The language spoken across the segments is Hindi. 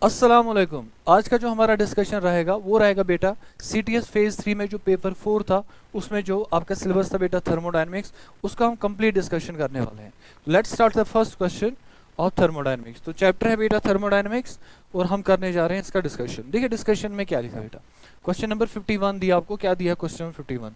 अस्सलाम वालेकुम। आज का जो हमारा डिस्कशन रहेगा वो रहेगा बेटा सीटीएस फेज 3 में जो पेपर 4 था उसमें जो आपका सिलेबस था बेटा थर्मोडायनेमिक्स, उसका हम कंप्लीट डिस्कशन करने वाले हैं। Let's start the first question of thermodynamics. तो चैप्टर है बेटा थर्मोडायनेमिक्स और हम करने जा रहे हैं इसका डिस्कशन। देखिए डिस्कशन में क्या लिखा बेटा, क्वेश्चन नंबर 51 दिया आपको। क्या दिया question number 51?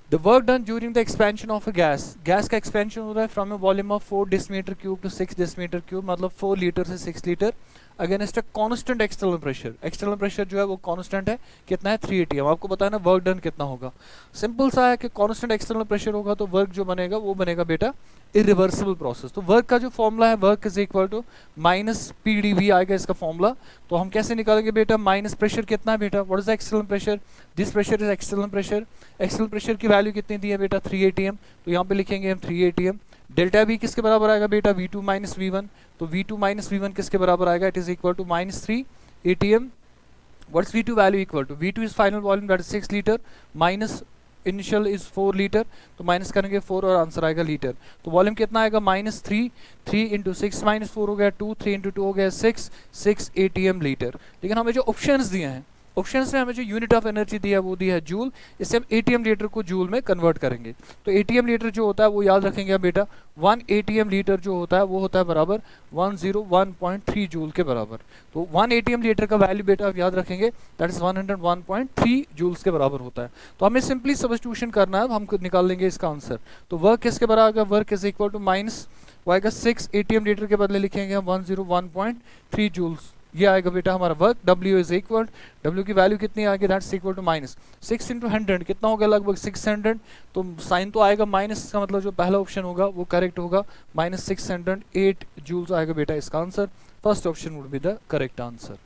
The work done during the expansion of a gas, gas का एक्सपेंशन हो रहा है from A volume of 4 decimetre cube two 6 decimetre cube, मतलब 4 लीटर से 6 litre against a constant external pressure. External pressure जो है वो कांस्टेंट है, कितना है 3 atm। आपको पता है ना वर्क डन कितना होगा। सिंपल सा है कि कांस्टेंट एक्सटर्नल प्रेशर होगा तो वर्क जो बनेगा वो बनेगा बेटा इरिवर्सिबल प्रोसेस। तो वर्क का जो फॉर्मूला है work is equal to minus PDV आएगा इसका फॉर्मूला। तो हम कैसे निकालेंगे बेटा, माइनस प्रेशर कितना है बेटा, what is the external pressure, this pressure is external pressure. External pressure की वैल्यू कितनी दी है बेटा 3 atm, तो यहाँ पे लिखेंगे हम 3 atm। डेल्टा बी किसके बराबर आएगा बेटा V2 माइनस V1, तो V2 माइनस V1 किसके बराबर आएगा, it is equal to minus 3 atm। What's V2 value equal to, V2 is final volume that is 6 litre minus initial is 4 litre, तो माइनस करेंगे 4 और आंसर आएगा लीटर। तो वॉल्यूम कितना आएगा माइनस 3, 3 इंटू 6 माइनस 4 हो गया 2, 3 इंटू 2 हो गया 6 atm लीटर। लेकिन हमें जो ऑप्शंस दिए हैं, ऑप्शंस में हमें जो यूनिट ऑफ एनर्जी दिया है वो दिया है जूल, इससे हम एटीएम लीटर को जूल में कन्वर्ट करेंगे। तो एटीएम लीटर जो होता है वो याद रखेंगे आप बेटा, 1 एटीएम लीटर जो होता है वो होता है बराबर 101.3 जूल के बराबर। तो 1 एटीएम लीटर का वैल्यू बेटा आप याद रखेंगे दैट इज 101.3 जूल्स के बराबर होता है। तो हमें सिंपली सब्स्टिट्यूशन करना है, हम निकाल लेंगे इसका आंसर। तो वर्क किसके बराबर, work is equal to minus आएगा 6 एटीएम लीटर के बदले लिखेंगे हम 101.3 जूल्स, ये आएगा बेटा हमारा work. W is equal, W की वैल्यू कितनी आएगी, that's equal to minus 6 into 100 कितना होगा, लगभग 600। तो साइन तो आएगा माइनस का, मतलब जो पहला ऑप्शन होगा वो करेक्ट होगा, माइनस 608 जूल्स आएगा बेटा इसका answer. First option would be the correct answer.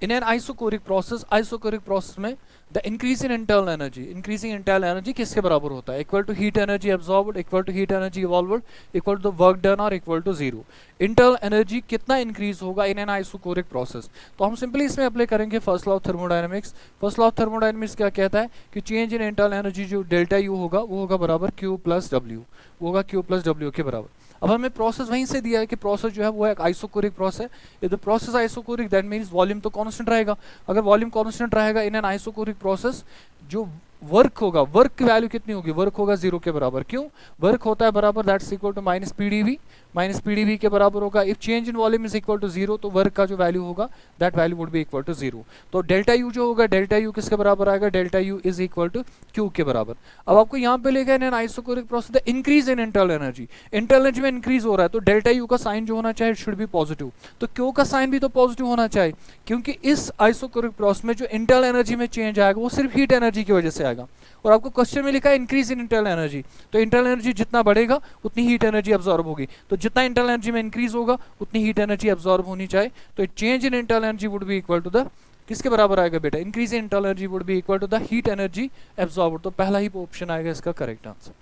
In an isochoric process, isochoric process में the increase in internal energy, increasing internal energy किसके बराबर होता है, equal to heat energy absorbed equal to heat energy evolved equal to the work done और equal to zero. Internal energy कितना इंक्रीज होगा इन एन आइसोकोरिक प्रोसेस, तो हम सिंपली इसमें अप्लाई करेंगे first law of thermodynamics. First law of thermodynamics क्या कहता है कि चेंज इन इंटरनल एनर्जी जो डेल्टा यू होगा वो होगा बराबर Q प्लस W, वो होगा Q प्लस W के बराबर। अब हमें प्रोसेस वहीं से दिया है कि प्रोसेस जो है वो एक आइसोकोरिक प्रोसेस है। If the process isochoric that means volume तो कांस्टेंट रहेगा। अगर वॉल्यूम कांस्टेंट रहेगा इन एन आइसोकोरिक प्रोसेस, जो वर्क होगा, वर्क की वैल्यू कितनी होगी, वर्क होगा 0 के बराबर। क्यों, वर्क होता है बराबर that's equal to minus PDV, minus PDV के बराबर होगा। If change in volume is equal to 0 तो वर्क का जो वैल्यू होगा that value would be equal to 0। तो डेल्टा यू जो होगा, डेल्टा यू किसके बराबर आएगा, delta U is equal to Q के बराबर। अब आपको यहाँ पे लेगा in isochoric process the increase in internal energy, internal energy में इंक्रीज हो रहा है तो डेल्टा यू का साइन जो होना चाहिए शुड बी पॉजिटिव। तो क्यू का साइन भी तो पॉजिटिव होना चाहिए, क्योंकि इस आइसोकोरिक प्रोसेस में जो इंटरनल एनर्जी में चेंज आएगा वो सिर्फ हीट एनर्जी की वजह से आएगा। और आपको क्वेश्चन में लिखा है इंक्रीज इन इंटरनल एनर्जी, तो इंटरनल एनर्जी जितना बढ़ेगा उतनी हीट एनर्जी अब्सॉर्ब होगी। तो जितना इंटरनल एनर्जी में इंक्रीज होगा उतनी हीट एनर्जी अब्सॉर्ब होनी चाहिए। तो change in internal energy would be equal to the, किसके बराबर आएगा बेटा, increase in internal energy would be equal to the heat energy absorbed. तो पहला ही ऑप्शन आएगा इसका correct answer.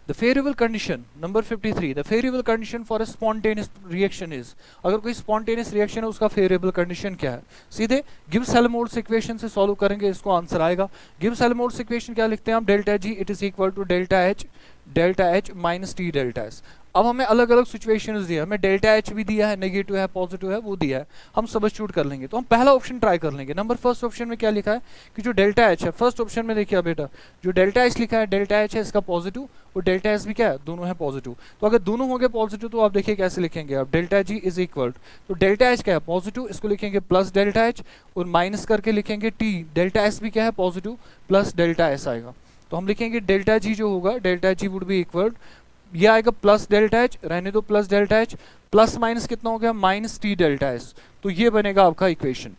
The favorable condition, number 53, the favorable condition for a spontaneous reaction is, अगर कोई spontaneous reaction है उसका favorable condition क्या है, सीधे गिब्स हेल्महोल्ट्ज इक्वेशन से सॉल्व करेंगे, इसको आंसर आएगा। गिब्स हेल्महोल्ट्ज इक्वेशन क्या लिखते हैं हम, delta G it is equal to delta H minus T delta S. अब हमें अलग अलग सिचुएशंस दिया, हमें डेल्टा एच भी दिया है, नेगेटिव है, पॉजिटिव है, वो दिया है, हम सब्स्टिट्यूट कर लेंगे। तो हम पहला ऑप्शन ट्राई कर लेंगे। नंबर फर्स्ट ऑप्शन में क्या लिखा है कि जो डेल्टा एच है, फर्स्ट ऑप्शन में देखिए बेटा जो डेल्टा एच लिखा है, डेल्टा एच है इसका पॉजिटिव और डेल्टा एस भी क्या है, दोनों है पॉजिटिव। तो अगर दोनों हो गए पॉजिटिव तो आप देखिए कैसे लिखेंगे आप, डेल्टा जी इज इक्वल तो डेल्टा एच क्या है पॉजिटिव, इसको लिखेंगे प्लस डेल्टा एच और माइनस करके लिखेंगे टी, डेल्टा एस भी क्या है पॉजिटिव, प्लस डेल्टा एस आएगा। तो हम लिखेंगे डेल्टा जी जो होगा, delta ji would be equal, ये आएगा प्लस डेल्टा एच, रहने दो plus delta H, plus minus कितना हो गया माइनस टी डेल्टा एस। तो ये बनेगा आपका इक्वेशन।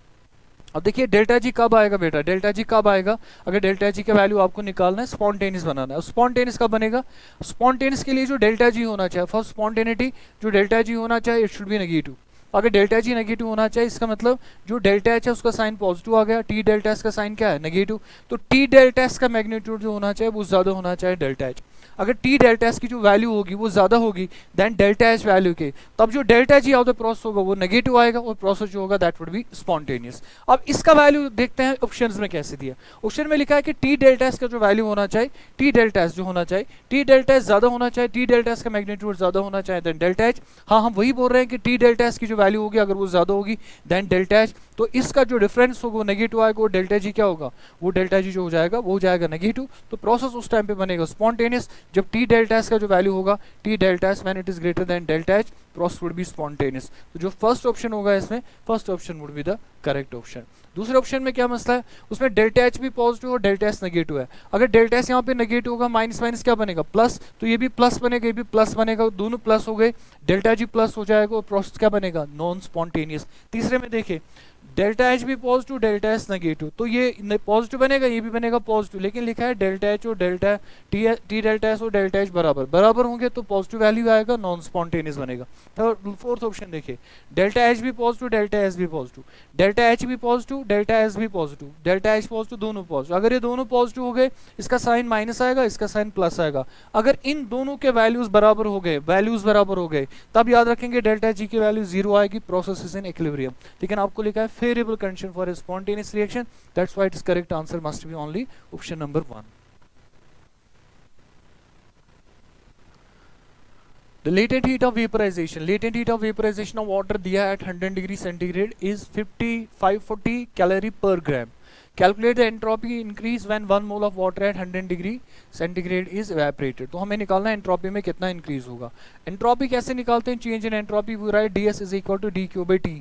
अब देखिए डेल्टा जी कब आएगा बेटा, डेल्टा जी कब आएगा, अगर डेल्टा जी का वैल्यू आपको निकालना है, स्पॉन्टेनियस बनाना है। स्पॉन्टेनियस कब बनेगा, स्पॉन्टेनियस के लिए जो डेल्टा जी होना चाहिए, फर्स्ट स्पॉन्टेनिटी जो डेल्टा जी होना चाहिए इट शुड बी नेगेटिव। अगर डेल्टा जी नेगेटिव होना चाहिए इसका मतलब जो डेल्टा एच है उसका साइन पॉजिटिव आ गया, टी डेल्टा एस का साइन क्या है नेगेटिव, तो टी डेल्टा एस का मैग्नीट्यूड जो होना चाहिए वो ज्यादा होना चाहिए डेल्टा एच। अगर टी डेल्टा एस की जो वैल्यू होगी वो ज़्यादा होगी देन डेल्टा एच वैल्यू के, तब जो delta G of the process होगा वो नेगेटिव आएगा और प्रोसेस जो होगा दैट वुड बी स्पॉन्टेनियस। अब इसका वैल्यू देखते हैं ऑप्शंस में कैसे दिया। ऑप्शन में लिखा है कि टी डेल्टा एस का जो वैल्यू होना चाहिए, टी डेल्टा एस जो होना चाहिए, टी डेल्टा एस ज़्यादा होना चाहिए, टी डेल्टा एस का मैग्नीट्यूड ज़्यादा होना चाहिए देन डेल्टा एच। हाँ, हम वही बोल रहे हैं कि टी डेल्टा एस की जो वैल्यू होगी अगर वो ज़्यादा होगी देन डेल्टा एच, तो इसका जो डिफरेंस होगा वो नेगेटिव आएगा और डेल्टा जी क्या होगा, वो डेल्टा जी जो हो जाएगा वो हो जाएगा नेगेटिव, तो प्रोसेस उस टाइम पे बनेगा स्पॉन्टेनियस। जब टी डेल्टा एस का जो वैल्यू होगा, T delta S when it is greater than delta H, process would be spontaneous. तो जो फर्स्ट ऑप्शन होगा इसमें, first option would be the correct option. दूसरे ऑप्शन में क्या मसला है, उसमें डेल्टा एच भी पॉजिटिव और डेल्टा एस नेगेटिव है। अगर डेल्टा एस यहाँ पे नेगेटिव होगा, माइनस माइनस क्या बनेगा, प्लस, तो ये भी प्लस बनेगा, ये भी प्लस बनेगा, दोनों प्लस हो गए, डेल्टा जी प्लस हो जाएगा और प्रोसेस क्या बनेगा, नॉन स्पॉन्टेनियस। तीसरे में देखिए डेल्टा एच भी पॉजिटिव, डेल्टा एस नेगेटिव, तो ये पॉजिटिव बनेगा, ये भी बनेगा पॉजिटिव, लेकिन लिखा है डेल्टा एच और डेल्टा टी डेल्टा एस और डेल्टा एच बराबर बराबर होंगे तो पॉजिटिव वैल्यू आएगा, नॉन स्पॉन्टेनियस बनेगा। फोर्थ ऑप्शन देखिए, डेल्टा एच भी पॉजिटिव, डेल्टा एस भी पॉजिटिव, डेल्टा एच भी पॉजिटिव, डेल्टा एस भी पॉजिटिव, डेल्टा एच पॉजिटिव, दोनों पॉजिटिव। अगर ये दोनों पॉजिटिव हो गए, इसका साइन माइनस आएगा, इसका साइन प्लस आएगा। अगर इन दोनों के वैल्यूज बराबर हो गए, वैल्यूज बराबर हो गए, तब याद रखेंगे डेल्टा जी की वैल्यू 0 आएगी, प्रोसेस इज इन इक्विलिब्रियम। लेकिन आपको लिखा है favourable condition for a spontaneous reaction, that's why its correct answer must be only option number 1. The latent heat of vaporization of water दिया at 100 degree centigrade is 540 calorie per gram. Calculate the entropy increase when 1 mole of water at 100 degree centigrade is evaporated. तो हमें निकालना है एंट्रोपी में कितना इंक्रीज होगा। एंट्रोपी कैसे निकालते हैं, change in entropy we write ds is equal to dq by t,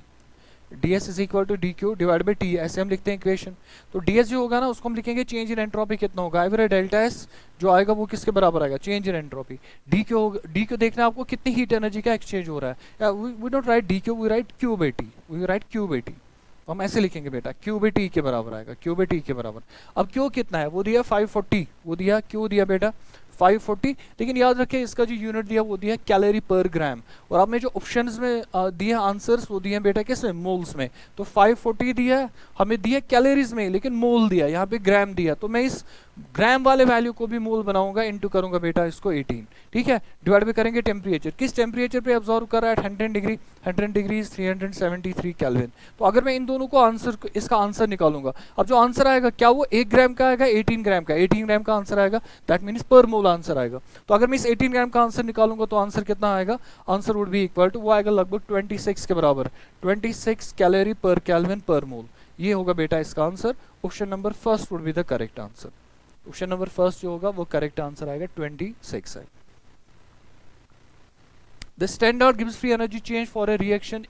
ds is equal to d q divide by t, ऐसे हम लिखते हैं इक्वेशन। तो ds जो होगा ना उसको हम लिखेंगे चेंज इन एंट्रोपी कितना होगा, एवरेज डेल्टा एस जो आएगा वो किसके बराबर आएगा, change in entropy. D Q होगा, डी क्यू देखना है आपको कितनी हीट एनर्जी का एक्सचेंज हो रहा है। We don't write d q, we write q by t, we write q by t, हम ऐसे लिखेंगे बेटा, क्यू बाई टी के बराबर आएगा, क्यू बाई टी के बराबर। अब क्यू कितना है, वो दिया 540, वो दिया क्यू दिया बेटा 540, लेकिन याद रखें इसका जो यूनिट दिया वो दिया कैलोरी पर ग्राम, और आपने जो ऑप्शंस में दिए आंसर्स वो दिए बेटा किस में, मोल्स में। तो 540 दिया है, हमें दिया कैलोरीज में, लेकिन मोल दिया, यहाँ पे ग्राम दिया, तो मैं इस ग्राम वाले वैल्यू को भी मोल बनाऊंगा, इनटू करूंगा बेटा इसको 18, ठीक है, डिवाइड भी करेंगे टेम्परेचर, किस टेम्परेचर पे ऑब्जर्व कर रहा है, 100 डिग्री, 100 डिग्री 373 केल्विन। तो अगर मैं इन दोनों को आंसर, इसका आंसर निकालूंगा, अब जो आंसर आएगा क्या वो 1 ग्राम का आएगा, 18 ग्राम का, 18 ग्राम का आंसर आएगा, दैट मीन्स पर मोल आंसर आएगा। तो अगर मैं इस 18 ग्राम का आंसर निकालूंगा तो आंसर कितना आएगा, answer would be equal to, वो आएगा लगभग 26 के बराबर, 26 कैलोरी पर केल्विन पर मोल। ये होगा बेटा इसका answer, option number first would be the correct answer. Option number first जो होगा वो करेक्ट आंसर आएगा 26 है। The standard Gibbs free energy change for a reaction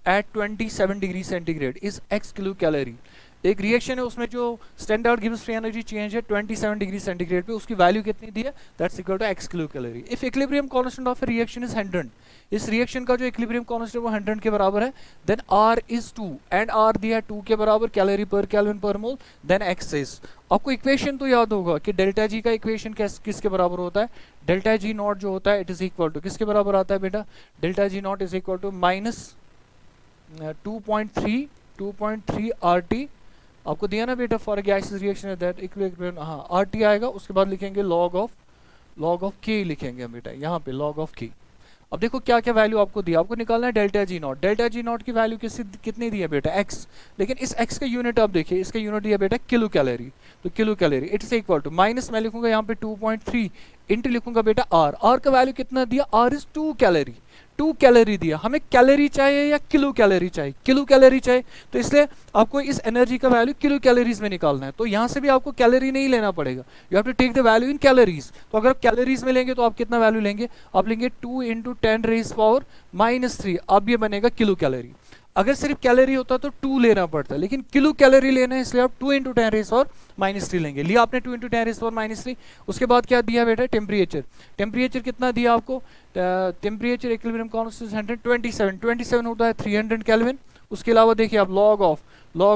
at 27 degree centigrade is x kilocalorie। एक रिएक्शन है उसमें जो standard Gibbs free energy change है 27 डिग्री सेंटीग्रेड पे, उसकी वैल्यू कितनी दी है, that's equal to x kilo calorie. If equilibrium constant of a reaction is 100, इस रिएक्शन का जो इक्विलिब्रियम कांस्टेंट वो 100 के बराबर है, then r is 2 and r दिया 2 के बराबर कैलोरी पर केल्विन पर मोल, देन x इज, आपको इक्वेशन तो याद होगा कि डेल्टा जी का इक्वेशन किसके बराबर होता है, डेल्टा जी नॉट जो होता है इट इज इक्वल टू किसके बराबर आता है बेटा, delta G naught is equal to minus 2.3 RT, आपको दिया ना बेटा for gases reaction that equilibrium, हाँ RT आएगा, उसके बाद लिखेंगे लॉग ऑफ K लिखेंगे हम बेटा, यहाँ पे लॉग ऑफ K। अब देखो क्या क्या वैल्यू आपको दिया, आपको निकालना है delta G not, delta G not की वैल्यू कितनी दी है बेटा x, लेकिन इस x का यूनिट आप देखिए, इसका यूनिट दिया बेटा किलो कैलोरी, तो kilo calorie it's equal to minus मैं लिखूंगा यहाँ पे 2.3 इंटू लिखूंगा बेटा r का वैल्यू कितना दिया, r इज 2 कैलोरी, 2 कैलोरी दिया, हमें कैलोरी चाहिए या किलो कैलोरी चाहिए, किलो कैलोरी चाहिए, तो इसलिए आपको इस एनर्जी का वैल्यू किलो कैलोरीज में निकालना है। तो यहाँ से भी आपको कैलोरी नहीं लेना पड़ेगा, you have to take the value in calories. तो अगर आप कैलोरीज में लेंगे तो आप कितना वैल्यू लेंगे, आप लेंगे 2 × 10⁻³ अब ये बनेगा किलो कैलोरी। अगर सिर्फ कैलोरी होता तो 2 लेना पड़ता, लेकिन किलो कैलोरी लेना है इसलिए आप 2 × 10⁻³ लेंगे, लिया आपने 2 × 10⁻³। उसके बाद क्या दिया बेटा, टेम्परेचर, टेम्परेचर कितना दिया आपको, टेम्परेचर इक्विलिब्रियम कांस्टेंट 127 होता है 300 केल्विन। उसके अलावा देखिए आप लॉग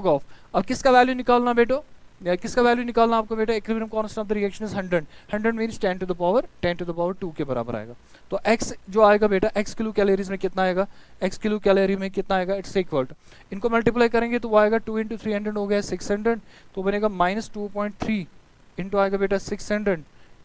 ऑफ अब किसका वैल्यू निकालना बेटो, किसका वैल्यू निकालना आपको बेटा, equilibrium constant of the reaction is 100 means 10 to the power 2 के बराबर आएगा। तो x जो आएगा बेटा, x किलो कैलोरीज में कितना आएगा, x किलो कैलोरी में कितना आएगा, इट्स इक्वल टू, इनको मल्टीप्लाई करेंगे तो वो आएगा 2 × 300 हो गया 600, तो बनेगा -2.3 इंटू आएगा बेटा 600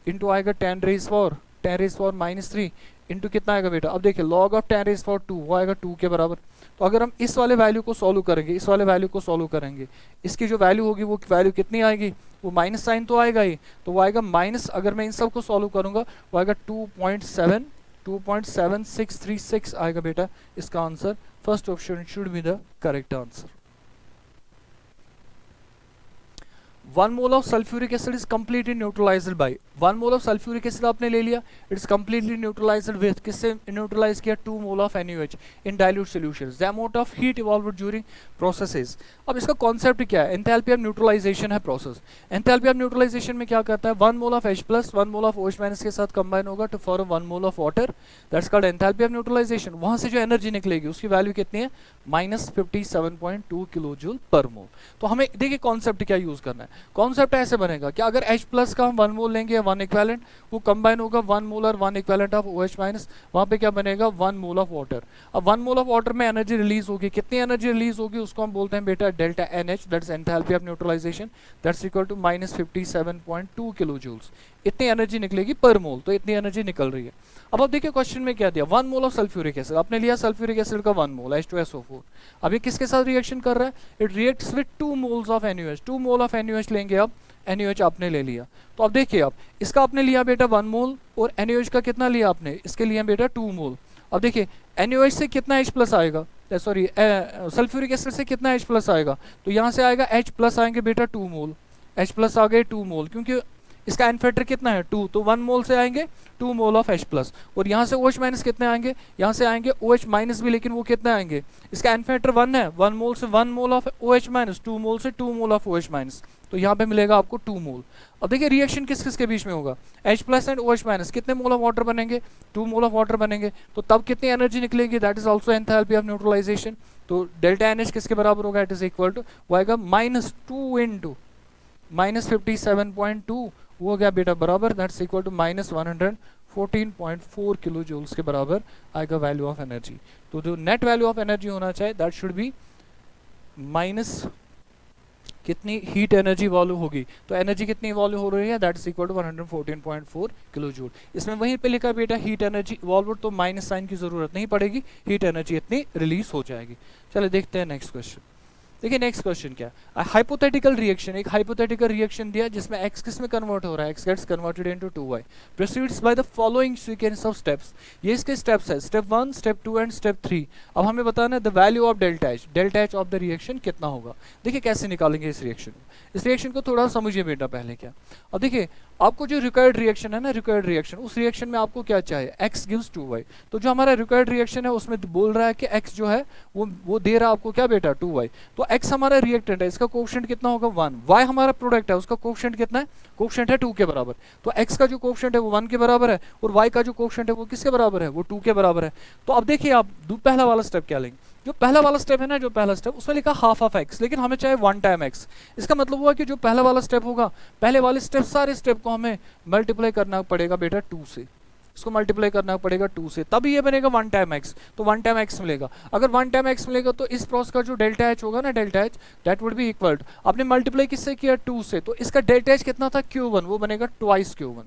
इंटू आएगा 10⁻⁻³ इंटू कितना आएगा बेटा, अब देखिए log ऑफ 10⁻², वो आएगा 2 के बराबर। तो अगर हम इस वाले वैल्यू को सॉल्व करेंगे, इस वाले वैल्यू को सॉल्व करेंगे, इसकी जो वैल्यू होगी वो वैल्यू कितनी आएगी, वो माइनस साइन तो आएगा ही, तो वो आएगा माइनस, अगर मैं इन सब को सॉल्व करूंगा वो आएगा 2.7636 आएगा बेटा इसका answer. First option should be the correct answer. 1 mole of sulphuric acid is completely neutralised by, 1 mole of sulphuric acid आपने ले लिया, इट्स कंप्लीटली न्यूट्रलाइज्ड विद, किससे न्यूट्रलाइज किया, 2 mole of NaOH in dilute solutions. The amount of heat evolved during processes. अब इसका कॉन्सेप्ट क्या है, एंथैल्पी ऑफ न्यूट्रलाइजेशन है प्रोसेस। एंथैल्पी ऑफ न्यूट्रलाइजेशन में क्या करता है, 1 mole of H plus 1 mole of OH- के साथ कंबाइन होगा to form 1 mole of water, that's called enthalpy of neutralisation. वहां से जो एनर्जी निकलेगी उसकी वैल्यू कितनी है, -57.2 किलोजूल पर मोल। तो हमें देखिए कॉन्सेप्ट क्या यूज करना है, कॉन्सेप्ट ऐसे बनेगा कि अगर H प्लस का हम 1 मोल लेंगे, 1 इक्विवेलेंट, वो कंबाइन होगा 1 मोल और 1 इक्विवेलेंट ऑफ OH-, वहां पे क्या बनेगा 1 मोल ऑफ वाटर। अब 1 मोल ऑफ वाटर में एनर्जी रिलीज होगी, कितनी एनर्जी रिलीज होगी उसको हम बोलते हैं बेटा delta NH, that's enthalpy of neutralisation, that's equal to -57.2 kilo joules. इतनी एनर्जी निकलेगी पर मोल, तो इतनी एनर्जी निकल रही है। अब आप देखिए क्वेश्चन में क्या दिया, 1 मोल ऑफ सल्फ्यूरिक एसिड, आपने लिया सल्फ्यूरिक एसिड का 1 मोल H2SO4। अब ये किसके साथ रिएक्शन कर रहा है, it reacts with 2 moles of NaOH, 2 mole of NaOH लेंगे आप, NaOH आपने ले लिया। तो अब देखिए आप इसका आपने लिया बेटा 1 मोल और NaOH का कितना लिया आपने, इसके लिए बेटा 2 मोल। अब देखिए NaOH से कितना H प्लस आएगा, सॉरी सल्फ्यूरिक एसिड से कितना H प्लस आएगा, तो यहाँ से आएगा H प्लस आएंगे बेटा 2 मोल, H प्लस आ गए 2 मोल, क्योंकि इसका एन फैक्टर कितना है 2, तो 1 मोल से आएंगे 2 मोल ऑफ H प्लस, और यहाँ से OH माइनस कितने आएंगे, यहाँ से आएंगे OH माइनस भी, लेकिन वो कितने आएंगे, इसका एन फैक्टर 1 है, 1 मोल से 1 मोल ऑफ OH माइनस, 2 मोल से 2 मोल ऑफ OH माइनस, तो यहाँ पे मिलेगा आपको 2 मोल। अब देखिए रिएक्शन किस किस के बीच में होगा, H plus and OH minus, कितने मोल ऑफ वाटर बनेंगे, 2 मोल ऑफ वाटर बनेंगे, तो तब कितनी एनर्जी निकलेगी, that is also enthalpy of neutralisation. तो डेल्टा NH किसके बराबर होगा, इट इज इक्वल टू, वो आएगा -2 इंटू -57.2, वो हो गया बेटा बराबर, that's equal to -114.4 kilo joules के बराबर आएगा वैल्यू ऑफ एनर्जी। तो जो नेट वैल्यू ऑफ एनर्जी होना चाहिए दैट शुड बी माइनस कितनी हीट एनर्जी इवॉल्व होगी, तो एनर्जी कितनी इवॉल्व हो रही है, that is equal to 114.4 kilo joule. इसमें वहीं पे लिखा बेटा हीट एनर्जी इवॉल्व, तो माइनस साइन की जरूरत नहीं पड़ेगी, हीट एनर्जी इतनी रिलीज हो जाएगी। चलिए देखते हैं नेक्स्ट क्वेश्चन। देखिए नेक्स्ट क्वेश्चन क्या, हाइपोथेटिकल रिएक्शन, एक हाइपोथेटिकल रिएक्शन दिया जिसमें x किस में कन्वर्ट हो रहा है, x gets converted into 2y, proceeds by the following sequence of steps. ये इसके स्टेप्स है, स्टेप 1, स्टेप 2 एंड स्टेप 3। अब हमें बताना है the value of delta H of the reaction कितना होगा। देखिए कैसे निकालेंगे इस रिएक्शन को, इस रिएक्शन को थोड़ा समझिए बेटा पहले क्या। अब देखिए आपको जो रिक्वायर्ड रिएक्शन है ना, रिक्वायर्ड रिएक्शन, उस रिएक्शन में आपको क्या चाहिए, x गिव्स 2y, तो जो हमारा रिक्वायर्ड रिएक्शन है उसमें बोल रहा है कि x जो है वो दे रहा है आपको क्या बेटा 2y, तो x हमारा रिएक्टेंट है, इसका कोएफिशिएंट कितना होगा 1, y हमारा प्रोडक्ट है, उसका कोएफिशिएंट कितना है, कोएफिशिएंट है 2 के बराबर, तो x का जो कोएफिशिएंट है वो 1 के बराबर है, और y का जो कोएफिशिएंट है वो किसके बराबर है, वो 2 के बराबर है। तो अब देखिए आप पहला वाला स्टेप क्या लेंगे, जो पहला वाला स्टेप है ना, जो पहला स्टेप उसमें लिखा हाफ ऑफ x, लेकिन हमें चाहिए 1 टाइम x। इसका मतलब हुआ कि जो पहला वाला स्टेप होगा, पहले वाले स्टेप सारे स्टेप को हमें मल्टीप्लाई करना पड़ेगा बेटा 2 से, इसको मल्टीप्लाई करना पड़ेगा 2 से, तभी ये बनेगा 1 टाइम x, तो 1 टाइम x मिलेगा। अगर 1 टाइम x मिलेगा तो इस प्रोसेस का जो डेल्टा h होगा ना, delta h that would be equal to, आपने मल्टीप्लाई किससे किया 2 से, तो इसका डेल्टा h कितना था q1, वो बनेगा ट्वाइस q1।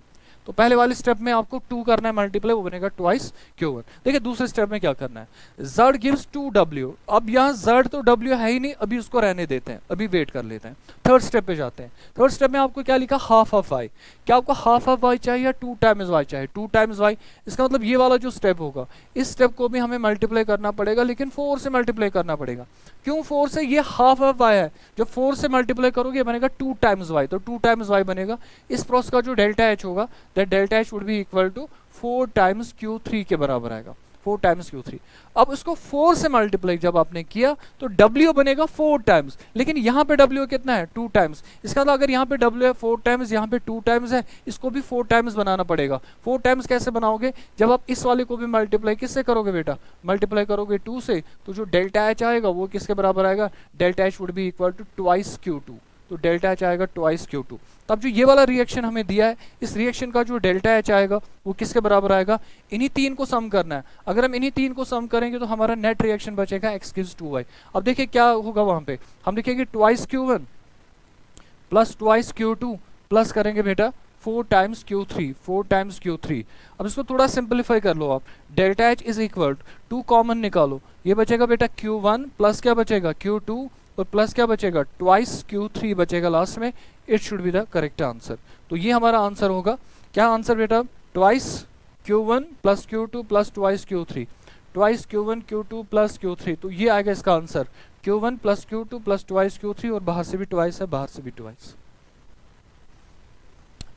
तो पहले वाले स्टेप में आपको 2 करना है मल्टीप्लाई, वो बनेगा ट्वाइस q1। देखिए दूसरे स्टेप में क्या करना है, z गिव्स 2w, अब यहाँ z तो w है ही नहीं, अभी उसको रहने देते हैं, अभी वेट कर लेते हैं। थर्ड स्टेप पे जाते हैं, थर्ड स्टेप में आपको क्या लिखा हाफ ऑफ y, क्या आपको हाफ ऑफ y चाहिए या 2 टाइम्स y चाहिए, 2 टाइम्स y। इसका मतलब ये वाला जो स्टेप होगा, इस स्टेप को भी हमें मल्टीप्लाई करना पड़ेगा, लेकिन 4 से मल्टीप्लाई करना पड़ेगा। क्यों 4 से, ये हाफ ऑफ y है, जब 4 से मल्टीप्लाई करोगे बनेगा 2 टाइम्स y, तो 2 टाइम्स y बनेगा। इस प्रोसेस का जो डेल्टा h होगा that delta h would be equal to 4 times q3 के बराबर आएगा, 4 टाइम्स q3। अब इसको 4 से मल्टीप्लाई जब आपने किया तो w बनेगा 4 टाइम्स, लेकिन यहाँ पे w कितना है 2 टाइम्स। इसका मतलब अगर यहाँ पे w है 4 टाइम्स, यहाँ पे 2 टाइम्स है, इसको भी 4 टाइम्स बनाना पड़ेगा। 4 टाइम्स कैसे बनाओगे, जब आप इस वाले को भी मल्टीप्लाई किससे करोगे बेटा, मल्टीप्लाई करोगे 2 से, तो जो डेल्टा h आएगा वो किसके बराबर आएगा, delta h would be equal to twice q2, तो डेल्टा h आएगा ट्वाइस q2। तब जो ये वाला रिएक्शन हमें दिया है, इस रिएक्शन का जो डेल्टा h आएगा वो किसके बराबर आएगा, इन्हीं 3 को सम करना है। अगर हम इन्हीं 3 को सम करेंगे तो हमारा नेट रिएक्शन बचेगा x गिव्स 2y। अब देखिए क्या होगा, वहां पे हम लिखेंगे twice q1 plus twice q2 plus करेंगे बेटा 4 टाइम्स Q3, 4 टाइम्स Q3। अब इसको थोड़ा सिंपलीफाई कर लो आप, delta H is equal to common निकालो, ये बचेगा बेटा Q1 प्लस क्या बचेगा Q2 और प्लस क्या बचेगा ट्वाइस Q3 बचेगा लास्ट में। It should be the correct answer. तो ये हमारा आंसर होगा, क्या आंसर बेटा, twice Q1 plus Q2 plus twice Q3, twice Q1 Q2 plus Q3, तो ये आएगा इसका answer Q1 plus Q2 plus twice Q3, और बाहर से भी ट्वाइस है, बाहर से भी twice.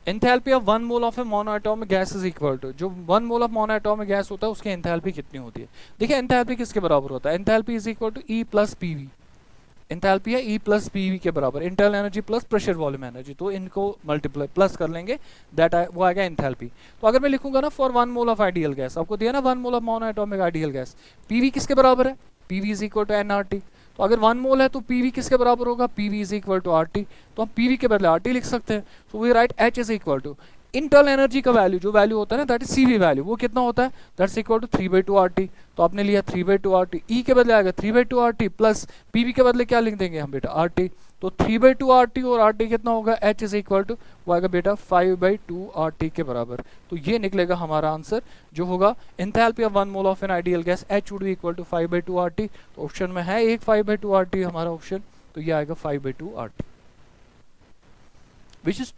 Enthalpy of 1 mole of a monoatomic gas is equal to, जो 1 मोल ऑफ मोनोएटॉमिक गैस होता है उसकी एंथैल्पी कितनी होती है। देखिए एंथैल्पी किसके बराबर होता है, enthalpy is equal to E plus PV, enthalpy है E प्लस पीवी के बराबर, internal energy plus pressure volume energy, तो इनको मल्टीप्लाई प्लस कर लेंगे, दैट वो आएगा एंथैल्पी। तो अगर मैं लिखूंगा ना for 1 mole of ideal gas, आपको दिया ना 1 mole of monoatomic ideal gas, PV किसके बराबर है, PV is equal to NRT. तो अगर 1 मोल है तो पीवी किसके बराबर होगा, PV is equal to RT, तो हम पीवी के बदले आरटी लिख सकते हैं। तो we write H is equal to internal energy का वैल्यू, जो वैल्यू होता है ना दैट इज सीवी वैल्यू, वो कितना होता है, दैट्स इक्वल टू 3/2 आरटी। तो आपने लिया 3/2 आरटी, ई के बदले आएगा 3/2 आरटी प्लस पीवी के बदले क्या लिख देंगे हम बेटा आरटी, तो 3/2 आरटी और आरटी कितना होगा, H इज इक्वल टू वो आएगा बेटा 5/2 आरटी के बराबर। तो ये निकलेगा हमारा आंसर जो होगा enthalpy of 1 mole of an ideal gas H would be equal to 5/2 RT. तो ऑप्शन में है एक 5/2 आरटी हमारा ऑप्शन, तो ये आएगा 5/2 RT. Which is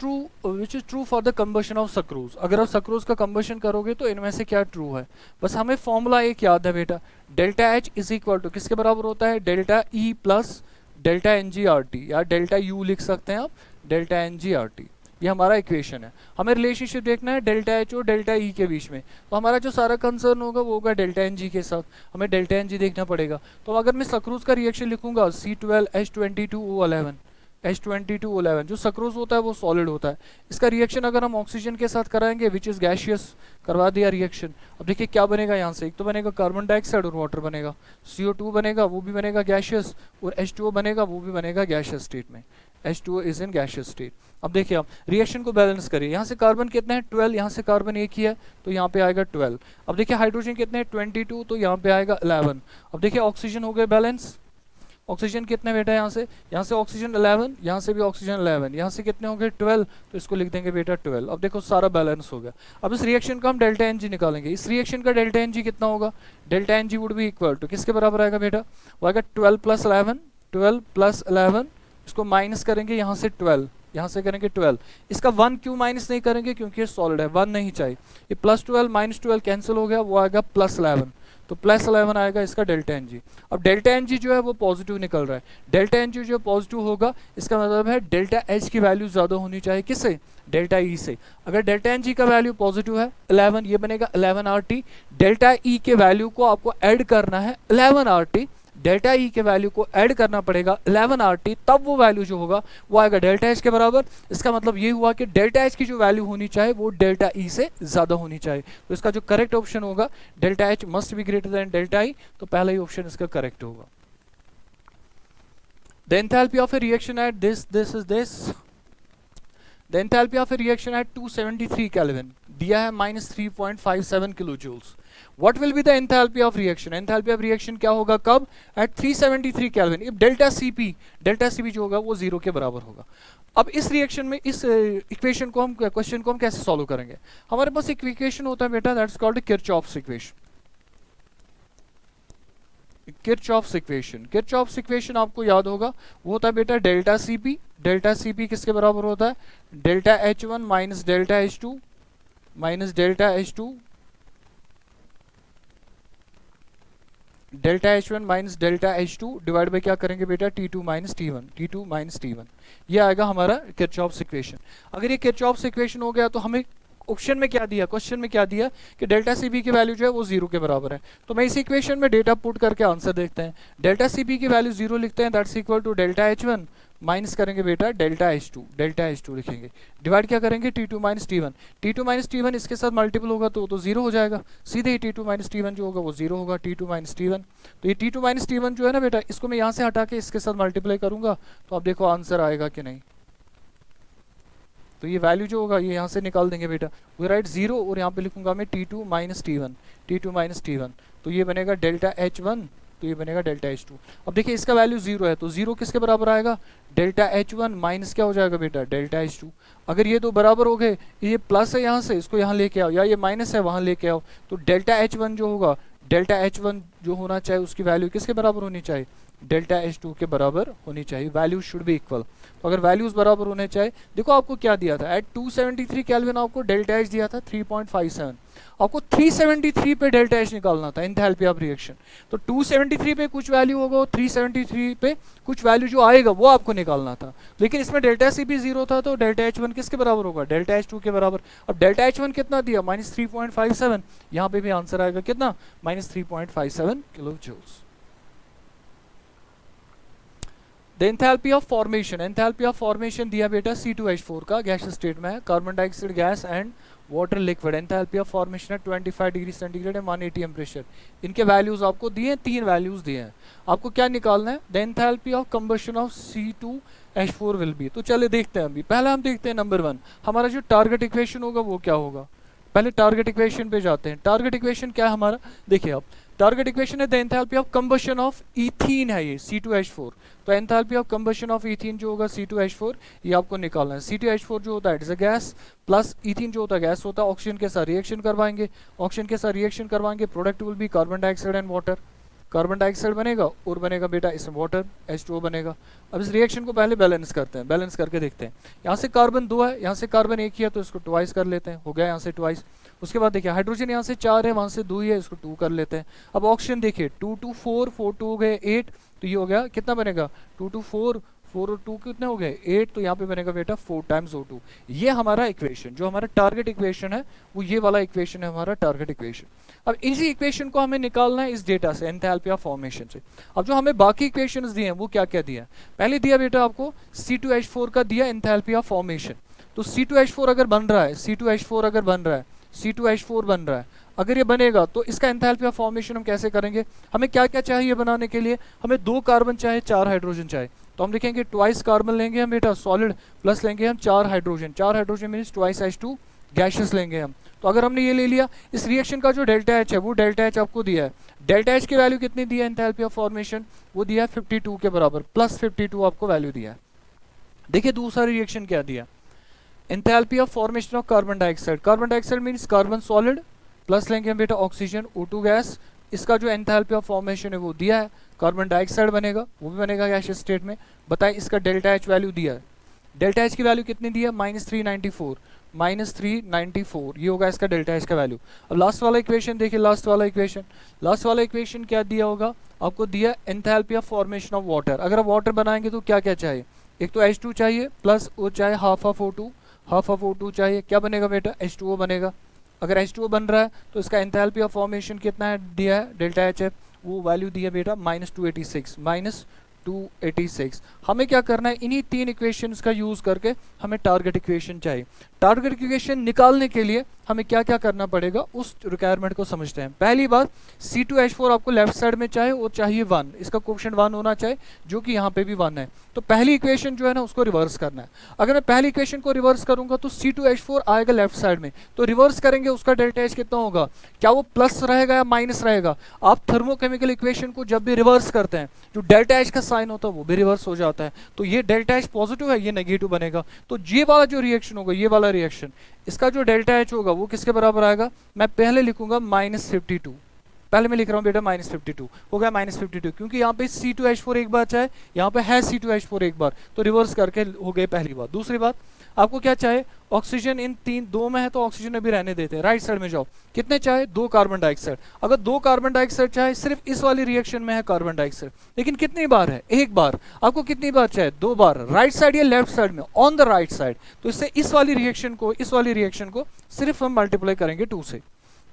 true for the combustion of sucrose. अगर आप सक्रूज का कंबशन करोगे तो इनमें से क्या ट्रू है, बस हमें फॉर्मूला एक याद है बेटा, delta H is equal to किसके बराबर होता है, delta E plus delta NGRT, या डेल्टा U लिख सकते हैं आप, डेल्टा NGRT, ये हमारा इक्वेशन है। हमें रिलेशनशिप देखना है डेल्टा H और डेल्टा E के बीच में, तो हमारा जो सारा कंसर्न होगा वो होगा डेल्टा NG के साथ, हमें डेल्टा NG देखना पड़ेगा। तो अगर मैं सक्रूज का रिएक्शन लिखूंगा C12H22O11, H22O11, जो सक्रोज होता है वो सॉलिड होता है, इसका रिएक्शन अगर हम ऑक्सीजन के साथ कराएंगे विच इज गैशियस, करवा दिया रिएक्शन। अब देखिए क्या बनेगा यहाँ से, एक तो बनेगा कार्बन डाइऑक्साइड और वाटर बनेगा, CO2 बनेगा वो भी बनेगा गैशियस, और H2O बनेगा वो भी बनेगा गैशियस स्टेट में, H2O is in gaseous state. अब देखिए आप रिएक्शन को बैलेंस करिए, यहाँ से कार्बन कितना है 12, यहाँ से कार्बन एक ही है तो यहाँ पे आएगा 12। अब देखिए हाइड्रोजन कितने हैं 22, तो यहाँ पे आएगा 11। अब देखिए ऑक्सीजन हो गए बैलेंस, ऑक्सीजन कितने बेटा यहाँ से ऑक्सीजन 11, यहाँ से भी ऑक्सीजन 11, यहाँ से कितने होंगे 12, तो इसको लिख देंगे बेटा 12। अब देखो सारा बैलेंस हो गया। अब इस रिएक्शन का हम डेल्टा NG निकालेंगे, इस रिएक्शन का डेल्टा NG कितना होगा, delta NG would be equal to किसके बराबर आएगा बेटा, वो आएगा 12 प्लस 11, 12 प्लस 11, इसको माइनस करेंगे यहाँ से 12, यहाँ से करेंगे 12, इसका 1 क्यों माइनस नहीं करेंगे, क्योंकि ये सॉलिड है 1 नहीं चाहिए, ये प्लस 12 माइनस 12 कैंसिल हो गया, वो आएगा प्लस 11, तो प्लस 11 आएगा इसका डेल्टा NG। अब डेल्टा NG जो है वो पॉजिटिव निकल रहा है, डेल्टा NG जो पॉजिटिव होगा इसका मतलब है डेल्टा H की वैल्यू ज्यादा होनी चाहिए किससे, डेल्टा E से। अगर डेल्टा NG का वैल्यू पॉजिटिव है 11, ये बनेगा 11 RT, डेल्टा E के वैल्यू को आपको ऐड करना है 11 RT, डेल्टा E के वैल्यू को ऐड करना पड़ेगा 11 RT, तब वो वैल्यू जो होगा वो आएगा डेल्टा H के बराबर। इसका मतलब ये हुआ कि डेल्टा H की जो वैल्यू होनी चाहिए वो डेल्टा E से ज्यादा होनी चाहिए, तो इसका जो करेक्ट ऑप्शन होगा delta H must be greater than delta E, तो पहला ही ऑप्शन इसका करेक्ट होगा। The enthalpy of a reaction at this is this, the enthalpy of a reaction at 273 kelvin दिया है -3.57 kilo joules. What will be the enthalpy of reaction? Enthalpy of reaction क्या होगा कब, at 373 Kelvin, if delta Cp जो होगा वो 0 के बराबर होगा। अब इस रिएक्शन में इस इक्वेशन को हम क्वेश्चन को हम कैसे सॉल्व करेंगे, हमारे पास एक इक्वेशन होता है बेटा that's called Kirchhoff's equation. Kirchhoff's equation आपको याद होगा, वो होता है बेटा डेल्टा Cp किसके बराबर होता है, delta H1 minus delta H2 minus delta H2, delta H1 minus delta H2 divide by क्या करेंगे बेटा T2 माइनस T1, ये आएगा हमारा किरचॉफ्स इक्वेशन। अगर ये किरचॉफ्स इक्वेशन हो गया तो हमें ऑप्शन में क्या दिया, क्वेश्चन में क्या दिया कि डेल्टा Cp की वैल्यू जो है वो 0 के बराबर है, तो मैं इस इक्वेशन में डेटा पुट करके आंसर देखते हैं। डेल्टा Cp की वैल्यू 0 लिखते हैं, that's equal to delta H1 minus करेंगे बेटा डेल्टा H2 लिखेंगे, डिवाइड क्या करेंगे T2 माइनस T1, इसके साथ मल्टीपल होगा तो 0 हो जाएगा, सीधे ही T2 माइनस T1 जो होगा वो 0 होगा, T2 माइनस T1। तो ये T2 माइनस T1 जो है ना बेटा, इसको मैं यहाँ से हटा के इसके साथ मल्टीप्लाई करूंगा, तो अब देखो आंसर आएगा कि नहीं, तो ये वैल्यू जो होगा ये यहाँ से निकाल देंगे बेटा, वी राइट 0 और यहाँ पे लिखूंगा मैं T2 माइनस T1, तो ये बनेगा डेल्टा H1, तो तो ये बनेगा डेल्टा H2। अब देखिए इसका वैल्यू 0 है तो 0 किसके बराबर आएगा, डेल्टा H1 माइनस क्या हो जाएगा बेटा, डेल्टा H2। अगर ये दो बराबर हो गए, ये प्लस है यहाँ से इसको यहाँ लेके आओ, या ये माइनस है वहाँ लेके आओ, तो डेल्टा H1 जो होगा, डेल्टा H1 जो होना चाहिए उसकी वैल्यू किसके बराबर होनी चाहिए, डेल्टा H2 के बराबर होनी चाहिए। Value should be equal. तो अगर वैल्यूज बराबर होने चाहिए, देखो आपको क्या दिया था, एट 273 केल्विन आपको डेल्टा H दिया था 3.57, आपको 373 पे डेल्टा H निकालना था, एंथैल्पी ऑफ रिएक्शन। तो 273 पे कुछ वैल्यू होगा, 373 पे कुछ वैल्यू जो आएगा वो आपको निकालना था, लेकिन इसमें डेल्टा C भी 0 था, तो डेल्टा H1 किसके बराबर होगा, डेल्टा H2 के बराबर। अब डेल्टा H1 कितना दिया, -3.57, यहाँ पे भी आंसर आएगा कितना, -3.57 kilo joules. The enthalpy of formation, enthalpy of formation दिया बेटा C2H4 का, गैस स्टेट में है, carbon dioxide gas and water liquid. Enthalpy of formation है 25 degree centigrade and 180 M pressure. इनके वैल्यूज आपको दिए हैं, 3 वैल्यूज दिए हैं, आपको क्या निकालना है, the enthalpy of combustion of C2H4 will be. तो चले देखते हैं, अभी पहले हम देखते हैं नंबर 1, हमारा जो टारगेट इक्वेशन होगा वो क्या होगा। पहले टारगेट इक्वेशन पे जाते हैं। टारगेट इक्वेशन क्या है हमारा, देखिए आप, टारगेट इक्वेशन है the enthalpy of combustion of ethene है ये C2H4। तो enthalpy of combustion of ethene जो होगा C2H4, ये आपको निकालना है। C2H4 जो होता है it is a gas, plus ethene जो होता है गैस होता है, ऑक्सीजन के साथ रिएक्शन करवाएंगे, ऑक्सीजन के साथ रिएक्शन करवाएंगे, product will be carbon dioxide and water. Carbon dioxide बनेगा और बनेगा बेटा इसमें वाटर, H2O बनेगा। अब इस रिएक्शन को पहले बैलेंस करते हैं, बैलेंस करके देखते हैं। यहाँ से कार्बन 2 है, यहाँ से कार्बन 1 ही है, तो इसको ट्वाइस कर लेते हैं, हो गया यहाँ से ट्वाइस। उसके बाद देखिए हाइड्रोजन यहाँ से 4 है, वहाँ से 2 ही है, इसको 2 कर लेते हैं। अब ऑक्सीजन देखिए 2 2 4 4 2 हो गए 8, तो ये हो गया कितना बनेगा, 2 2 4 4 और 2 कितने हो गए 8, तो यहाँ पे बनेगा बेटा 4 टाइम्स O2। ये हमारा इक्वेशन, जो हमारा टारगेट इक्वेशन है वो ये वाला इक्वेशन है हमारा टारगेट इक्वेशन। अब इसी इक्वेशन को हमें निकालना है इस डेटा से, एंथैल्पी ऑफ फॉर्मेशन से। अब जो हमें बाकी इक्वेशंस दिए हैं वो क्या क्या दिया है, पहले दिया बेटा आपको C2H4 का दिया एंथैल्पी ऑफ फॉर्मेशन। तो C2H4 अगर बन रहा है, C2H4 अगर बन रहा है, C2H4 बन रहा है, अगर ये बनेगा तो इसका एंथैल्पी ऑफ फॉर्मेशन हम कैसे करेंगे, हमें क्या क्या चाहिए बनाने के लिए, हमें 2 कार्बन चाहे 4 हाइड्रोजन चाहे, तो हम लिखेंगे ट्वाइस कार्बन लेंगे हम बेटा सॉलिड, प्लस लेंगे हम 4 hydrogen, 4 hydrogen means twice H2 gases लेंगे हम। तो अगर हमने ये ले लिया, इस रिएक्शन का जो डेल्टा H है वो डेल्टा H आपको दिया है, डेल्टा H की वैल्यू कितनी दी है एंथैल्पी ऑफ फॉर्मेशन, वो दिया है 52 के बराबर, प्लस 52 आपको वैल्यू दिया है। देखिए दूसरा रिएक्शन क्या दिया, enthalpy of formation of carbon dioxide, carbon dioxide means carbon solid, plus लेंगे हम बेटा ऑक्सीजन O2 गैस, इसका जो एंथैल्पी ऑफ फॉर्मेशन है वो दिया है, कार्बन डाइऑक्साइड बनेगा, वो भी बनेगा गैसियस स्टेट में। बताइए इसका डेल्टा H वैल्यू दिया है, डेल्टा H की वैल्यू कितनी दी है, -394, -394 ये होगा इसका डेल्टा H का वैल्यू। अब लास्ट वाला इक्वेशन देखिए, लास्ट वाला इक्वेशन क्या दिया होगा आपको, दिया enthalpy of formation of water. अगर आप वाटर बनाएंगे तो क्या क्या चाहिए, एक तो H2 चाहिए, प्लस वो चाहे हाफ ऑफ O2 चाहिए, क्या बनेगा बेटा H2O बनेगा। अगर H2O बन रहा है तो इसका एंथैल्पी ऑफ फॉर्मेशन कितना है दिया है, डेल्टा H है, वो वैल्यू दी है बेटा -286। हमें क्या करना है, इन्हीं 3 इक्वेशंस का यूज करके हमें टारगेट इक्वेशन चाहिए। टारगेट इक्वेशन निकालने के लिए हमें क्या क्या करना पड़ेगा, उस रिक्वायरमेंट को समझते हैं। पहली बात, C2H4 आपको लेफ्ट साइड में चाहे वो चाहिए 1, इसका कोएफिशिएंट 1 होना चाहिए, जो कि यहाँ पे भी 1 है। तो पहली इक्वेशन जो है ना उसको रिवर्स करना है। अगर मैं पहली इक्वेशन को रिवर्स करूंगा तो C2H4 आएगा लेफ्ट साइड में, तो रिवर्स करेंगे उसका डेल्टा H कितना होगा, क्या वो प्लस रहेगा या माइनस रहेगा। आप थर्मोकेमिकल इक्वेशन को जब भी रिवर्स करते हैं, जो डेल्टा H का साइन होता है वो भी रिवर्स हो जाता है, तो ये डेल्टा H पॉजिटिव है, ये नेगेटिव बनेगा। तो ये वाला जो रिएक्शन होगा, ये वाला रिएक्शन, इसका जो डेल्टा H होगा वो किसके बराबर आएगा, मैं पहले लिखूंगा -52, पहले मैं लिख रहा हूँ बेटा -52 हो गया, -52, क्योंकि यहाँ पे C2H4 एक बार चाहे, यहाँ पे है C2H4 एक बार, तो रिवर्स करके हो गए पहली बात। दूसरी बात, आपको क्या चाहे, ऑक्सीजन इन 2 में है तो ऑक्सीजन अभी रहने देते हैं, राइट साइड में जाओ, कितने चाहे 2 कार्बन डाइऑक्साइड। अगर 2 कार्बन डाइऑक्साइड चाहे, सिर्फ इस वाली रिएक्शन में है कार्बन डाइऑक्साइड, लेकिन कितनी बार है, एक बार। आपको कितनी बार चाहे, 2 बार, राइट साइड या लेफ्ट साइड में, ऑन द राइट साइड। तो इससे इस वाली रिएक्शन को सिर्फ हम मल्टीप्लाई करेंगे 2 से,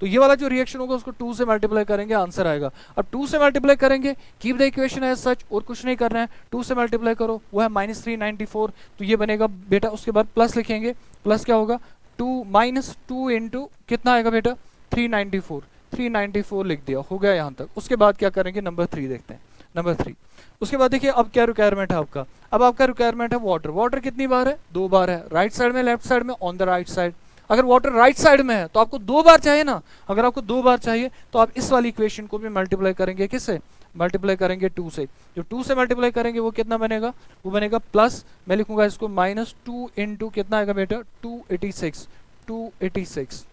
तो ये वाला जो रिएक्शन होगा उसको 2 से मल्टीप्लाई करेंगे, आंसर आएगा। अब 2 से मल्टीप्लाई करेंगे, keep the equation as such, और कुछ नहीं करना है, 2 से मल्टीप्लाई करो, वो है -394, तो ये बनेगा बेटा, उसके बाद प्लस लिखेंगे, प्लस क्या होगा, 2 इंटू कितना आएगा बेटा 394 लिख दिया, हो गया यहाँ तक। उसके बाद क्या करेंगे, नंबर 3 देखते हैं, नंबर 3। उसके बाद देखिए अब क्या रिक्वायरमेंट है आपका, अब आपका रिक्वायरमेंट है वाटर। वाटर कितनी बार है, 2 बार है, राइट साइड में, लेफ्ट साइड में, ऑन द राइट साइड। अगर वाटर राइट साइड में है तो आपको 2 बार चाहिए ना, अगर आपको 2 बार चाहिए तो आप इस वाली इक्वेशन को भी मल्टीप्लाई करेंगे किससे, मल्टीप्लाई करेंगे 2 से, जो 2 से मल्टीप्लाई करेंगे वो कितना बनेगा, वो बनेगा प्लस, मैं लिखूंगा इसको -2 इंटू कितना आएगा बेटा 286, 286।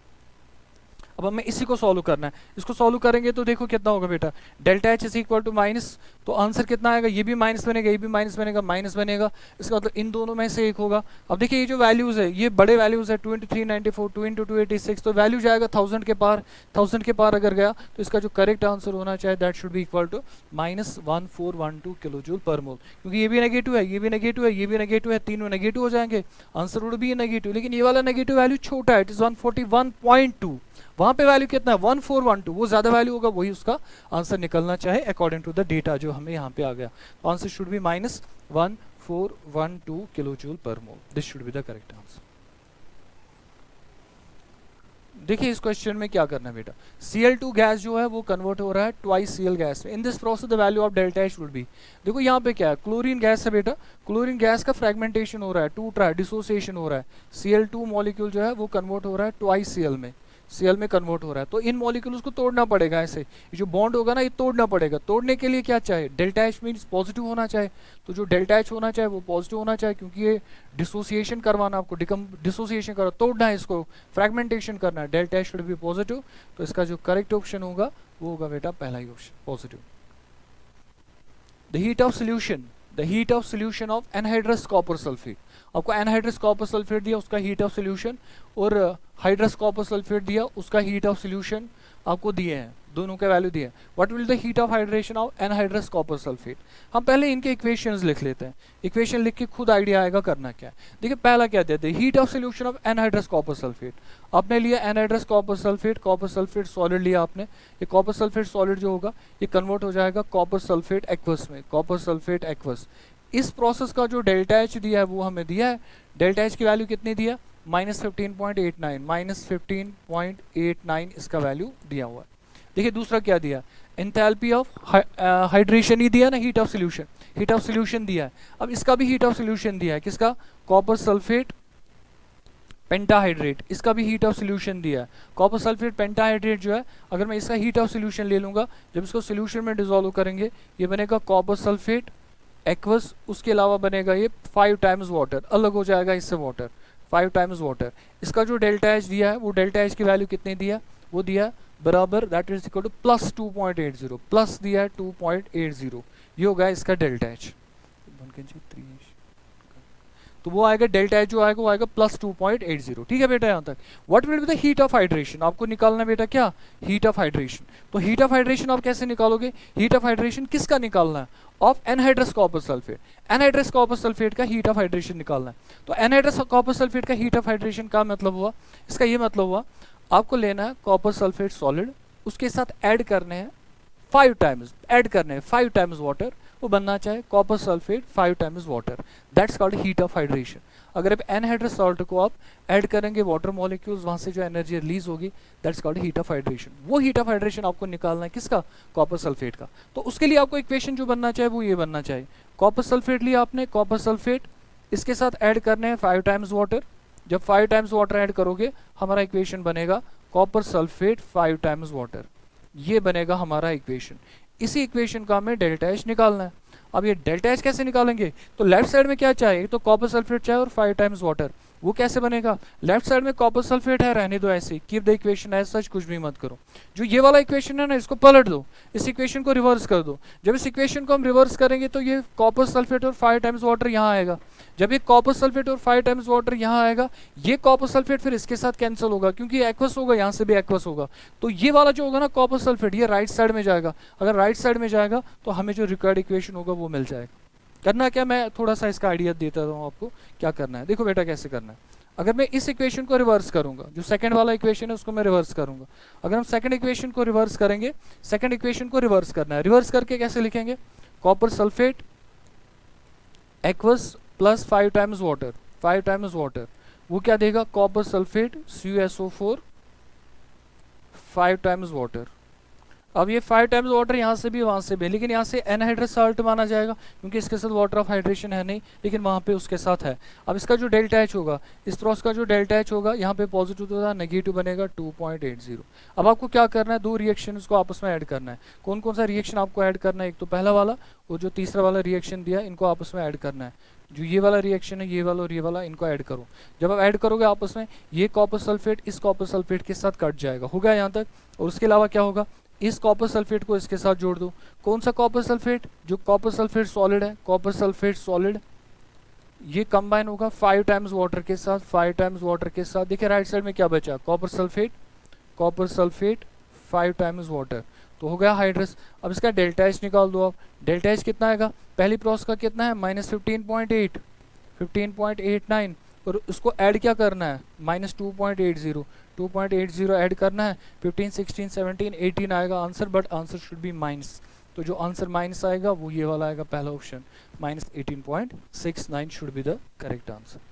अब हमें इसी को सॉल्व करना है, इसको सॉल्व करेंगे तो देखो कितना होगा बेटा, delta H is equal to minus, तो आंसर कितना आएगा, ये भी माइनस बनेगा, ये भी माइनस बनेगा, माइनस बनेगा, इसका मतलब इन दोनों में से एक होगा। अब देखिए ये जो वैल्यूज है ये बड़े वैल्यूज है, 2 इंटू 394, 2 इंटू 286, तो वैल्यू जाएगा 1000 के पार, 1000 के पार अगर गया तो इसका जो करेक्ट आंसर होना चाहिए that should be equal to -1412 kilo joule per mole, क्योंकि ये भी नेगेटिव है, ये भी नेगेटिव है, ये भी नेगेटिव है, तीनों नेगेटिव हो जाएंगे, आंसर वुड बी नेगेटिव। लेकिन ये वाला नेगेटिव वैल्यू छोटा है, इट इज 141.2, वहां पे वैल्यू कितना है 1412, वो ज्यादा वैल्यू होगा, वही उसका आंसर निकलना चाहे अकॉर्डिंग टू द डेटा जो हमें यहाँ पे आ गया, तो answer should B -1412 kilo joule per mole, this should be the correct answer. देखिए इस क्वेश्चन में क्या करना है बेटा, Cl2 गैस जो है वो कन्वर्ट हो रहा है ट्वाइस Cl गैस में, in this process the value of delta H would B, देखो यहाँ पे क्या है, क्लोरीन गैस है बेटा, क्लोरीन गैस का फ्रेगमेंटेशन हो रहा है, टूट रहा है, डिसोसिएशन हो रहा है, Cl2 मॉलिक्यूल जो है वो कन्वर्ट हो रहा है ट्वाइस Cl में, Cl में कन्वर्ट हो रहा है, तो इन मॉलिक्यूल्स को तोड़ना पड़ेगा, ऐसे ये जो बॉन्ड होगा ना ये तोड़ना पड़ेगा, तोड़ने के लिए क्या चाहिए, डेल्टा H मीन्स पॉजिटिव होना चाहिए, तो जो डेल्टा H होना चाहिए वो पॉजिटिव होना चाहिए, क्योंकि ये डिसोसिएशन करवाना आपको, डिसोसिएशन करो, तोड़ना है इसको, फ्रैगमेंटेशन करना है, delta H should B positive, तो इसका जो करेक्ट ऑप्शन होगा वो होगा बेटा पहला ही option positive. The heat of solution, the heat of solution of anhydrous copper sulphate, आपको एनहाइड्रस कॉपर सल्फेट दिया उसका हीट ऑफ सोल्यूशन, और हाइड्रस कॉपर सल्फेट दिया उसका हीट ऑफ सोल्यूशन आपको दिए हैं, दोनों के वैल्यू दिए हैं। What will the heat of hydration of anhydrous copper sulphate, हम पहले इनके इक्वेशंस लिख लेते हैं, इक्वेशन लिख के खुद आइडिया आएगा करना क्या है। देखिए पहला क्या देते हैं, heat of solution of anhydrous copper sulphate, आपने लिया एनहाइड्रस कॉपर सल्फेट सॉलिड लिया आपने, ये कॉपर सल्फेट सॉलिड जो होगा ये कन्वर्ट हो जाएगा कॉपर सल्फेट एक्वस में, कॉपर सल्फेट एक्वस। इस प्रोसेस का जो डेल्टा एच दिया है वो हमें दिया है, डेल्टा एच की वैल्यू कितनी दिया, -15.89, -15.89 इसका वैल्यू दिया हुआ है। देखिए दूसरा क्या दिया, एंथैल्पी ऑफ हाइड्रेशन ही दिया ना, heat of solution, heat of solution दिया है, अब इसका भी हीट ऑफ सोल्यूशन दिया है, किसका, कॉपर सल्फेट पेंटाहाइड्रेट, इसका भी हीट ऑफ सोल्यूशन दिया है, कॉपर सल्फेट पेंटाहाइड्रेट जो है, अगर मैं इसका हीट ऑफ सोल्यूशन ले लूंगा, जब इसको सोल्यूशन में डिसॉल्व करेंगे ये बनेगा कॉपर सल्फेट एक्वस, उसके अलावा बनेगा ये 5 टाइम्स वाटर, अलग हो जाएगा इससे वाटर, 5 टाइम्स वाटर। इसका जो डेल्टा एच दिया है वो डेल्टा एच की वैल्यू कितनी दिया, वो दिया बराबर that is equal to +2.80, plus दिया है 2.80, ये होगा इसका डेल्टा एच, तो वो आएगा डेल्टा एच जो आएगा वो आएगा +2.80, ठीक है बेटा यहाँ तक। What will be the heat of hydration, आपको निकालना बेटा क्या, हीट ऑफ हाइड्रेशन, तो हीट ऑफ हाइड्रेशन आप कैसे निकालोगे, हीट ऑफ हाइड्रेशन किसका निकालना है, of anhydrous copper sulphate, anhydrous copper sulphate का हीट ऑफ हाइड्रेशन निकालना है। तो एनहाइड्रस कॉपर सल्फेट का हीट ऑफ हाइड्रेशन का मतलब हुआ, इसका ये मतलब हुआ आपको लेना है कॉपर सल्फेट सॉलिड, उसके साथ ऐड करने हैं 5 टाइम्स, ऐड करने हैं 5 टाइम्स वाटर, वो बनना चाहे copper sulphate 5 times water, that's called heat of hydration. अगर आप एनहाइड्रस सॉल्ट को आप ऐड करेंगे वाटर मॉलिक्यूल्स, वहां से जो एनर्जी रिलीज होगी that's called heat of hydration. वो हीट ऑफ हाइड्रेशन आपको निकालना है किसका, कॉपर सल्फेट का। तो उसके लिए आपको इक्वेशन जो बनना चाहिए वो ये बनना चाहिए, कॉपर सल्फेट लिया आपने, कॉपर सल्फेट इसके साथ ऐड करने हैं 5 टाइम्स वाटर, जब 5 टाइम्स वाटर ऐड करोगे हमारा इक्वेशन बनेगा कॉपर सल्फेट 5 टाइम्स वाटर, ये बनेगा हमारा इक्वेशन। इसी इक्वेशन का हमें डेल्टा एच निकालना है। अब ये डेल्टा एच कैसे निकालेंगे, तो लेफ्ट साइड में क्या चाहिए, तो कॉपर सल्फेट चाहिए और 5 टाइम्स वाटर, वो कैसे बनेगा, लेफ्ट साइड में कॉपर सल्फेट है, रहने दो ऐसे, keep the equation as such, कुछ भी मत करो। जो ये वाला इक्वेशन है ना इसको पलट दो, इस इक्वेशन को रिवर्स कर दो, जब इस इक्वेशन को हम रिवर्स करेंगे तो ये कॉपर सल्फेट और 5 टाइम्स वाटर यहाँ आएगा, जब ये कॉपर सल्फेट और 5 टाइम्स वाटर यहाँ आएगा, ये कॉपर सल्फेट फिर इसके साथ कैंसिल होगा क्योंकि एक्वस होगा, यहाँ से भी एक्वस होगा, तो ये वाला जो होगा ना कॉपर सल्फेट ये राइट साइड में जाएगा, अगर राइट साइड में जाएगा तो हमें जो रिक्वायर्ड इक्वेशन होगा वो मिल जाएगा। करना क्या, मैं थोड़ा सा इसका आइडिया देता हूँ आपको क्या करना है। देखो बेटा कैसे करना है, अगर मैं इस इक्वेशन को रिवर्स करूंगा, जो सेकंड वाला इक्वेशन है उसको मैं रिवर्स करूंगा, अगर हम सेकंड इक्वेशन को रिवर्स करेंगे, सेकंड इक्वेशन को रिवर्स करना है, रिवर्स करके कैसे लिखेंगे, copper sulphate aqueous plus 5 times water, 5 times water, वो क्या देगा, copper sulphate CuSO4 5 times water. अब ये 5 टाइम्स वाटर यहाँ से भी वहाँ से भी, लेकिन यहाँ से एनहाइड्रस साल्ट माना जाएगा क्योंकि इसके साथ वाटर ऑफ हाइड्रेशन है नहीं, लेकिन वहाँ पे उसके साथ है। अब इसका जो डेल्टा एच होगा, इस क्रॉस का जो डेल्टा एच होगा, यहाँ पे पॉजिटिव तो नेगेटिव बनेगा 2.80। अब आपको क्या करना है, दो रिएक्शन को आपस में ऐड करना है। कौन कौन सा रिएक्शन आपको ऐड करना है, एक तो पहला वाला और जो तीसरा वाला रिएक्शन दिया, इनको आपस में ऐड करना है। जो ये वाला रिएक्शन है, ये वाला और ये वाला, इनको ऐड करो। जब आप ऐड करोगे आपस में, ये कॉपर सल्फेट इस कॉपर सल्फेट के साथ कट जाएगा, हो गया यहाँ तक। और उसके अलावा क्या होगा, इस कॉपर सल्फेट को इसके साथ जोड़ दो। कौन सा कॉपर सल्फेट, जो कॉपर सल्फेट सॉलिड है, कॉपर सल्फेट सॉलिड, ये कंबाइन होगा 5 टाइम्स वाटर के साथ, 5 टाइम्स वाटर के साथ। देखिए राइट साइड में क्या बचा, कॉपर सल्फेट 5 टाइम्स वाटर, तो हो गया हाइड्रस। अब इसका डेल्टा एच निकाल दो आप। डेल्टा एच कितना आएगा, पहली प्रोसेस का कितना है, -15.8, 15.89, और उसको ऐड क्या करना है, -2.80, 2.80 ऐड करना है। 15, 16, 17, 18 आएगा answer, but answer should be minus. तो जो आंसर माइनस आएगा वो ये वाला आएगा, पहला option, -18.69 should be the correct answer.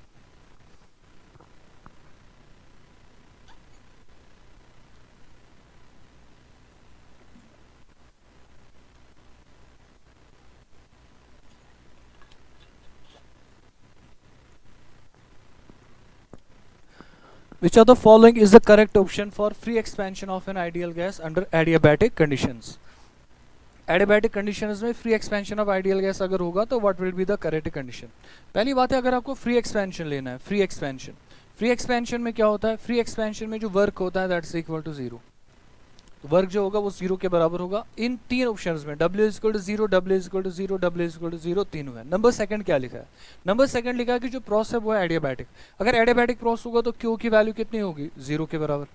Which of the following is the correct option for free expansion of an ideal gas under adiabatic conditions? Adiabatic conditions में free expansion of ideal gas अगर होगा तो what will be the correct condition. पहली बात है, अगर आपको फ्री एक्सपेंशन लेना है, फ्री एक्सपेंशन में क्या होता है, फ्री एक्सपेंशन में जो वर्क होता है दैट्स इक्वल टू 0। तो वर्क जो होगा वो 0 के बराबर होगा इन तीन ऑप्शंस में, W equal to 0, W equal to 0, W equal to 0, तीनों है। नंबर सेकंड क्या लिखा है, नंबर सेकंड लिखा है कि जो प्रोसेस है वो है एडियाबैटिक। अगर एडियाबैटिक प्रोसेस होगा तो Q की वैल्यू कितनी होगी, 0 के बराबर।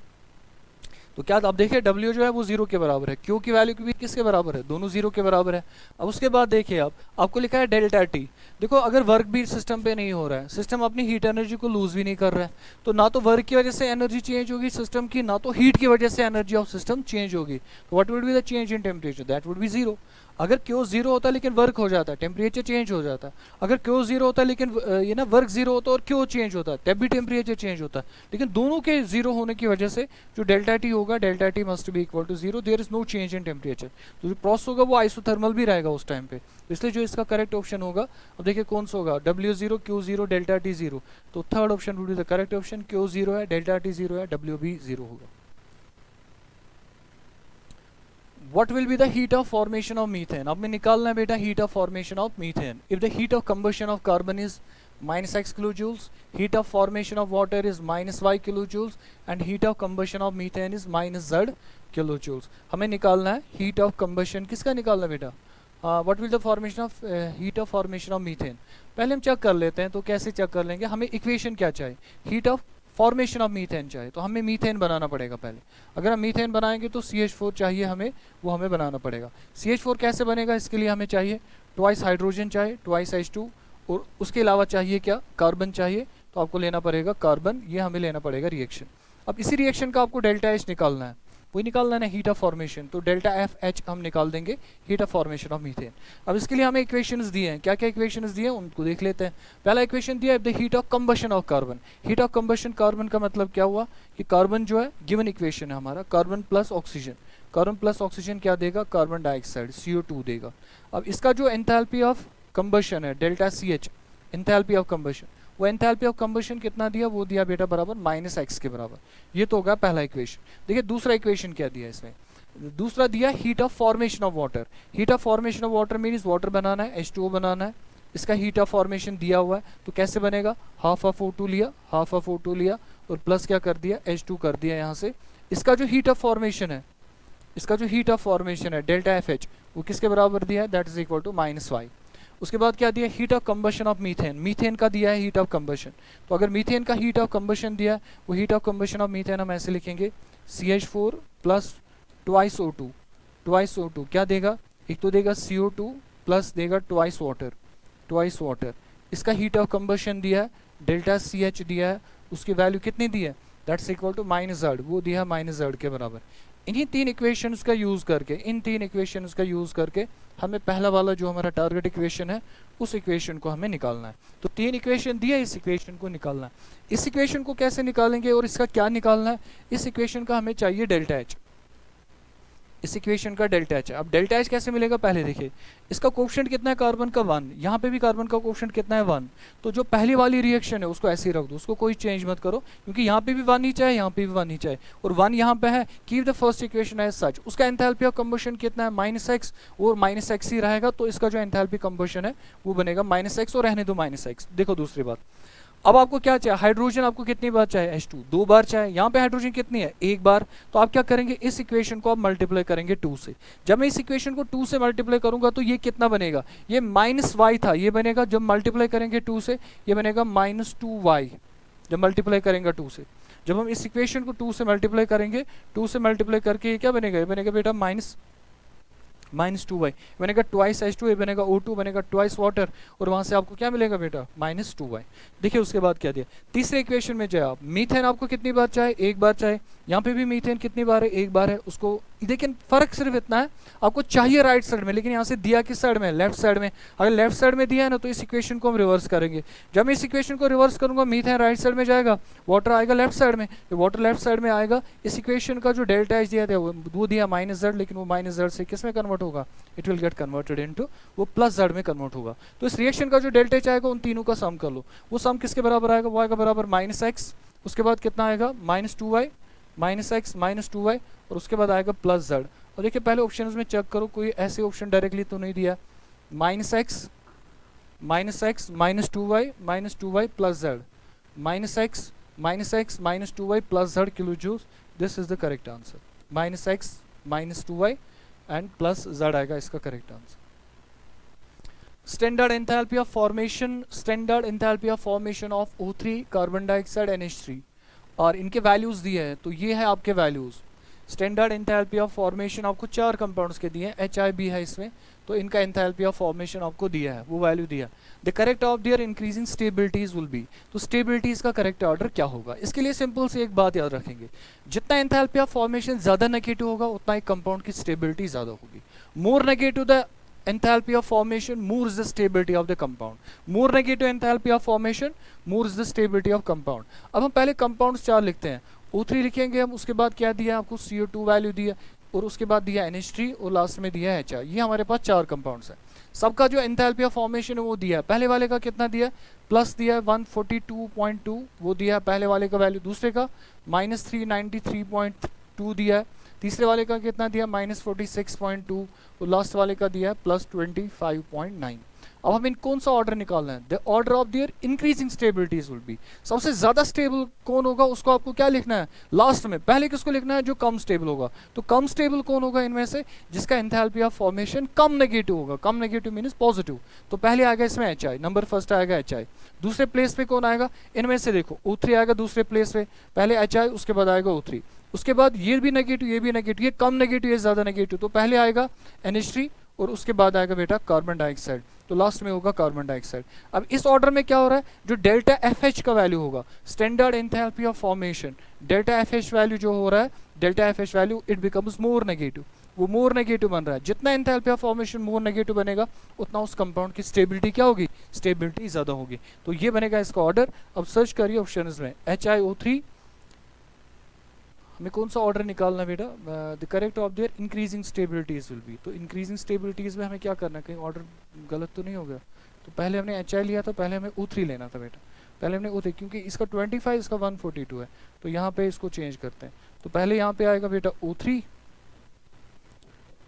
तो क्या आप देखिए W जो है वो 0 के बराबर है, Q की वैल्यू भी किसके बराबर है, दोनों 0 के बराबर है। अब उसके बाद देखिए आपको लिखा है डेल्टा टी। देखो अगर वर्क भी सिस्टम पे नहीं हो रहा है, सिस्टम अपनी हीट एनर्जी को लूज भी नहीं कर रहा है, तो ना तो वर्क की वजह से एनर्जी चेंज होगी सिस्टम की, ना तो हीट की वजह से एनर्जी ऑफ सिस्टम चेंज होगी। तो what would be the change in temperature, that would B 0। अगर Q 0 होता है लेकिन वर्क हो जाता है, टेम्परेचर चेंज हो जाता है। अगर Q 0 होता है लेकिन ये ना वर्क 0 होता है और Q चेंज होता है, तब भी टेम्परेचर चेंज होता है। लेकिन दोनों के 0 होने की वजह से जो डेल्टा टी होगा, delta T must be equal to 0, there is no change in temperature. तो जो प्रोसेस होगा वो आइसोथर्मल भी रहेगा उस टाइम पे, इसलिए जो इसका करेक्ट ऑप्शन होगा, अब देखिए कौन सा होगा, W0, Q0, डेल्टा टी 0। तो third option would be the correct option, Q 0 है, डेल्टा टी 0 है, W भी 0 होगा। What will be the heat of formation of methane? अब मैं निकालना है बेटा heat of formation of methane. If the heat of combustion of carbon is minus x kilojoules, heat of formation of water is minus y kilojoules, and heat of combustion of methane is minus z kilojoules. हमें निकालना है heat of combustion, किसका निकालना है बेटा, what will the formation of heat of formation of methane। पहले हम चेक कर लेते हैं, तो कैसे चेक कर लेंगे, हमें इक्वेशन क्या चाहिए, heat of formation of methane चाहिए, तो हमें मीथेन बनाना पड़ेगा पहले। अगर हम मीथेन बनाएंगे तो CH4 चाहिए हमें, वो हमें बनाना पड़ेगा। CH4 कैसे बनेगा, इसके लिए हमें चाहिए ट्वाइस हाइड्रोजन चाहिए, ट्वाइस H2, और उसके अलावा चाहिए क्या, कार्बन चाहिए। तो आपको लेना पड़ेगा कार्बन, ये हमें लेना पड़ेगा रिएक्शन। अब इसी रिएक्शन का आपको डेल्टा एच निकालना है, वही निकालना है ना, हीट ऑफ फॉर्मेशन। तो डेल्टा एफ एच हम निकाल देंगे, heat of formation of methane. अब इसके लिए हमें इक्वेशंस दिए हैं, क्या क्या इक्वेशंस दिए हैं उनको देख लेते हैं। पहला इक्वेशन दिया है the heat of combustion of carbon. Heat of combustion carbon का मतलब क्या हुआ कि कार्बन जो है गिवन इक्वेशन है हमारा, carbon plus oxygen, carbon plus oxygen क्या देगा, कार्बन डाइऑक्साइड CO2 देगा। अब इसका जो एंथैल्पी ऑफ कंबशन है delta CH, enthalpy of combustion, वो एंथैल्पी ऑफ कंबशन कितना दिया, वो दिया बेटा बराबर -x के बराबर। ये तो होगा पहला इक्वेशन। देखिए दूसरा इक्वेशन क्या दिया इसमें, दूसरा दिया heat of formation of water. Heat of formation of water means water बनाना है, H2O बनाना है, इसका हीट ऑफ फॉर्मेशन दिया हुआ है। तो कैसे बनेगा, हाफ ऑफ O2 लिया, हाफ ऑफ O2 लिया, और प्लस क्या कर दिया, H2 कर दिया यहाँ से। इसका जो हीट ऑफ फॉर्मेशन है, इसका जो हीट ऑफ फॉर्मेशन है डेल्टा FH, वो किसके बराबर दिया है, that is equal to -y। उसके बाद क्या दिया, heat of combustion of methane, methane का दिया है हीट ऑफ कंबशन। तो अगर मीथेन का हीट ऑफ कंबशन दिया है, वो heat of combustion of methane हम ऐसे लिखेंगे, CH4 plus twice O2, twice O2 क्या देगा, एक तो देगा CO2 प्लस देगा ट्वाइस वाटर, ट्वाइस वाटर। इसका हीट ऑफ कंबशन दिया है, डेल्टा CH दिया है, उसकी वैल्यू कितनी दी है, दैट्स इक्वल टू -z, वो दिया है -z के बराबर। इन्हीं तीन इक्वेशंस का यूज़ करके, इन तीन इक्वेशंस का यूज़ करके हमें पहला वाला जो हमारा टारगेट इक्वेशन है, उस इक्वेशन को हमें निकालना है। तो तीन इक्वेशन दिया, इस इक्वेशन को निकालना है। इस इक्वेशन को कैसे निकालेंगे और इसका क्या निकालना है, इस इक्वेशन का हमें चाहिए डेल्टा एच। इस इक्वेशन का डेल्टा एच है। अब डेल्टा एच कैसे मिलेगा पहले देखिए, इसका कोएफिशिएंट कितना है कार्बन का 1, यहाँ पे भी कार्बन का कोएफिशिएंट कितना है 1, तो जो पहली वाली रिएक्शन है उसको ऐसे ही रख दो, उसको कोई चेंज मत करो, क्योंकि यहाँ पे भी 1 ही चाहिए, यहाँ पे भी 1 ही चाहिए, और 1 यहाँ पे है, keep the first equation as such. उसका एंथैल्पी ऑफ कंबशन कितना है -x, और -x ही रहेगा, तो इसका जो एंथैल्पी कंबशन है वो बनेगा -x, और रहने दो -x। देखो दूसरी बात, अब आपको क्या चाहिए, हाइड्रोजन आपको कितनी बार चाहिए, H2 2 बार चाहिए, यहाँ पे हाइड्रोजन कितनी है 1 बार, तो आप क्या करेंगे, इस इक्वेशन को आप मल्टीप्लाई करेंगे 2 से। जब मैं इस इक्वेशन को 2 से मल्टीप्लाई करूंगा तो ये कितना बनेगा, ये -y था, ये बनेगा जब मल्टीप्लाई करेंगे 2 से, ये बनेगा -2y जब मल्टीप्लाई करेंगे 2 से। जब हम इस इक्वेशन को 2 से मल्टीप्लाई करेंगे, 2 से मल्टीप्लाई करके ये क्या बनेगा, ये बनेगा बेटा -2y, बनेगा ट्वाइस H2, ये बनेगा O2, बनेगा ट्वाइस वाटर, और वहां से आपको क्या मिलेगा बेटा -2y। देखिए उसके बाद क्या दिया, तीसरे इक्वेशन में जाए आप, मीथेन आपको कितनी बार चाहे, 1 बार चाहे, यहाँ पे भी मीथेन कितनी बार है, 1 बार है, उसको लेकिन फर्क सिर्फ इतना है, आपको चाहिए राइट साइड में, लेकिन यहाँ से दिया किस साइड में, लेफ्ट साइड में। अगर लेफ्ट साइड में दिया है ना तो इस इक्वेशन को हम रिवर्स करेंगे, जब मैं इस इक्वेशन को रिवर्स करूंगा मीथेन राइट साइड में जाएगा, वाटर आएगा लेफ्ट साइड में, वाटर लेफ्ट साइड में आएगा, इस इक्वेशन का जो डेल्टा एच दिया था वो दिया -z, लेकिन वो -z से किस में कन्वर्ट होगा, it will get converted into, वो +z में कन्वर्ट होगा। तो इस रिएक्शन का जो डेल्टा एच आएगा उन तीनों का सम कर लो, वो सम किसके बराबर आएगा, वो आएगा बराबर -x, उसके बाद कितना आएगा -2y, -x -2y, और उसके बाद आएगा +z। और देखिए पहले ऑप्शंस में चेक करो, कोई ऐसे ऑप्शन डायरेक्टली तो नहीं दिया, -x -2y -2y +z, -x -2y +z kilo joule, this is the correct answer, -x -2y and +z आएगा इसका correct answer. Standard enthalpy of formation of O3 carbon dioxide NH3, और इनके वैल्यूज दिए हैं, तो ये है आपके values. Standard enthalpy of formation आपको 4 कंपाउंड्स के दिए हैं, HIB है इसमें, तो इनका एंथैल्पी ऑफ फॉर्मेशन आपको दिया है, वो वैल्यू दिया। The correct of their increasing stabilities will be, तो स्टेबिलिटीज का करेक्ट ऑर्डर क्या होगा, इसके लिए सिंपल से एक बात याद रखेंगे, जितना एंथैल्पी ऑफ फॉर्मेशन ज्यादा नेगेटिव होगा उतना ही कंपाउंड की स्टेबिलिटी ज्यादा होगी। More negative the enthalpy of formation, more is the stability of the compound. More negative enthalpy of formation, more is the stability of compound. अब हम पहले compounds 4 लिखते हैं, O3 लिखेंगे हम, उसके बाद क्या दिया आपको, CO2 वैल्यू दिया, और उसके बाद दिया NH3, और लास्ट में दिया HI। ये हमारे पास 4 कंपाउंड्स हैं, सबका जो एंथैल्पी ऑफ फॉर्मेशन है वो दिया है। पहले वाले का कितना दिया, प्लस दिया है 142.2, वो दिया है पहले वाले का वैल्यू, दूसरे का -393.2 दिया है, तीसरे वाले का कितना दिया -46.2, और लास्ट वाले का दिया है +25.9। अब हमें कौन सा ऑर्डर निकालना है, the order of their increasing stabilities will be, सबसे ज्यादा स्टेबल कौन होगा उसको आपको क्या लिखना है लास्ट में, पहले किसको लिखना है, जो कम स्टेबल होगा। तो कम स्टेबल कौन होगा इनमें से, जिसका enthalpy of formation come negative होगा, कम नेगेटिव मींस पॉजिटिव, तो पहले आएगा इसमें HI, नंबर फर्स्ट आएगा HI। दूसरे प्लेस पे कौन आएगा, इनमें से देखो O3 आएगा दूसरे प्लेस पे, पहले HI उसके बाद आएगा O3, उसके बाद ये भी नेगेटिव, ये भी नेगेटिव, ये कम नेगेटिव, ये ज्यादा नेगेटिव, तो पहले आएगा NH3 और उसके बाद आएगा बेटा कार्बन डाइऑक्साइड, तो लास्ट में होगा कार्बन डाइऑक्साइड। अब इस ऑर्डर में क्या हो रहा है, जो डेल्टा FH का वैल्यू होगा, standard enthalpy of formation, delta FH value जो हो रहा है, delta FH value it becomes more negative, वो मोर नेगेटिव बन रहा है। जितना enthalpy of formation more negative बनेगा उतना उस कंपाउंड की स्टेबिलिटी क्या होगी, स्टेबिलिटी ज्यादा होगी। तो ये बनेगा इसका ऑर्डर। अब सर्च करिए ऑप्शंस में HiO3, हमें कौन सा ऑर्डर निकालना बेटा, the correct of their increasing stabilities will be, तो इंक्रीजिंग स्टेबिलिटीज में हमें क्या करना है, कहीं ऑर्डर गलत तो नहीं हो गया, तो पहले हमने HI लिया था, पहले हमें O3 लेना था बेटा, पहले हमने O3, क्योंकि इसका 25 इसका 142 है, तो यहाँ पे इसको चेंज करते हैं, तो पहले यहाँ पे आएगा बेटा O3,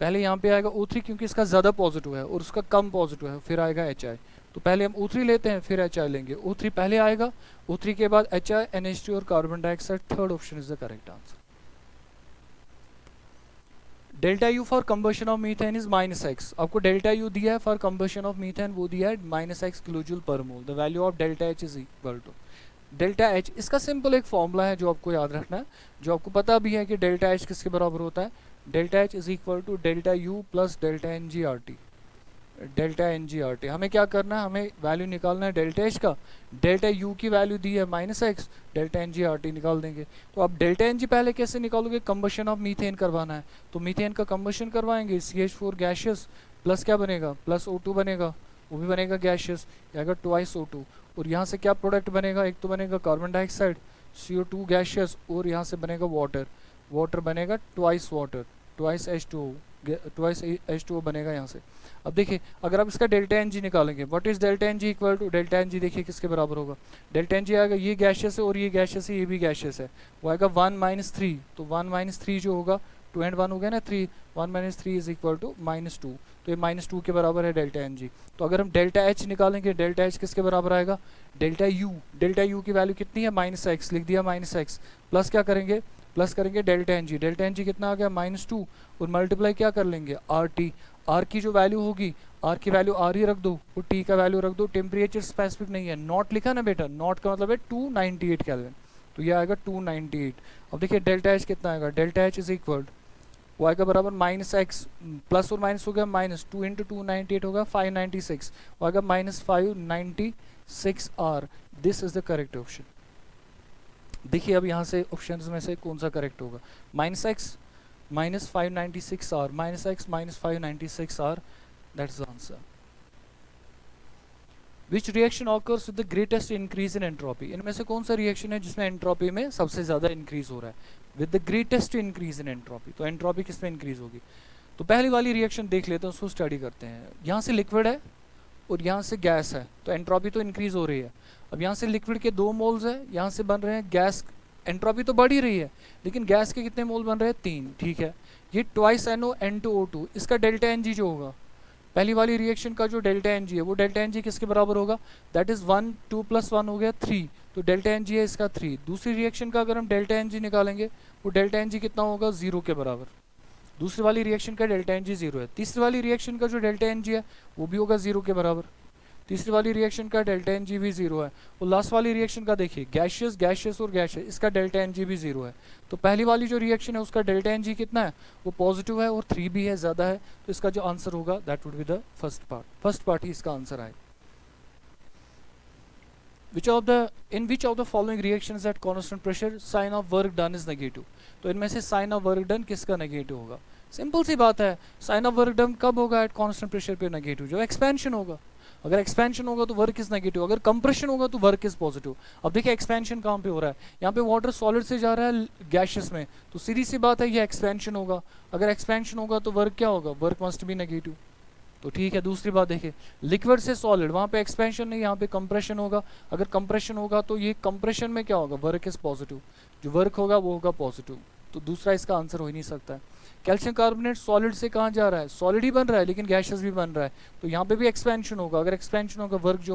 पहले यहाँ पे आएगा O3 क्योंकि इसका ज्यादा पॉजिटिव है और उसका कम पॉजिटिव है, फिर आएगा HI, तो पहले हम O3 लेते हैं फिर HI लेंगे, O3 पहले आएगा, O3 के बाद HI, NH2 और carbon dioxide, third option is the correct answer. Delta U for combustion of methane is -x, आपको डेल्टा U दिया है फॉर कंबशन ऑफ मीथेन, वो दिया है -x kilojoule per mole. The value of delta H is equal to delta H, इसका सिंपल एक फॉर्मूला है जो आपको याद रखना है, जो आपको पता भी है कि डेल्टा H किसके बराबर होता है, delta H is equal to delta U plus delta NGRT, delta NGRT। हमें क्या करना है, हमें वैल्यू निकालना है डेल्टा H का, डेल्टा U की वैल्यू दी है -x, डेल्टा NGRT निकाल देंगे। तो अब डेल्टा NG पहले कैसे निकालोगे, कंबशन ऑफ मीथेन करवाना है, तो मीथेन का कंबशन करवाएंगे, CH4 गैशियस प्लस क्या बनेगा, प्लस O2 बनेगा, वो भी बनेगा गैशियस, आएगा ट्वाइस O2, और यहाँ से क्या प्रोडक्ट बनेगा, एक तो बनेगा कार्बन डाइऑक्साइड CO2 गैशियस, और यहाँ से बनेगा वाटर, वाटर बनेगा ट्वाइस वाटर, ट्वाइस H2O बनेगा यहाँ से। अब देखिए अगर आप इसका डेल्टा एन जी निकालेंगे, what is delta N G equal to, delta N G देखिए किसके बराबर होगा, डेल्टा एन जी आएगा, ये गैशियस है और ये गैशियस है, ये भी गैशियस है, वो आएगा 1 - 3, तो 1 - 3 जो होगा 2 and 1 हो गया ना 3, 1 - 3 इज इक्वल टू -2, तो ये -2 के बराबर है डेल्टा एन जी। तो अगर हम डेल्टा एच निकालेंगे, डेल्टा एच किसके बराबर आएगा, डेल्टा यू की वैल्यू कितनी है -x, लिख दिया -x, प्लस क्या करेंगे, प्लस करेंगे डेल्टा एन जी कितना आ गया -2, और मल्टीप्लाई क्या कर लेंगे आर टी, आर की जो वैल्यू होगी, आर की वैल्यू आर ही रख दो और टी का वैल्यू रख दो, टेम्परेचर स्पेसिफिक नहीं है, नॉट लिखा ना बेटा, नॉट का मतलब है 298 केल्विन, तो ये आएगा 298। अब देखिए डेल्टा एच कितना आएगा, delta H is equal Y का बराबर -x, प्लस और माइनस हो गया -2 × 298 होगा 596, वो आएगा -596 R, this is the correct option. देखिए अब यहाँ से ऑप्शन में से कौन सा करेक्ट होगा, -x -596 R, -x -596 R, that is the answer. Which reaction occurs with the greatest increase in entropy? इनमें से कौन सा रिएक्शन है जिसमें एंट्रोपी में सबसे ज्यादा इंक्रीज हो रहा है, with the greatest increase in entropy, तो एंट्रोपी किसमें इंक्रीज होगी, तो पहली वाली रिएक्शन देख लेते हैं, उसको स्टडी करते हैं। यहाँ से लिक्विड है और यहाँ से गैस है, तो एंट्रोपी तो इंक्रीज हो रही है। अब यहाँ से लिक्विड के 2 मोल्स है, यहाँ से बन रहे हैं गैस, एंट्रोपी तो बढ़ ही रही है, लेकिन गैस के कितने मोल बन रहे हैं 3, ठीक है। ये ट्वाइस NO2, इसका डेल्टा एन जी जो होगा, पहली वाली रिएक्शन का जो डेल्टा एन जी है, वो डेल्टा एन जी किसके बराबर होगा, दैट इज 1, 2 + 1 हो गया 3, तो डेल्टा एन जी है इसका 3। दूसरी रिएक्शन का अगर हम डेल्टा एन जी निकालेंगे, वो डेल्टा एन जी कितना होगा 0 के बराबर, दूसरी वाली रिएक्शन का डेल्टा एन जी 0 है। तीसरी वाली रिएक्शन का जो डेल्टा एन जी है वो भी होगा 0 के बराबर, तीसरी वाली रिएक्शन का डेल्टा एन जी भी 0 है, और लास्ट वाली रिएक्शन का देखिए गैशियस गैशियस और गैशियस, इसका डेल्टा एन जी भी 0 है। तो पहली वाली जो रिएक्शन है उसका डेल्टा एन जी कितना है, वो पॉजिटिव है और 3 भी है, ज़्यादा है, तो इसका जो आंसर होगा that would be the first part ही इसका आंसर आए। In which of the following reactions at constant pressure sign of work done is negative? तो इनमें से साइन ऑफ वर्क डन किसका नेगेटिव होगा, सिंपल सी बात है, साइन ऑफ वर्क डन कब होगा एट कांस्टेंट प्रेशर पे नेगेटिव, जो एक्सपेंशन होगा, अगर एक्सपेंशन होगा तो वर्क इज नेगेटिव, अगर कंप्रेशन होगा तो वर्क इज पॉजिटिव। अब देखिए एक्सपेंशन कहाँ पे हो रहा है, यहाँ पे वाटर सॉलिड से जा रहा है गैशियस में, तो सीधी सी बात है ये एक्सपेंशन होगा, अगर एक्सपेंशन होगा तो वर्क क्या होगा, वर्क मस्ट बी नेगेटिव, तो ठीक है। दूसरी बात देखिए लिक्विड से सॉलिड, वहाँ पे एक्सपेंशन नहीं, यहाँ पे कंप्रेशन होगा, अगर कंप्रेशन होगा तो ये कंप्रेशन में क्या होगा, वर्क इज पॉजिटिव, जो वर्क होगा वो होगा पॉजिटिव, तो दूसरा इसका आंसर हो ही नहीं सकता है। कैल्शियम कार्बोनेट सॉलिड से कहाँ जा रहा है, सॉलिड ही बन रहा है लेकिन गैशियस भी बन रहा है, तो यहाँ पे भी एक्सपेंशन होगा, अगर एक्सपेंशन होगा वर्क जो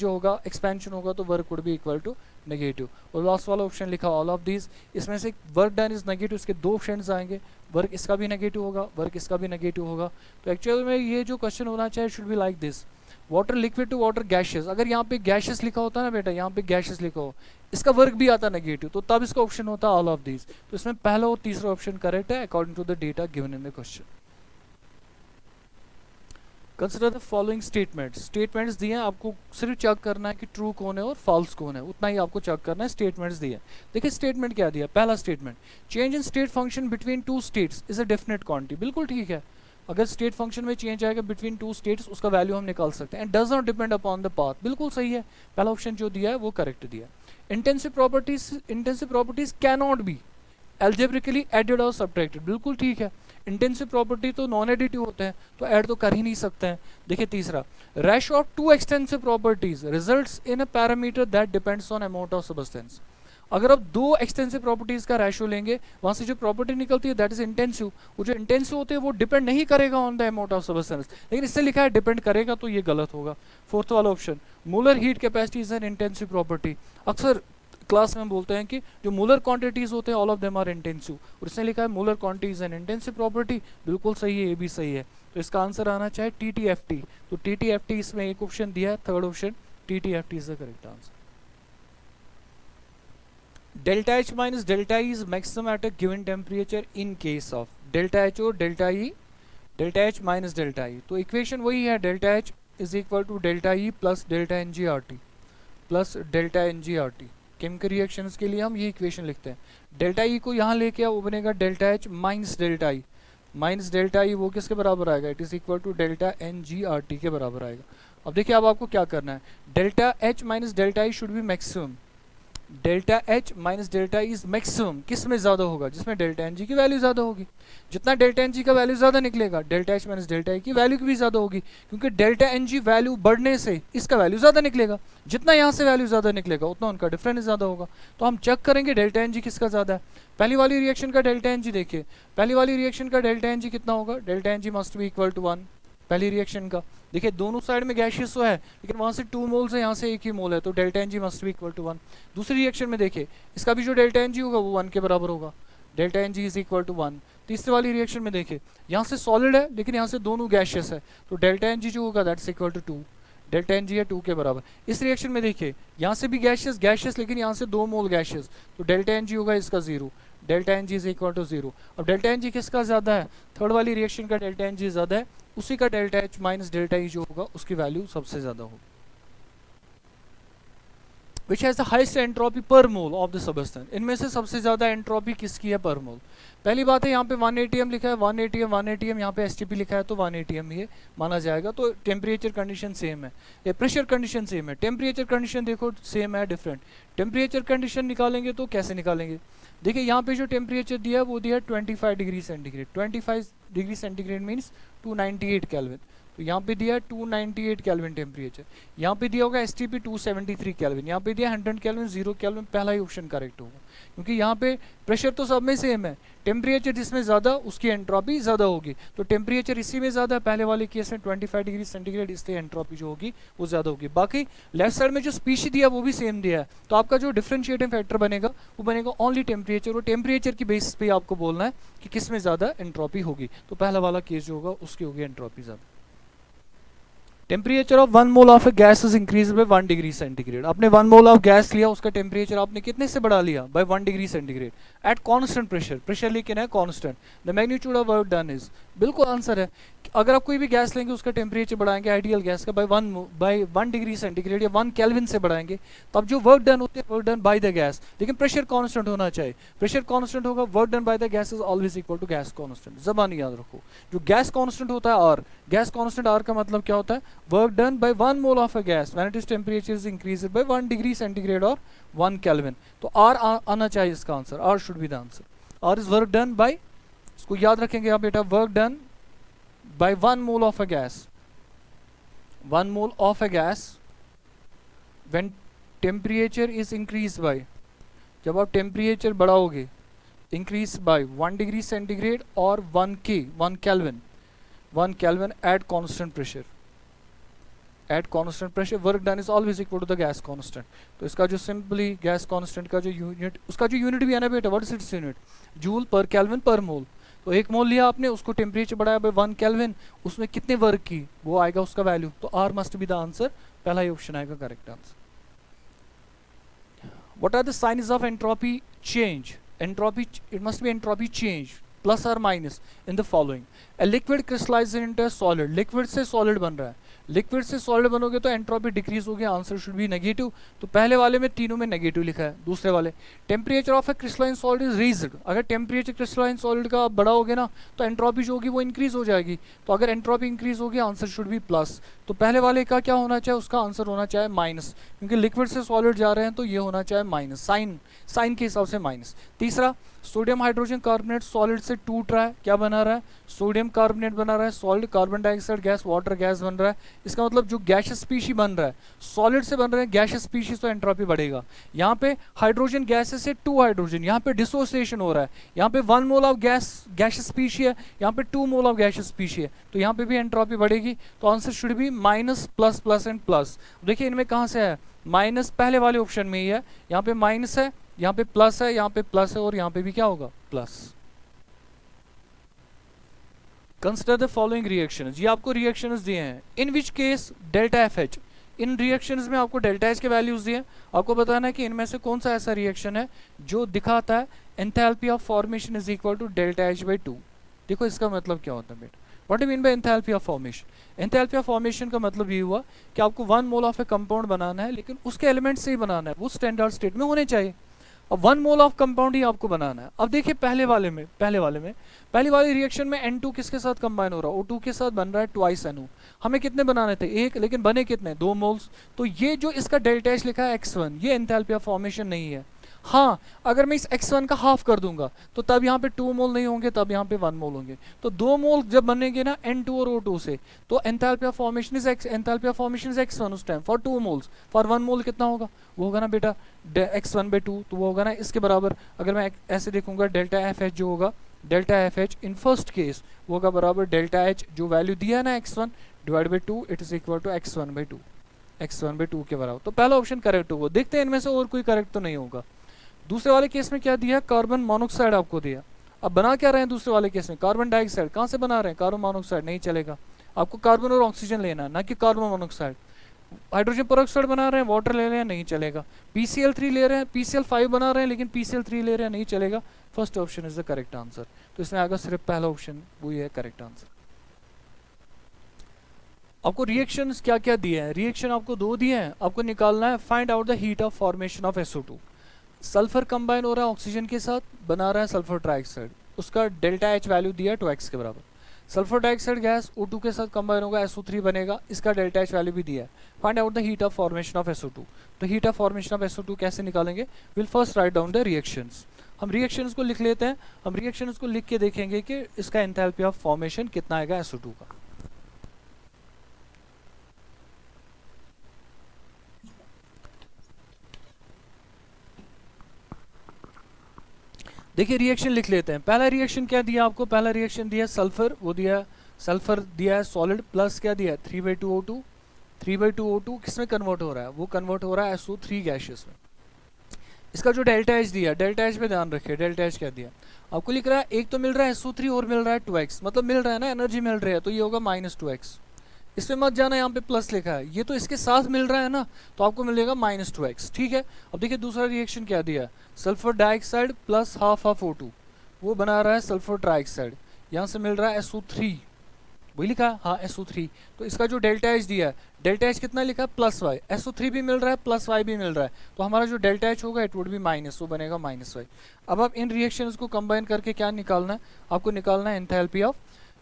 होगा एक्सपेंशन होगा तो work would be equal to negative. और लास्ट वाला ऑप्शन लिखा ऑल ऑफ दीज, इसमें से वर्क डन इज नेगेटिव, इसके 2 ऑप्शंस आएंगे, वर्क इसका भी नेगेटिव होगा, वर्क इसका भी नेगेटिव होगा। तो एक्चुअली में ये जो क्वेश्चन होना चाहिए should be like this, water liquid to water gaseous, अगर यहाँ पे गैशियस लिखा होता है ना बेटा, यहाँ पे गैशियस लिखा हो, इसका वर्क भी आता नेगेटिव, तो तब इसका ऑप्शन होता है ऑल ऑफ दीज, तो इसमें पहला और तीसरा ऑप्शन करेक्ट है according to the data given in the question. Consider the following statements दिए हैं, आपको सिर्फ चेक करना है कि ट्रू कौन है और फॉल्स कौन है, उतना ही आपको चेक करना है। स्टेटमेंट्स दिए, देखिए स्टेटमेंट क्या दिया, पहला statement, change in state function between 2 states is a definite quantity, बिल्कुल ठीक है, अगर स्टेट फंक्शन में चेंज आएगा बिटवीन 2 स्टेट्स उसका वैल्यू हम निकाल सकते हैं, and does not depend upon the path, बिल्कुल सही है, पहला ऑप्शन जो दिया है वो करेक्ट दिया। Intensive properties can not be algebraically added और सब्ट्रैक्टेड, बिल्कुल ठीक है, इंटेंसिव प्रॉपर्टी तो नॉन एडिटिव होते हैं तो ऐड तो कर ही नहीं सकते हैं। देखिए तीसरा, ratio of 2 extensive properties results in a parameter that depends on amount of substance, अगर आप 2 एक्सटेंसिव प्रॉपर्टीज का रेशियो लेंगे वहां से जो प्रॉपर्टी निकलती है दैट इज इंटेंसिव, वो जो इंटेंसिव होते हैं वो डिपेंड नहीं करेगा on the amount of substance, लेकिन इससे लिखा है डिपेंड करेगा, तो ये गलत होगा। फोर्थ वाला option, molar heat capacity is an intensive property, अक्सर क्लास में बोलते हैं कि जो मूलर क्वांटिटीज होते हैं all of them are intensive, और इसने लिखा है molar quantity is an intensive property, बिल्कुल सही है, ये भी सही है, तो इसका आंसर आना चाहिए TTFT, तो TTFT इसमें एक ऑप्शन दिया है, third option TTFT is the correct answer. Delta H minus delta E is maximum at a given temperature in case of delta H और delta E, delta H minus delta E, तो इक्वेशन वही है, delta H is equal to delta E plus delta NGRT plus delta NGRT, chemical reactions के लिए हम ये इक्वेशन लिखते हैं, डेल्टा E को यहाँ लेके आओ, वो बनेगा delta H minus delta E वो किसके बराबर आएगा, it is equal to delta NGRT के बराबर आएगा। अब देखिए अब आपको क्या करना है, delta H minus delta E should be maximum, delta H minus delta is maximum किस में ज़्यादा होगा, जिसमें डेल्टा एन जी की वैल्यू ज़्यादा होगी। जितना डेल्टा एन जी का वैल्यू ज़्यादा निकलेगा, delta H minus delta E की वैल्यू की भी ज़्यादा होगी, क्योंकि डेल्टा एन जी वैल्यू बढ़ने से इसका वैल्यू ज़्यादा निकलेगा। जितना यहाँ से वैल्यू ज़्यादा निकलेगा उतना उनका डिफरेंस ज़्यादा होगा। तो हम चेक करेंगे डेल्टा एन जी किसका ज़्यादा है। पहली वाली रिएक्शन का डेल्टा एन जी देखिए, पहली वाली रिएक्शन का डेल्टा एन जी कितना होगा, delta N G must be equal to 1। पहली रिएक्शन का देखिए दोनों साइड में गैशियस तो है, लेकिन वहाँ से 2 मोल्स है, यहाँ से एक ही मोल है, तो delta N G must be equal to 1। दूसरी रिएक्शन में देखिए इसका भी जो डेल्टा एन जी होगा वो 1 के बराबर होगा, delta N G is equal to 1। तीसरी वाली रिएक्शन में देखिए यहाँ से सॉलिड है लेकिन यहाँ से दोनों गैशियस है, तो डेल्टा एन जी जो होगा that's equal to 2, delta N G है 2 के बराबर। इस रिएक्शन में देखिए यहाँ से भी गैशियस गैशियस, लेकिन यहाँ से 2 मोल गैशियस, तो डेल्टा एन जी होगा इसका 0, delta N G is equal to 0। अब डेल्टा एन जी किसका ज़्यादा है, थर्ड वाली रिएक्शन का डेल्टा एन जी ज़्यादा है, उसी का delta H minus delta E जो होगा उसकी वैल्यू सबसे ज़्यादा होगी। Which has the highest entropy पर मोल ऑफ द सबस्टेंस, इनमें से सबसे ज़्यादा एंट्रोपी किसकी है पर मोल। पहली बात है यहाँ पे 1 atm लिखा है, 1 atm 1 atm, यहाँ पे STP लिखा है तो 1 atm ये माना जाएगा। तो टेम्परेचर कंडीशन सेम है, ये प्रेशर कंडीशन सेम है, टेम्परेचर कंडीशन देखो सेम है डिफरेंट। टेम्परेचर कंडीशन निकालेंगे तो कैसे निकालेंगे, देखिए यहाँ पे जो टेम्परेचर दिया है वो दिया है 25 degree centigrade, 25 degree centigrade means 298 kelvin, तो यहाँ पे दिया है 298 केल्विन टेम्परेचर। यहाँ पे दिया होगा STP 273 केल्विन, यहाँ पे दिया 100 केल्विन 0 केल्विन, पहला ही ऑप्शन करेक्ट होगा, क्योंकि यहाँ पे प्रेशर तो सब में सेम है, टेम्परेचर जिसमें ज़्यादा उसकी एंट्रोपी ज़्यादा होगी, तो टेम्परेचर इसी में ज़्यादा है पहले वाले केस में 25 डिग्री सेंटीग्रेड, इसलिए एंट्रोपी जो होगी वो ज़्यादा होगी। बाकी लेफ्ट साइड में जो स्पीशी दिया वो भी सेम दिया है, तो आपका जो डिफरेंशिएटिंग फैक्टर बनेगा वो बनेगा ओनली टेम्परेचर, और टेम्परेचर की बेसिस पे आपको बोलना है कि किस में ज़्यादा एंट्रोपी होगी, तो पहला वाला केस जो होगा उसकी होगी एंट्रोपी ज़्यादा। Temperature of 1 mole of A gas is increase by 1 degree centigrade, आपने 1 मोल ऑफ गैस लिया, उसका टेम्परेचर आपने कितने से बढ़ा लिया, by 1 degree centigrade at constant pressure, pressure लेकिन है constant, the magnitude of work done is, बिल्कुल आंसर है। अगर आप कोई भी गैस लेंगे उसका टेम्परेचर बढ़ाएंगे आइडियल गैस का बाय 1 डिग्री सेंटीग्रेड या 1 केल्विन से बढ़ाएंगे, तब जो वर्क डन होते हैं work done by the gas, लेकिन प्रेशर कांस्टेंट होना चाहिए, प्रेशर कांस्टेंट होगा, work done by the gas is always equal to gas constant, जबान याद रखो। जो गैस कांस्टेंट होता है आर, गैस कांस्टेंट आर का मतलब क्या होता है, work done by 1 mole of a gas when it is temperature is increased by 1 degree centigrade और 1 केल्विन, तो आर आना चाहिए इसका आंसर, R should be the answer. R is work done by, इसको याद रखेंगे आप बेटा, work done by 1 mole of a gas, 1 mole of a gas when temperature is increased by, जब आप टेम्परेचर बढ़ाओगे इंक्रीज बाय 1 डिग्री सेंटीग्रेड और 1 kelvin, 1 kelvin at constant pressure, at constant pressure work done is always equal to the gas constant. तो इसका जो सिंपली गैस कांस्टेंट का जो यूनिट, उसका जो यूनिट भी है ना बेटा, what is its unit, joule पर केल्विन पर मोल। तो 1 मोल लिया आपने, उसको टेम्परेचर बढ़ाया बाय 1 केल्विन, उसमें कितने वर्क की वो आएगा उसका वैल्यू, तो R must be the answer, पहला ही ऑप्शन आएगा correct answer. What are the science of entropy change, entropy it must be entropy change plus और minus in the following, a liquid crystallize into solid, liquid से सॉलिड बन रहा है, लिक्विड से सॉलिड बनोगे तो एंट्रोपी डिक्रीज होगी, आंसर शुड बी नेगेटिव, तो पहले वाले में तीनों में नेगेटिव लिखा है। दूसरे वाले temperature of A crystalline solid is raised, अगर टेम्परेचर क्रिस्टलाइन सॉलिड का बढ़ाओगे ना तो एंट्रोपी जो होगी वो इंक्रीज हो जाएगी, तो अगर एंट्रोपी इंक्रीज होगी आंसर शुड बी प्लस, तो पहले वाले का क्या होना चाहिए, उसका आंसर होना चाहिए माइनस, क्योंकि लिक्विड से सॉलिड जा रहे हैं तो ये होना चाहिए माइनस, साइन के हिसाब से माइनस। तीसरा सोडियम हाइड्रोजन कार्बोनेट सॉलिड से टूट रहा है, क्या बना रहा है, सोडियम कार्बोनेट बना रहा है, solid carbon dioxide gas water gas बन रहा है, इसका मतलब जो गैशियस स्पीशी बन रहा है सॉलिड से बन रहे हैं गैशियस स्पीशीज, तो एंट्रोपी बढ़ेगा। यहाँ पे हाइड्रोजन गैसेस से 2 हाइड्रोजन, यहाँ पे डिसोसिएशन हो रहा है, यहाँ पे 1 मोल ऑफ गैशियस स्पीशी है, यहाँ पे 2 मोल ऑफ गैशियस स्पीशी है, तो यहाँ पे भी एंट्रोपी बढ़ेगी, तो answer should be minus plus plus and plus. देखिए इनमें कहाँ से है, माइनस पहले वाले ऑप्शन में ही है, यहाँ पे माइनस है, यहाँ पे प्लस है, यहाँ पे प्लस है, और यहाँ पे भी क्या होगा plus. Consider the following reactions, ये आपको रिएक्शंस दिए हैं, इन which case delta F H, in reactions में आपको डेल्टा एच के वैल्यूज दिए, आपको बताना है कि इनमें से कौन सा ऐसा रिएक्शन है जो दिखाता है enthalpy of formation is equal to delta H by 2। देखो इसका मतलब क्या होता है बेटा, what do mean by enthalpy of formation, enthalpy of formation का मतलब ये हुआ कि आपको 1 मोल ऑफ ए कंपाउंड बनाना है, लेकिन उसके एलिमेंट से ही बनाना है, वो स्टैंडर्ड स्टेट में होने चाहिए। अब 1 मोल ऑफ कंपाउंड ही आपको बनाना है। अब देखिए पहली वाली रिएक्शन में N2 किसके साथ कंबाइन हो रहा है, O2 के साथ बन रहा है ट्वाइस NO। हमें कितने बनाने थे, एक, लेकिन बने कितने, 2 मोल्स। तो ये जो इसका डेल्टा H लिखा है x1, ये एंथैल्पी ऑफ फॉर्मेशन नहीं है। हाँ, अगर मैं इस x1 का हाफ कर दूंगा तो तब यहाँ पे 2 मोल नहीं होंगे, तब यहाँ पे 1 मोल होंगे। तो 2 मोल जब बनेंगे ना N2 और O2 से, तो enthalpy of formation is x1 उस टाइम फॉर 2 मोल्स। फॉर 1 मोल कितना होगा, वो होगा ना बेटा x1/2, तो वो होगा ना इसके बराबर। अगर मैं ऐसे देखूंगा डेल्टा FH जो होगा, delta FH in first case वो होगा बराबर डेल्टा H जो वैल्यू दिया है ना x1 divide by 2, it is equal to x1/2 के बराबर। तो पहला ऑप्शन करेक्ट होगा। देखते हैं इनमें से और कोई करेक्ट तो नहीं होगा। दूसरे वाले केस में क्या दिया, कार्बन मोनोक्साइड आपको दिया। अब बना क्या रहे हैं दूसरे वाले केस में, कार्बन डाइऑक्साइड। कहाँ से बना रहे हैं, कार्बन मोनोक्साइड, नहीं चलेगा। आपको कार्बन और ऑक्सीजन लेना है, ना कि कार्बन मोनोक्साइड। हाइड्रोजन पेरोक्साइड बना रहे हैं, वाटर ले रहे हैं, नहीं चलेगा। PCl3 ले रहे हैं, PCl5 बना रहे हैं, लेकिन PCl3 ले रहे हैं, नहीं चलेगा। First option is the correct answer. तो इसमें आएगा सिर्फ पहला ऑप्शन, वही है करेक्ट आंसर। आपको रिएक्शंस क्या क्या दिए हैं, रिएक्शन आपको 2 दिए हैं। आपको निकालना है find out the heat of formation of SO2। Sulphur combine हो रहा है ऑक्सीजन के साथ, बना रहा है सल्फर ट्राइऑक्साइड। उसका डेल्टा H वैल्यू दिया है 2x के बराबर। सल्फर डाइऑक्साइड गैस O2 के साथ कंबाइन होगा, SO3 बनेगा, इसका डेल्टा H वैल्यू भी दिया है। Find out the heat of formation of SO2। तो heat of formation of SO2 कैसे निकालेंगे, will first write down the reactions. हम रिएक्शंस को लिख लेते हैं। हम रिएक्शंस को लिख के देखेंगे कि इसका एंथैल्पी ऑफ फॉर्मेशन कितना आएगा SO2 का। देखिए रिएक्शन लिख लेते हैं। पहला रिएक्शन क्या दिया आपको, पहला रिएक्शन दिया सल्फर, वो दिया सल्फर दिया है सॉलिड, प्लस क्या दिया 3/2 O2 किस में कन्वर्ट हो रहा है, वो कन्वर्ट हो रहा है SO3 गैसेस में। इसका जो डेल्टा H दिया, डेल्टा H पे ध्यान रखिए, डेल्टा H क्या दिया आपको, लिख रहा है एक तो मिल रहा है SO3 और मिल रहा है 2x, मतलब मिल रहा है ना, एनर्जी मिल रही है, तो ये होगा -2x। इसमें मत जाना, यहाँ पे प्लस लिखा है, ये तो इसके साथ मिल रहा है ना, तो आपको मिलेगा -2x। ठीक है। अब देखिए दूसरा रिएक्शन क्या दिया, sulphur dioxide plus half of O2, वो बना रहा है सल्फर ट्राइऑक्साइड। यहाँ से मिल रहा है SO3, वही लिखा है, हाँ SO3। तो इसका जो डेल्टा H दिया है, डेल्टा H कितना लिखा है +y, SO3 भी मिल रहा है प्लस y भी मिल रहा है, तो हमारा जो डेल्टा H होगा इट वुड बी माइनस, वो बनेगा -y। अब आप इन रिएक्शंस को कंबाइन करके क्या निकालना है, आपको निकालना है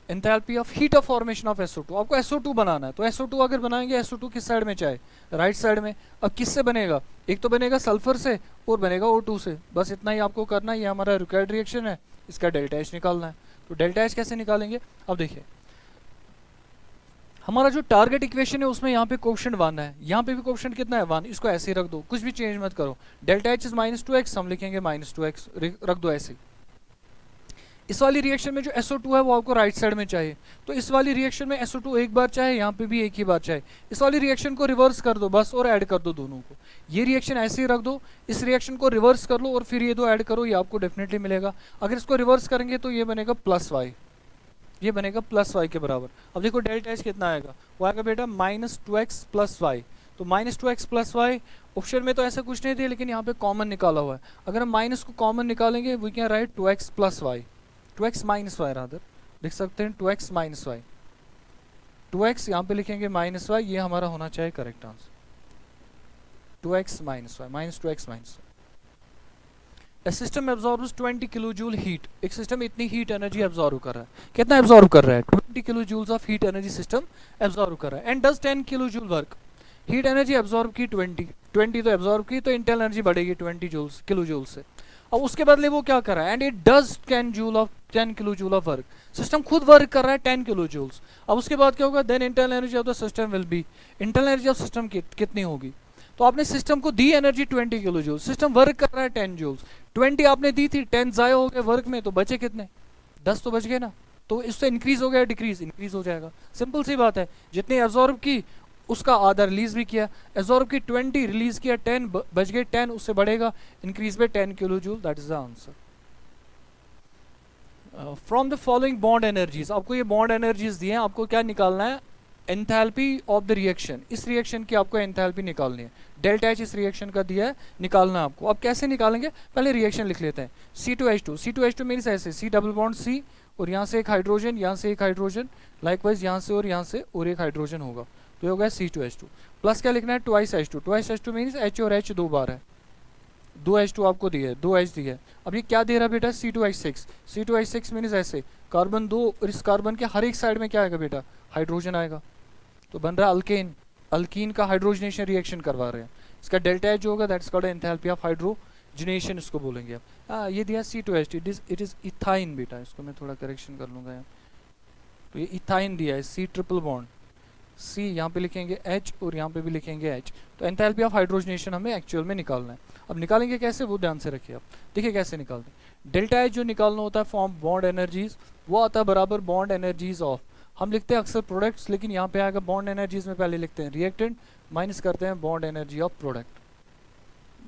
enthalpy of heat of formation of SO2। आपको SO2 बनाना है, तो SO2 अगर बनाएंगे, SO2 किस साइड में चाहे, राइट साइड में। अब किससे बनेगा, एक तो बनेगा सल्फर से और बनेगा O2 से, बस इतना ही आपको करना है। ये हमारा रिक्वायर्ड रिएक्शन है, इसका डेल्टा H निकालना है। तो डेल्टा H कैसे निकालेंगे, अब देखिए हमारा जो टारगेट इक्वेशन है उसमें यहाँ पे कोएफिशिएंट 1 है, यहाँ पे भी कोएफिशिएंट कितना है 1, इसको ऐसे ही रख दो, कुछ भी चेंज मत करो। डेल्टा H इज -2x, हम लिखेंगे -2x, रख दो ऐसे। इस वाली रिएक्शन में जो SO2 है वो आपको राइट साइड में चाहिए, तो इस वाली रिएक्शन में SO2 एक बार चाहे, यहाँ पे भी एक ही बार चाहे। इस वाली रिएक्शन को रिवर्स कर दो बस और ऐड कर दो दोनों को। ये रिएक्शन ऐसे ही रख दो, इस रिएक्शन को रिवर्स कर लो और फिर ये दो ऐड करो, ये आपको डेफिनेटली मिलेगा। अगर इसको रिवर्स करेंगे तो ये बनेगा +y, ये बनेगा +y के बराबर। अब देखो डेल्टा H कितना आएगा, वो आएगा बेटा -2x + y। तो -2x + y ऑप्शन में तो ऐसा कुछ नहीं दिया, लेकिन यहाँ पे कॉमन निकाला हुआ है। अगर हम माइनस को कॉमन निकालेंगे we can write 2x + y, 2x - y rather, लिख सकते हैं 2x - y। 2x यहाँ पे लिखेंगे -y, ये हमारा होना चाहिए correct answer. 2x - y, -2x - y। A system absorbs 20 kilojoule heat, एक सिस्टम इतनी हीट एनर्जी एब्जॉर्व कर रहा है, कितना एब्जॉर्व कर रहा है 20 kilojoules of heat energy system absorb कर रहा है, and does 10 kilojoule work. Heat energy absorb की 20 तो एब्जॉर्व की, तो इंटरनल एनर्जी बढ़ेगी 20 किलोजूल से। अब उसके बदले वो क्या कर रहा है, and it does 10 kilojoule of work, system खुद वर्क कर रहा है 10 किलोजूल्स। अब उसके बाद क्या होगा, then internal energy of the system will be, internal energy of system कितनी होगी। तो आपने सिस्टम को दी energy 20 kilo joule, system work कर रहा है 10 जूल्स, 20 आपने दी थी, 10 जाया हो गए वर्क में, तो बचे कितने 10 तो बच गए ना। तो इससे इंक्रीज हो गया डिक्रीज, इंक्रीज हो जाएगा, सिंपल सी बात है। जितने एब्जॉर्ब की उसका आधा रिलीज भी किया, एब्जॉर्ब की 20 रिलीज किया 10, बच गए 10, उससे बढ़ेगा इंक्रीज में 10 kilo joule, that is the answer. From the following bond energies, आपको ये बॉन्ड एनर्जीज दिए हैं, आपको क्या निकालना है, एंथैल्पी ऑफ द रिएक्शन। इस रिएक्शन की आपको एंथैल्पी निकालनी है, डेल्टा H इस रिएक्शन का दिया है, निकालना है आपको। अब कैसे निकालेंगे, पहले रिएक्शन लिख लेते हैं। C2H2 मीन्स ऐसे C डबल बॉन्ड C, और यहाँ से एक हाइड्रोजन, यहाँ से एक हाइड्रोजन, लाइकवाइज यहाँ से और एक हाइड्रोजन होगा, तो ये होगा C2H2। प्लस क्या लिखना है, ट्वाइस H2 मीन्स H और H 2 बार है, 2H2 आपको दिया है, 2H दिया है। अब ये क्या दे रहा है बेटा, C2H6। C2H6 मीन्स ऐसे कार्बन 2 और इस कार्बन के हर एक साइड में क्या आएगा बेटा, हाइड्रोजन आएगा, तो बन रहा है अल्केन। अल्कीन का हाइड्रोजनेशन रिएक्शन करवा रहे हैं। इसका डेल्टा एच जो होगा that's called enthalpy of hydrogenation, इसको बोलेंगे आप। ये दिया C2H, इट इज इथाइन बेटा, इसको मैं थोड़ा करेक्शन कर लूँगा यहाँ। तो ये इथाइन दिया है, C ट्रिपल बॉन्ड, C यहाँ पे लिखेंगे H और यहाँ पे भी लिखेंगे H। तो एंथैल्पी ऑफ हाइड्रोजनेशन हमें एक्चुअल में निकालना है। अब निकालेंगे कैसे, वो ध्यान से रखिए आप। देखिए कैसे निकालते हैं। डेल्टा एच जो निकालना होता है फॉर्म बॉन्ड एनर्जीज, वो आता है बराबर बॉन्ड एनर्जीज ऑफ, हम लिखते हैं अक्सर प्रोडक्ट्स, लेकिन यहाँ पे आएगा बॉन्ड एनर्जीज में पहले लिखते हैं रिएक्टेंट माइनस करते हैं bond energy of product,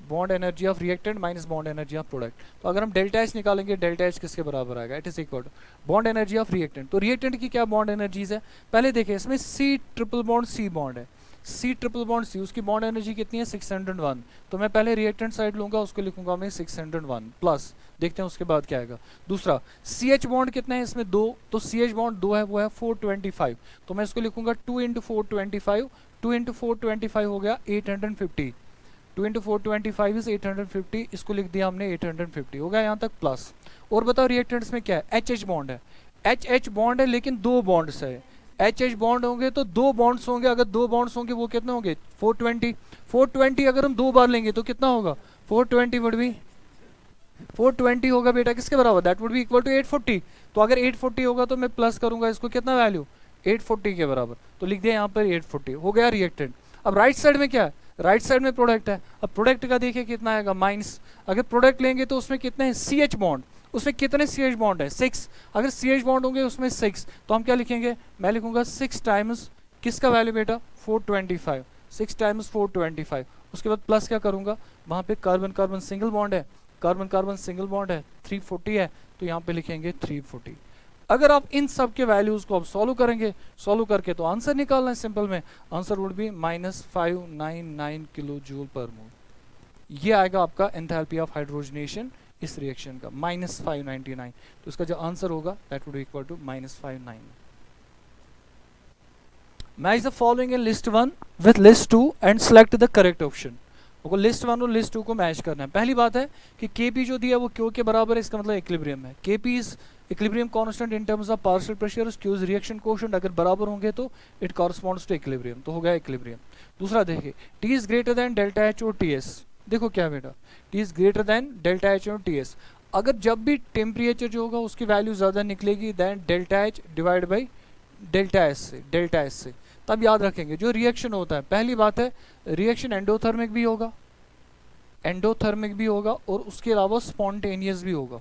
bond energy of reactant minus bond energy of product. तो अगर हम डेल्टा एच निकालेंगे, डेल्टा एच किसके बराबर आएगा, it is equal to bond energy of reactant. तो रिएक्टेंट की क्या बॉन्ड एनर्जीज है, पहले देखिए इसमें C triple bond C bond है, C ट्रिपल बॉन्ड C, उसकी बॉन्ड एनर्जी कितनी है 601। तो मैं पहले रिएक्टेंट साइड लूंगा, उसको लिखूंगा मैं 601 प्लस, देखते हैं उसके बाद क्या आएगा। दूसरा CH बॉन्ड कितना है इसमें 2, तो CH बॉन्ड 2 है, वो है 425, तो मैं इसको लिखूंगा 2 इंटू 425, 2 इंटू 425 हो गया 850, 2 इंटू 425 इज 850, इसको लिख दिया हमने 850 हो गया यहाँ तक प्लस। और बताओ रिएक्टेंट्स में क्या है, HH बॉन्ड है, HH बॉन्ड है लेकिन 2 बॉन्ड्स है, HH बॉन्ड होंगे तो 2 बॉन्ड्स होंगे, अगर 2 बॉन्ड्स होंगे वो कितने होंगे 420, 420 अगर हम 2 बार लेंगे तो कितना होगा 420 वुड बी 420 होगा बेटा किसके बराबर, that would be equal to 840। तो अगर 840 होगा तो मैं प्लस करूंगा इसको, कितना वैल्यू 840 के बराबर, तो लिख दिया यहाँ पर 840 हो गया रिएक्टेंट। अब राइट साइड में क्या है, राइट साइड में प्रोडक्ट है, अब प्रोडक्ट का देखिए कितना आएगा माइनस, अगर प्रोडक्ट लेंगे तो उसमें कितने हैं CH बॉन्ड, उसमें कितने CH बॉन्ड है 6, अगर CH बॉन्ड होंगे उसमें 6, तो हम क्या लिखेंगे, मैं लिखूंगा 6 टाइम्स किसका वैल्यू बेटा 425, 6 टाइम्स 425, उसके बाद प्लस क्या करूंगा, वहां पे कार्बन कार्बन सिंगल बॉन्ड है, कार्बन कार्बन सिंगल बॉन्ड है 340 है, तो यहाँ पे लिखेंगे 340। अगर आप इन सब के वैल्यूज को आप सॉल्व करेंगे, सॉल्व करके तो आंसर निकालना है सिंपल में, answer would be -599 kilo joule per mole. ये आएगा आपका एंथैल्पी ऑफ हाइड्रोजनेशन इस रिएक्शन का -599, तो इसका जो आंसर होगा that would equal to -59। Match the following in list 1 with list 2 and select the correct option. आपको लिस्ट 1 और लिस्ट 2 को मैच करना है। पहली बात है कि Kp जो दिया वो Q के बराबर है, इसका मतलब इक्विलिब्रियम है। Kp is equilibrium constant in terms of partial pressure, Q is reaction coefficient, अगर बराबर होंगे तो इट कॉरस्पॉन्ड्स टू इक्विलिब्रियम, तो हो गया इक्विलिब्रियम। दूसरा देखिए T is greater than delta H और Ts, देखो क्या बेटा T is greater than delta H और Ts, अगर जब भी टेम्परेचर जो होगा उसकी वैल्यू ज़्यादा निकलेगी then delta H divide by delta S से, तब याद रखेंगे जो रिएक्शन होता है, पहली बात है रिएक्शन एंडोथर्मिक भी होगा, एंडोथर्मिक भी होगा और उसके अलावा स्पॉन्टेनियस भी होगा,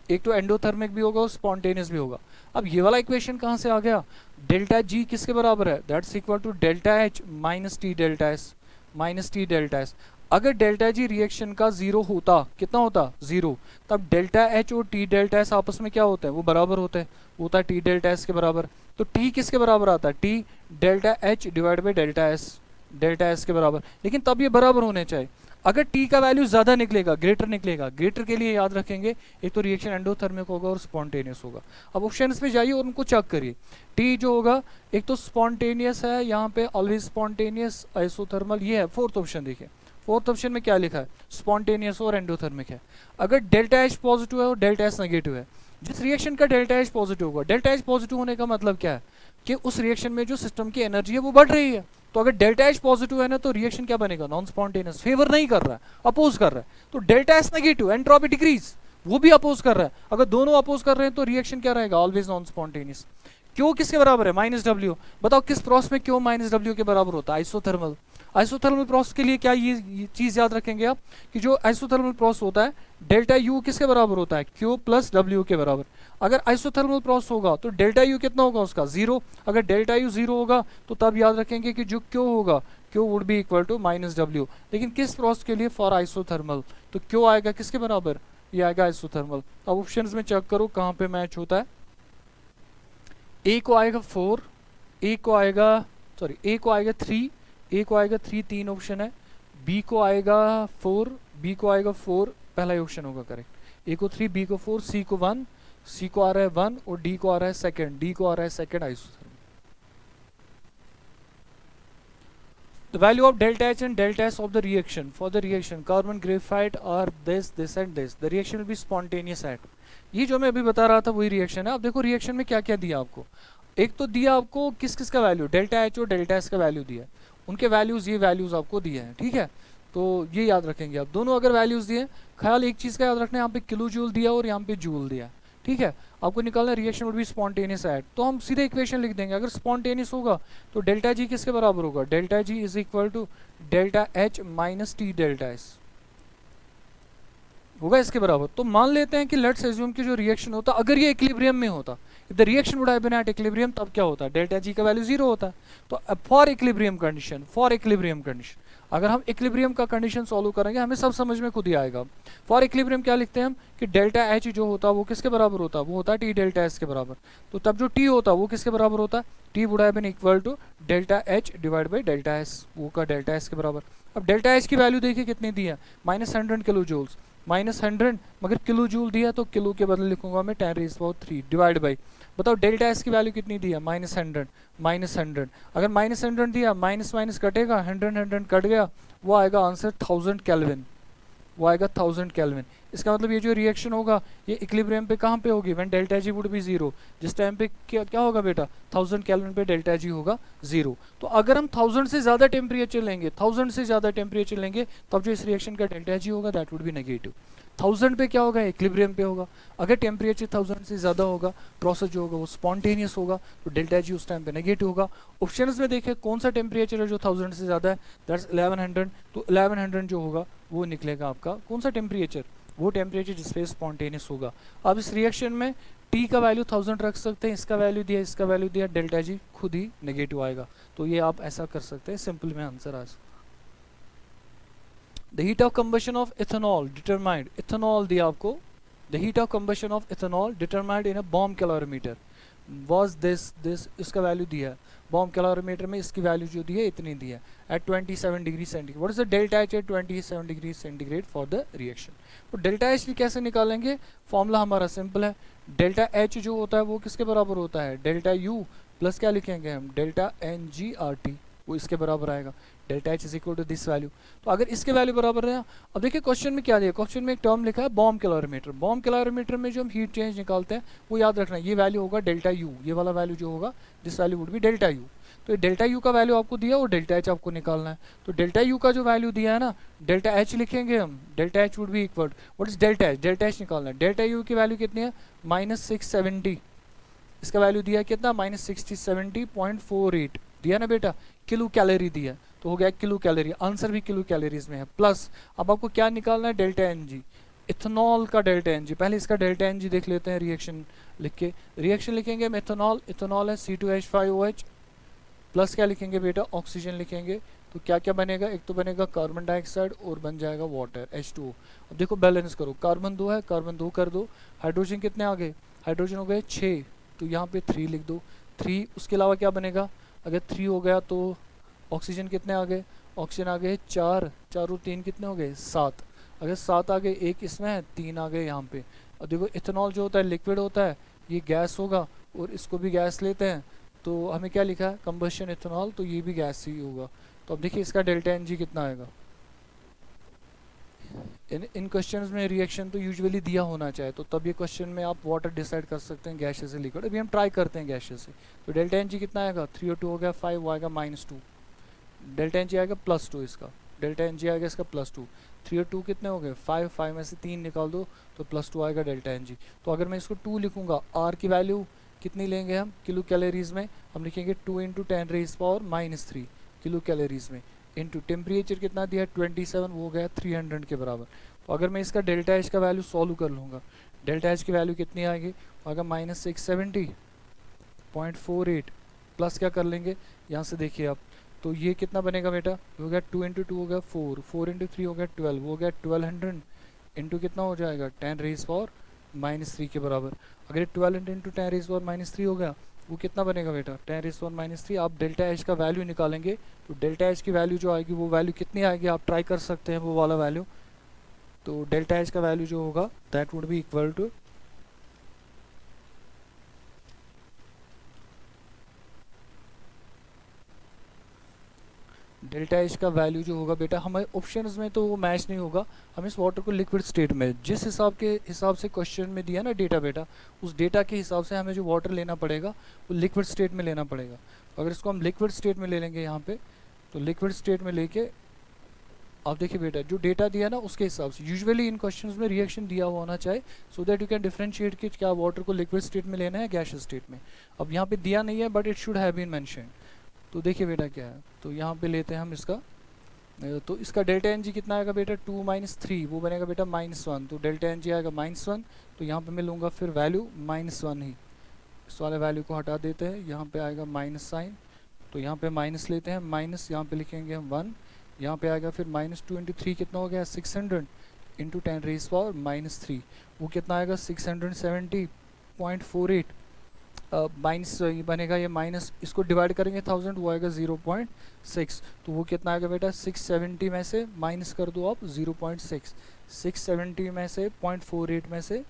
एक तो एंडोथर्मिक भी होगा और स्पॉन्टेनियस भी होगा। अब ये वाला इक्वेशन कहाँ से आ गया, डेल्टा G किसके बराबर है, that's equal to delta H minus T delta S। अगर डेल्टा G रिएक्शन का 0 होता, कितना होता 0, तब डेल्टा H और टी डेल्टा S आपस में क्या होता है, वो बराबर होता है, होता है टी डेल्टा S के बराबर। तो T किसके बराबर आता है, T delta H divide by delta S के बराबर, लेकिन तब ये बराबर होने चाहिए। अगर T का वैल्यू ज़्यादा निकलेगा, ग्रेटर निकलेगा, ग्रेटर के लिए याद रखेंगे एक तो रिएक्शन एंडोथर्मिक होगा और स्पॉन्टेनियस होगा। अब ऑप्शंस पे जाइए और उनको चेक करिए, T जो होगा एक तो स्पॉन्टेनियस है, यहाँ पे ऑलवेज स्पॉन्टेनियस आइसोथर्मल, ये है फोर्थ ऑप्शन। देखिए फोर्थ ऑप्शन में क्या लिखा है, स्पॉन्टेनियस और एंडोथर्मिक है। अगर डेल्टा H पॉजिटिव है और डेल्टा S नेगेटिव है, जिस रिएक्शन का डेल्टा H पॉजिटिव होगा, डेल्टा H पॉजिटिव होने का मतलब क्या है कि उस रिएक्शन में जो सिस्टम की एनर्जी है वो बढ़ रही है। तो अगर डेल्टा H पॉजिटिव है ना तो रिएक्शन क्या बनेगा, नॉन स्पॉन्टेनियस, फेवर नहीं कर रहा है, अपोज कर रहा है। तो delta S negative, entropy decrease, वो भी अपोज कर रहा है। अगर दोनों अपोज कर रहे हैं तो रिएक्शन क्या रहेगा, ऑलवेज नॉन स्पॉन्टेनियस। क्यों किसके बराबर है, -W। बताओ किस प्रोसेस में क्यों -W के बराबर होता है, आइसोथर्मल। आइसोथर्मल प्रोसेस के लिए क्या ये चीज याद रखेंगे आप कि जो आइसोथर्मल प्रोसेस होता है डेल्टा U किसके बराबर होता है, Q प्लस W के बराबर। अगर आइसोथर्मल प्रोसेस होगा तो डेल्टा U कितना होगा उसका 0, अगर डेल्टा U 0 होगा तो तब याद रखेंगे कि जो Q होगा Q would be equal to -W। लेकिन किस प्रोसेस के लिए, फॉर आइसोथर्मल, तो Q आएगा किसके बराबर, ये आएगा आइसोथर्मल। अब ऑप्शंस में चेक करो कहाँ पे मैच होता है, A को आएगा 4, A को आएगा 3, A को आएगा 3, 3 ऑप्शन है, B को आएगा 4, B को आएगा 4, पहला ऑप्शन होगा करेक्ट। A को 3, B को 4, C को 1, C को आ रहा है 1 और D को आ रहा है सेकंड, D को आ रहा है second isothermal. The value of delta H and delta S of the reaction for the reaction carbon graphite are this and this. The reaction will be spontaneous at. ये जो मैं अभी बता रहा था वही रिएक्शन है. अब देखो रिएक्शन में क्या क्या दिया आपको. एक तो दिया आपको किस किस का वैल्यू, डेल्टा एच और डेल्टा एस का वैल्यू दिया है. उनके वैल्यूज, ये वैल्यूज आपको दिए हैं. ठीक है, तो ये याद रखेंगे आप. दोनों अगर वैल्यूज दिए, ख्याल एक चीज़ का याद रखना है, यहाँ पे किलो जूल दिया और यहाँ पे जूल दिया. ठीक है, आपको निकालना reaction would be spontaneous at. तो हम सीधे इक्वेशन लिख देंगे. अगर स्पॉन्टेनियस होगा तो डेल्टा जी किसके बराबर होगा, delta G is equal to delta H minus T delta S होगा इसके बराबर. तो मान लेते हैं कि लेट्स एज्यूम कि जो रिएक्शन होता अगर ये इक्विलिब्रियम में होता, if the reaction would have been at equilibrium, तब क्या होता है, डेल्टा जी का वैल्यू जीरो होता है. तो फॉर इक्विलिब्रियम कंडीशन अगर हम इक्विलिब्रियम का कंडीशन सॉल्व करेंगे हमें सब समझ में खुद ही आएगा. फॉर इक्विलिब्रियम क्या लिखते हैं हम कि डेल्टा एच जो होता है वो किसके बराबर होता है, वो होता है टी डेल्टा एस के बराबर. तो तब जो टी होता है वो किसके बराबर होता है, T would have been equal to delta H divide by delta S, वो का डेल्टा एस के बराबर. अब डेल्टा एच की वैल्यू देखिए कितनी दी है, -100 किलो जूल्स. -100 मगर किलो जूल दिया तो किलो के बदले लिखूंगा मैं 10⁻³ डिवाइड बाई. बताओ डेल्टा एस की वैल्यू कितनी दी है, -100. अगर -100 दिया, माइनस माइनस कटेगा, 100 कट गया, वो आएगा आंसर 1000 केल्विन. वो आएगा 1000 केल्विन. इसका मतलब ये जो रिएक्शन होगा ये इक्विलिब्रियम पे कहाँ पे होगी, when delta G would be zero. जिस टाइम पे क्या होगा बेटा, 1000 केल्विन पे डेल्टा जी होगा जीरो. तो अगर हम 1000 से ज़्यादा टेम्परेचर लेंगे, 1000 से ज़्यादा टेम्परेचर लेंगे, तब जो इस रिएक्शन का डेल्टा जी होगा दैट वुड बी नेगेटिव. 1000 पे क्या होगा, इक्विलिब्रियम पे होगा. अगर टेम्परेचर 1000 से ज़्यादा होगा, प्रोसेस जो होगा वो स्पॉन्टेनियस होगा, तो डेल्टा जी उस टाइम पे नेगेटिव होगा. ऑप्शंस में देखें कौन सा टेम्परेचर है जो 1000 से ज़्यादा है, दैट्स 1100. तो 1100 जो होगा वो निकलेगा आपका कौन सा टेम्परेचर, वो टेम्परेचर जिसपे स्पॉन्टेनियस होगा. अब इस रिएक्शन में टी का वैल्यू 1000 रख सकते हैं, इसका वैल्यू दिया, इसका वैल्यू दिया, डेल्टा जी खुद ही नेगेटिव आएगा. तो ये आप ऐसा कर सकते हैं, सिंपल में आंसर आ सकता. The heat of combustion of ethanol determined, ethanol दिया आपको, the heat of combustion of ethanol determined in a bomb calorimeter was this, इसका वैल्यू दिया है. बॉम्ब कैलोरीमीटर में इसकी वैल्यू जो दी है इतनी दी है, at 27 degree centigrade. What is the delta H at 27 degree centigrade for the reaction. तो डेल्टा एच भी कैसे निकालेंगे, फॉर्मूला हमारा सिंपल है. डेल्टा एच जो होता है वो किसके बराबर होता है, डेल्टा यू प्लस क्या लिखेंगे हम, delta N G R T, वो इसके बराबर आएगा. Delta H is equal to this value. तो अगर इसके वैल्यू बराबर है, अब देखिए क्वेश्चन में क्या दिया, क्वेश्चन में एक टर्म लिखा है बॉम्ब कैलोरीमीटर. बॉम्ब कैलोरीमीटर में जो हम हीट चेंज निकालते हैं वो याद रखना है, ये वैल्यू होगा डेल्टा यू, ये वाला वैल्यू जो होगा this value would B delta U. तो डेल्टा यू का वैल्यू आपको दिया और डेल्टा एच आपको निकालना है. तो डेल्टा यू का जो वैल्यू दिया है ना, डेल्टा एच लिखेंगे हम, delta H would be equal, what is delta H, delta H निकालना है. डेल्टा यू की वैल्यू कितनी है, -670. इसका वैल्यू दिया है कितना, -670.48 दिया ना बेटा, किलो कैलोरी दिया, तो हो गया किलो कैलोरी. आंसर भी किलो कैलोरीज में है. प्लस अब आपको क्या निकालना है, डेल्टा एन जी, इथेनॉल का डेल्टा एन जी. पहले इसका डेल्टा एन जी देख लेते हैं, रिएक्शन लिख के. रिएक्शन लिखेंगे हम इथेनॉल, इथेनॉल है C2H5OH, प्लस क्या लिखेंगे बेटा, ऑक्सीजन लिखेंगे. तो क्या क्या बनेगा, एक तो बनेगा कार्बन डाइऑक्साइड और बन जाएगा वाटर H2O. अब देखो बैलेंस करो, कार्बन 2 है, कार्बन 2 कर दो. हाइड्रोजन कितने आ गए, हाइड्रोजन हो गए 6, तो यहाँ पे 3 लिख दो, 3. उसके अलावा क्या बनेगा, अगर 3 हो गया तो ऑक्सीजन कितने आ गए, ऑक्सीजन आ गए 4, 4 और 3 कितने हो गए 7. अगर 7 आ गए, एक इसमें है, 3 आ गए यहाँ पे. और देखो इथेनॉल जो होता है लिक्विड होता है, ये गैस होगा और इसको भी गैस लेते हैं, तो हमें क्या लिखा है, कंबशन इथेनॉल, तो ये भी गैस ही होगा. तो अब देखिए इसका डेल्टा एन जी कितना आएगा. इन क्वेश्चंस में रिएक्शन तो यूजुअली दिया होना चाहिए, तो तब ये क्वेश्चन में आप वाटर डिसाइड कर सकते हैं, गैसेस से लिक्विड. अभी हम ट्राई करते हैं गैसेस से. तो डेल्टा एन जी कितना आएगा, 3 और 2 हो गया 5, वो आएगा -2. डेल्टा एन जी आएगा +2, इसका डेल्टा एन जी आएगा इसका +2. 3 और 2 कितने हो गए 5, 5 में से 3 निकाल दो तो +2 आएगा डेल्टा एन जी. तो अगर मैं इसको 2 लिखूंगा, आर की वैल्यू कितनी लेंगे हम, किलो कैलोरीज में हम लिखेंगे 2 × 10⁻³ किलो कैलोरीज में, इनटू टेम्परेचर कितना दिया 27, वो हो गया 300 के बराबर. तो अगर मैं इसका डेल्टा एच का वैल्यू सॉल्व कर लूँगा, डेल्टा एच की वैल्यू कितनी आएगी, आएगा -670.48, प्लस क्या कर लेंगे यहाँ से देखिए आप, तो ये कितना बनेगा बेटा, हो गया 2 × 2 हो गया 4, 4 × 3 हो गया 12, हो गया 1200 इंटू कितना हो जाएगा 10⁻³ के बराबर. अगर 1200 × 10⁻³ हो गया, वो कितना बनेगा बेटा 10⁻³. आप डेल्टा एच का वैल्यू निकालेंगे तो डेल्टा एच की वैल्यू जो आएगी वो वैल्यू कितनी आएगी, आप ट्राई कर सकते हैं वो वाला वैल्यू. तो डेल्टा एच का वैल्यू जो होगा that would be equal to delta H का वैल्यू जो होगा बेटा, हमें ऑप्शंस में तो वो मैच नहीं होगा, हमें इस वाटर को लिक्विड स्टेट में जिस हिसाब से क्वेश्चन में दिया ना डेटा बेटा, उस डेटा के हिसाब से हमें जो वाटर लेना पड़ेगा वो लिक्विड स्टेट में लेना पड़ेगा। अगर इसको हम लिक्विड स्टेट में ले लेंगे यहाँ पे, तो लिक्विड स्टेट में लेके आप देखिए बेटा जो डेटा दिया ना उसके हिसाब से, यूजुअली इन क्वेश्चंस में रिएक्शन दिया हुआ होना चाहिए so that you can differentiate कि क्या वाटर को लिक्विड स्टेट में लेना है गैस स्टेट में। अब यहाँ पे दिया नहीं है but it should have been mention. तो देखिए बेटा क्या है, तो यहाँ पे लेते हैं हम इसका, तो इसका डेल्टा एन जी कितना आएगा बेटा 2 - 3, वो बनेगा बेटा -1, तो डेल्टा एन जी आएगा -1। तो यहाँ पे मैं लूँगा फिर वैल्यू -1 ही, इस वाले वैल्यू को हटा देते हैं, यहाँ पे आएगा माइनस साइन, तो यहाँ पे माइनस लेते हैं, माइनस यहाँ पे लिखेंगे हम 1, यहाँ पे आएगा फिर -2 × 3 कितना हो गया 600 × 10⁻³ वो कितना आएगा 670.48, माइनस ये बनेगा, ये माइनस इसको डिवाइड करेंगे 1000 वो आएगा 0.6, तो वो कितना आएगा बेटा 670 में से माइनस कर दो आप 0.6, 670 में से 0.48 में से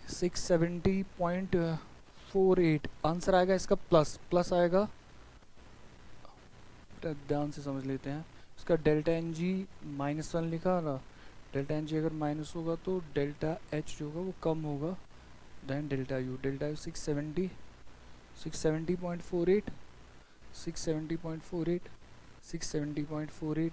670.48 आंसर आएगा इसका प्लस आएगा, ध्यान से समझ लेते हैं। इसका डेल्टा एन जी -1 लिखा ना, डेल्टा एन जी अगर माइनस होगा तो डेल्टा एच जो होगा वो कम होगा देन डेल्टा यू 670 670.48 670.48 670.48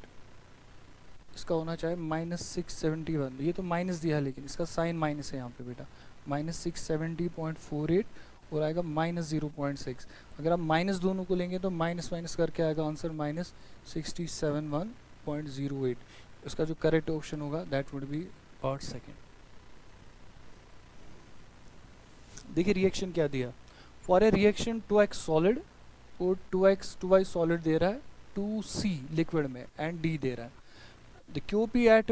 इसका होना चाहिए -671, ये तो माइनस दिया है लेकिन इसका साइन माइनस है यहाँ पे बेटा, -670.48 और आएगा -0.6। अगर आप माइनस दोनों को लेंगे तो माइनस माइनस करके आएगा आंसर -671.08। इसका जो करेक्ट ऑप्शन होगा that would B part second. देखिए रिएक्शन क्या दिया, for a reaction 2x solid और 2y सॉलिड दे रहा है, 2c लिक्विड में एंड d दे रहा है। The QP at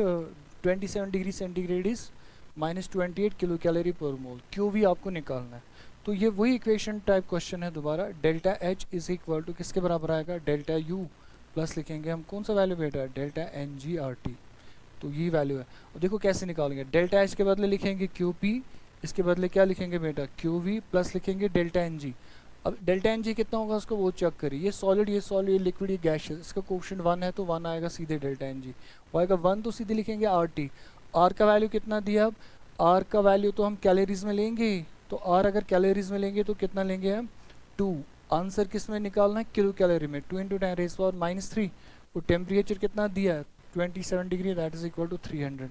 27 degree centigrade is -28 kilo calorie per mole, QV आपको निकालना है। तो ये वही इक्वेशन टाइप क्वेश्चन है दोबारा, delta H is equal to किसके बराबर आएगा, डेल्टा U प्लस लिखेंगे हम कौन सा वैल्यू बेटा, डेल्टा NGRT, तो ये वैल्यू है। और देखो कैसे निकालेंगे, डेल्टा H के बदले लिखेंगे QP, इसके बदले क्या लिखेंगे बेटा QV प्लस लिखेंगे डेल्टा NG। अब डेल्टा NG कितना होगा उसको वो चेक करिए, ये सॉलिड ये लिक्विड ये गैस, इसका कोएफिशिएंट 1 है तो 1 आएगा सीधे डेल्टा NG, वो आएगा 1 तो सीधे लिखेंगे RT। R का वैल्यू कितना दिया, अब R का वैल्यू तो हम कैलोरीज में लेंगे, तो R अगर कैलोरीज में लेंगे तो कितना लेंगे हम 2, आंसर किस में निकालना है किलो कैलोरी में, 2 × 10⁻³ और टेम्परेचर कितना दिया है 27 degree that is equal to 300।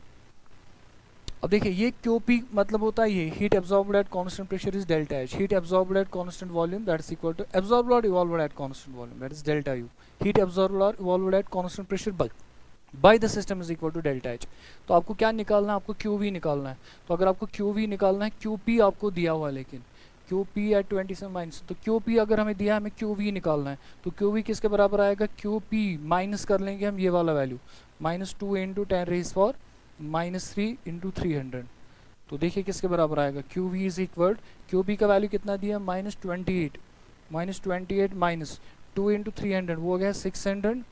अब देखिए ये QP मतलब होता है ये heat absorbed at constant pressure is delta H, heat absorbed at constant volume that is equal to absorbed और evolved at constant volume that is delta U, heat absorbed और evolved at constant pressure by the system is equal to delta H। तो आपको क्या निकालना है, आपको QV निकालना है। तो अगर आपको QV निकालना है, QP आपको दिया हुआ है लेकिन QP एट 27 माइनस, तो QP अगर हमें दिया है हमें QV निकालना है, तो QV किसके बराबर आएगा, QP माइनस कर लेंगे हम ये वाला वैल्यू -2 × 10⁻³ × 300, तो देखिए किसके बराबर आएगा QV इज इक्वल, QP का वैल्यू कितना दिया -28 माइनस 2 × 300 वो हो गया 600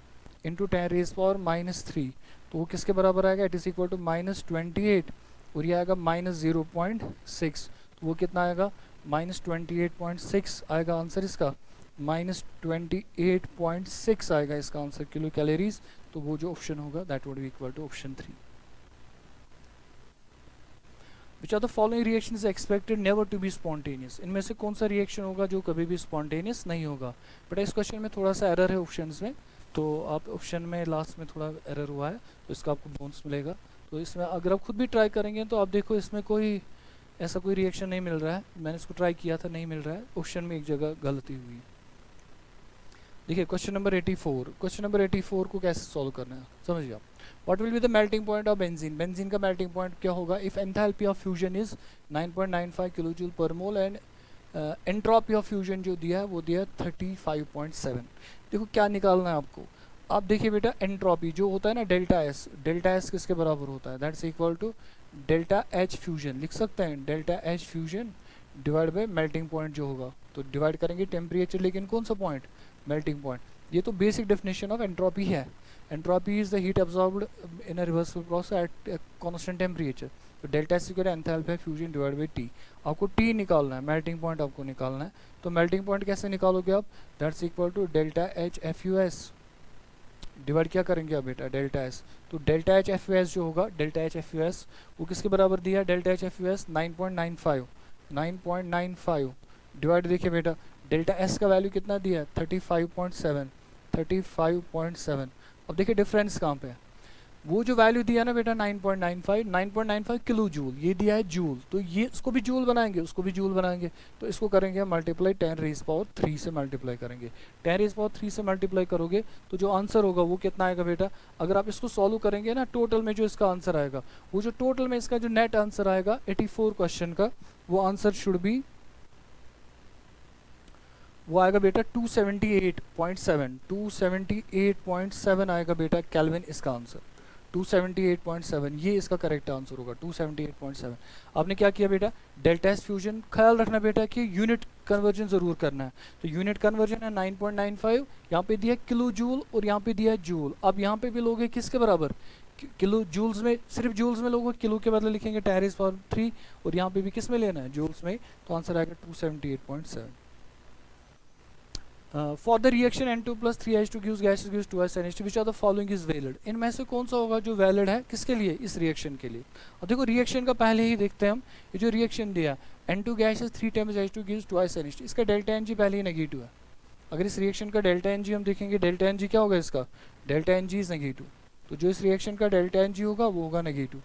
× 10⁻³ तो वो किसके बराबर आएगा, इट इज इक्वल टू -28 और ये आएगा -0.6, तो वो कितना आएगा -28.6 आएगा आंसर इसका, -28.6 आएगा इसका आंसर किलो कैलोरीज। तो वो जो ऑप्शन होगा that would be equal to option 3। Which of the following reaction is expected never to be spontaneous? इनमें से कौन सा रिएक्शन होगा जो कभी भी स्पॉन्टेनियस नहीं होगा। बट इस क्वेश्चन में थोड़ा सा एरर है ऑप्शंस में, तो आप ऑप्शन में लास्ट में थोड़ा एरर हुआ है तो इसका आपको बोनस मिलेगा। तो इसमें अगर आप खुद भी ट्राई करेंगे तो आप देखो इसमें कोई ऐसा कोई रिएक्शन नहीं मिल रहा है, मैंने इसको ट्राई किया था नहीं मिल रहा है, ऑप्शन में एक जगह गलती हुई। देखिए क्वेश्चन नंबर 84, क्वेश्चन नंबर 84 को कैसे सॉल्व करना है समझिए आप। What will be the melting point of benzene? Benzene का मेल्टिंग पॉइंट क्या होगा if enthalpy of fusion is 9.95 kilojoule per mole and entropy of fusion जो दिया है वो दिया है 35.7। देखो क्या निकालना है आपको, आप देखिए बेटा एंट्रोपी जो होता है ना डेल्टा एस किसके बराबर होता है, that's equal to delta H fusion, लिख सकते हैं delta H fusion divide by melting point जो होगा, तो डिवाइड करेंगे टेम्परेचर, लेकिन कौन सा पॉइंट मेल्टिंग पॉइंट। ये तो बेसिक डेफिनेशन ऑफ एंट्रोपी है, entropy is the heat absorbed in a reversible process at constant temperature, तो delta H equal enthalpy of fusion divide by T. आपको टी निकालना है, मेल्टिंग पॉइंट आपको निकालना है, तो मेल्टिंग पॉइंट कैसे निकालोगे आप, that's equal to delta H F U S divide क्या करेंगे आप बेटा, डेल्टा एस। तो delta H F U S जो होगा, delta H F U S वो किसके बराबर दिया है, delta H F U S 9.95, 9.95 divide, देखिए बेटा डेल्टा एस का वैल्यू कितना दिया है 35.7, 35.7। अब देखिए डिफरेंस कहाँ पे है, वो जो वैल्यू दिया ना बेटा 9.95, 9.95 किलो जूल, ये दिया है जूल, तो ये इसको भी जूल बनाएंगे, उसको भी जूल बनाएंगे, तो इसको करेंगे हम मल्टीप्लाई 10 रेज पावर 3 से मल्टीप्लाई करेंगे। 10 रेज पावर 3 से मल्टीप्लाई करोगे तो जो आंसर होगा वो कितना आएगा बेटा, अगर आप इसको सॉल्व करेंगे ना टोटल में जो इसका आंसर आएगा, वो जो टोटल में इसका जो नेट आंसर आएगा 84 क्वेश्चन का, वो आंसर शुड बी, वो आएगा बेटा 278.7, 278.7 आएगा बेटा केल्विन इसका आंसर, 278.7 ये इसका करेक्ट आंसर होगा, 278.7। आपने क्या किया बेटा, डेल्टा एस फ्यूजन, ख्याल रखना बेटा कि यूनिट कन्वर्जन जरूर करना है, तो यूनिट कन्वर्जन है 9.95, यहाँ पे दिया किलो जूल और यहाँ पे दिया है जूल। अब यहाँ पे भी लोगे किसके बराबर, किलो जूल्स में, सिर्फ जूल्स में लोगोगे, किलो के बदले लिखेंगे 10 रेज़ पावर 3, और यहाँ पे भी किस में लेना है, जूल्स में, तो आंसर आएगा 278.7। For the reaction N2 plus 3H2 gives gases gives 2S NH2 which are the following is valid, इनमें से कौन सा होगा जो वैलिड है, किसके लिए, इस रिएक्शन के लिए। और देखो रिएक्शन का पहले ही देखते हैं हम, ये जो रिएक्शन दिया N2 gases 3 times H2 gives 2S NH2, इसका डेल्टा Ng पहले ही नेगेटिव है। अगर इस रिएक्शन का डेल्टा Ng हम देखेंगे, डेल्टा Ng क्या होगा इसका, डेल्टा Ng इज नेगेटिव, तो जो इस रिएक्शन का डेल्टा Ng होगा वो होगा नेगेटिव।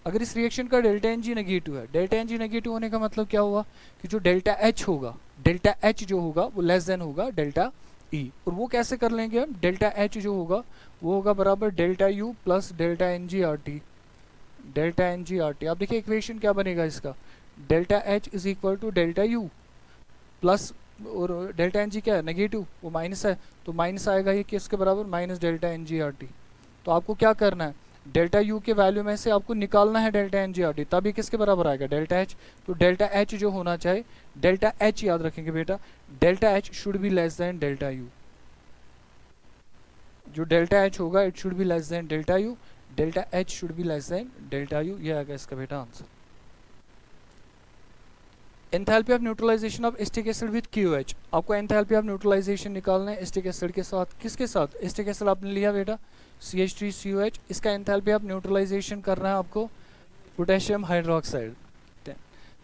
अगर इस रिएक्शन का डेल्टा Ng नेगेटिव है, डेल्टा Ng नेगेटिव होने का मतलब क्या हुआ कि जो डेल्टा H होगा, डेल्टा H जो होगा वो लेस देन होगा डेल्टा E, और वो कैसे कर लेंगे हम, डेल्टा H जो होगा वो होगा बराबर delta U plus delta NG/RT, delta NG/RT। आप देखिए इक्वेशन क्या बनेगा इसका, delta H is equal to delta U plus, और डेल्टा Ng क्या है नेगेटिव, वो माइनस है, तो माइनस आएगा ये किसके बराबर, माइनस डेल्टा NG/RT। तो आपको क्या करना है, डेल्टा U के वैल्यू में से आपको निकालना है डेल्टा NG/RT, तब ये किसके बराबर आएगा, डेल्टा H। तो डेल्टा H जो होना चाहिए, डेल्टा H याद रखेंगे बेटा, delta H should be less than delta U, जो डेल्टा H होगा it should be less than delta U, delta H should be less than delta U, ये आएगा इसका बेटा answer. Enthalpy of neutralization of acetic acid with QH, आपको एंथैल्पी ऑफ न्यूट्रलाइजेशन निकालना है एसिटिक एसिड के साथ, किसके साथ, एसिटिक एसिड आपने लिया बेटा CH3COH, इसका एंथैल्पी ऑफ न्यूट्रलाइजेशन करना है आपको पोटेशियम हाइड्रोक्साइड,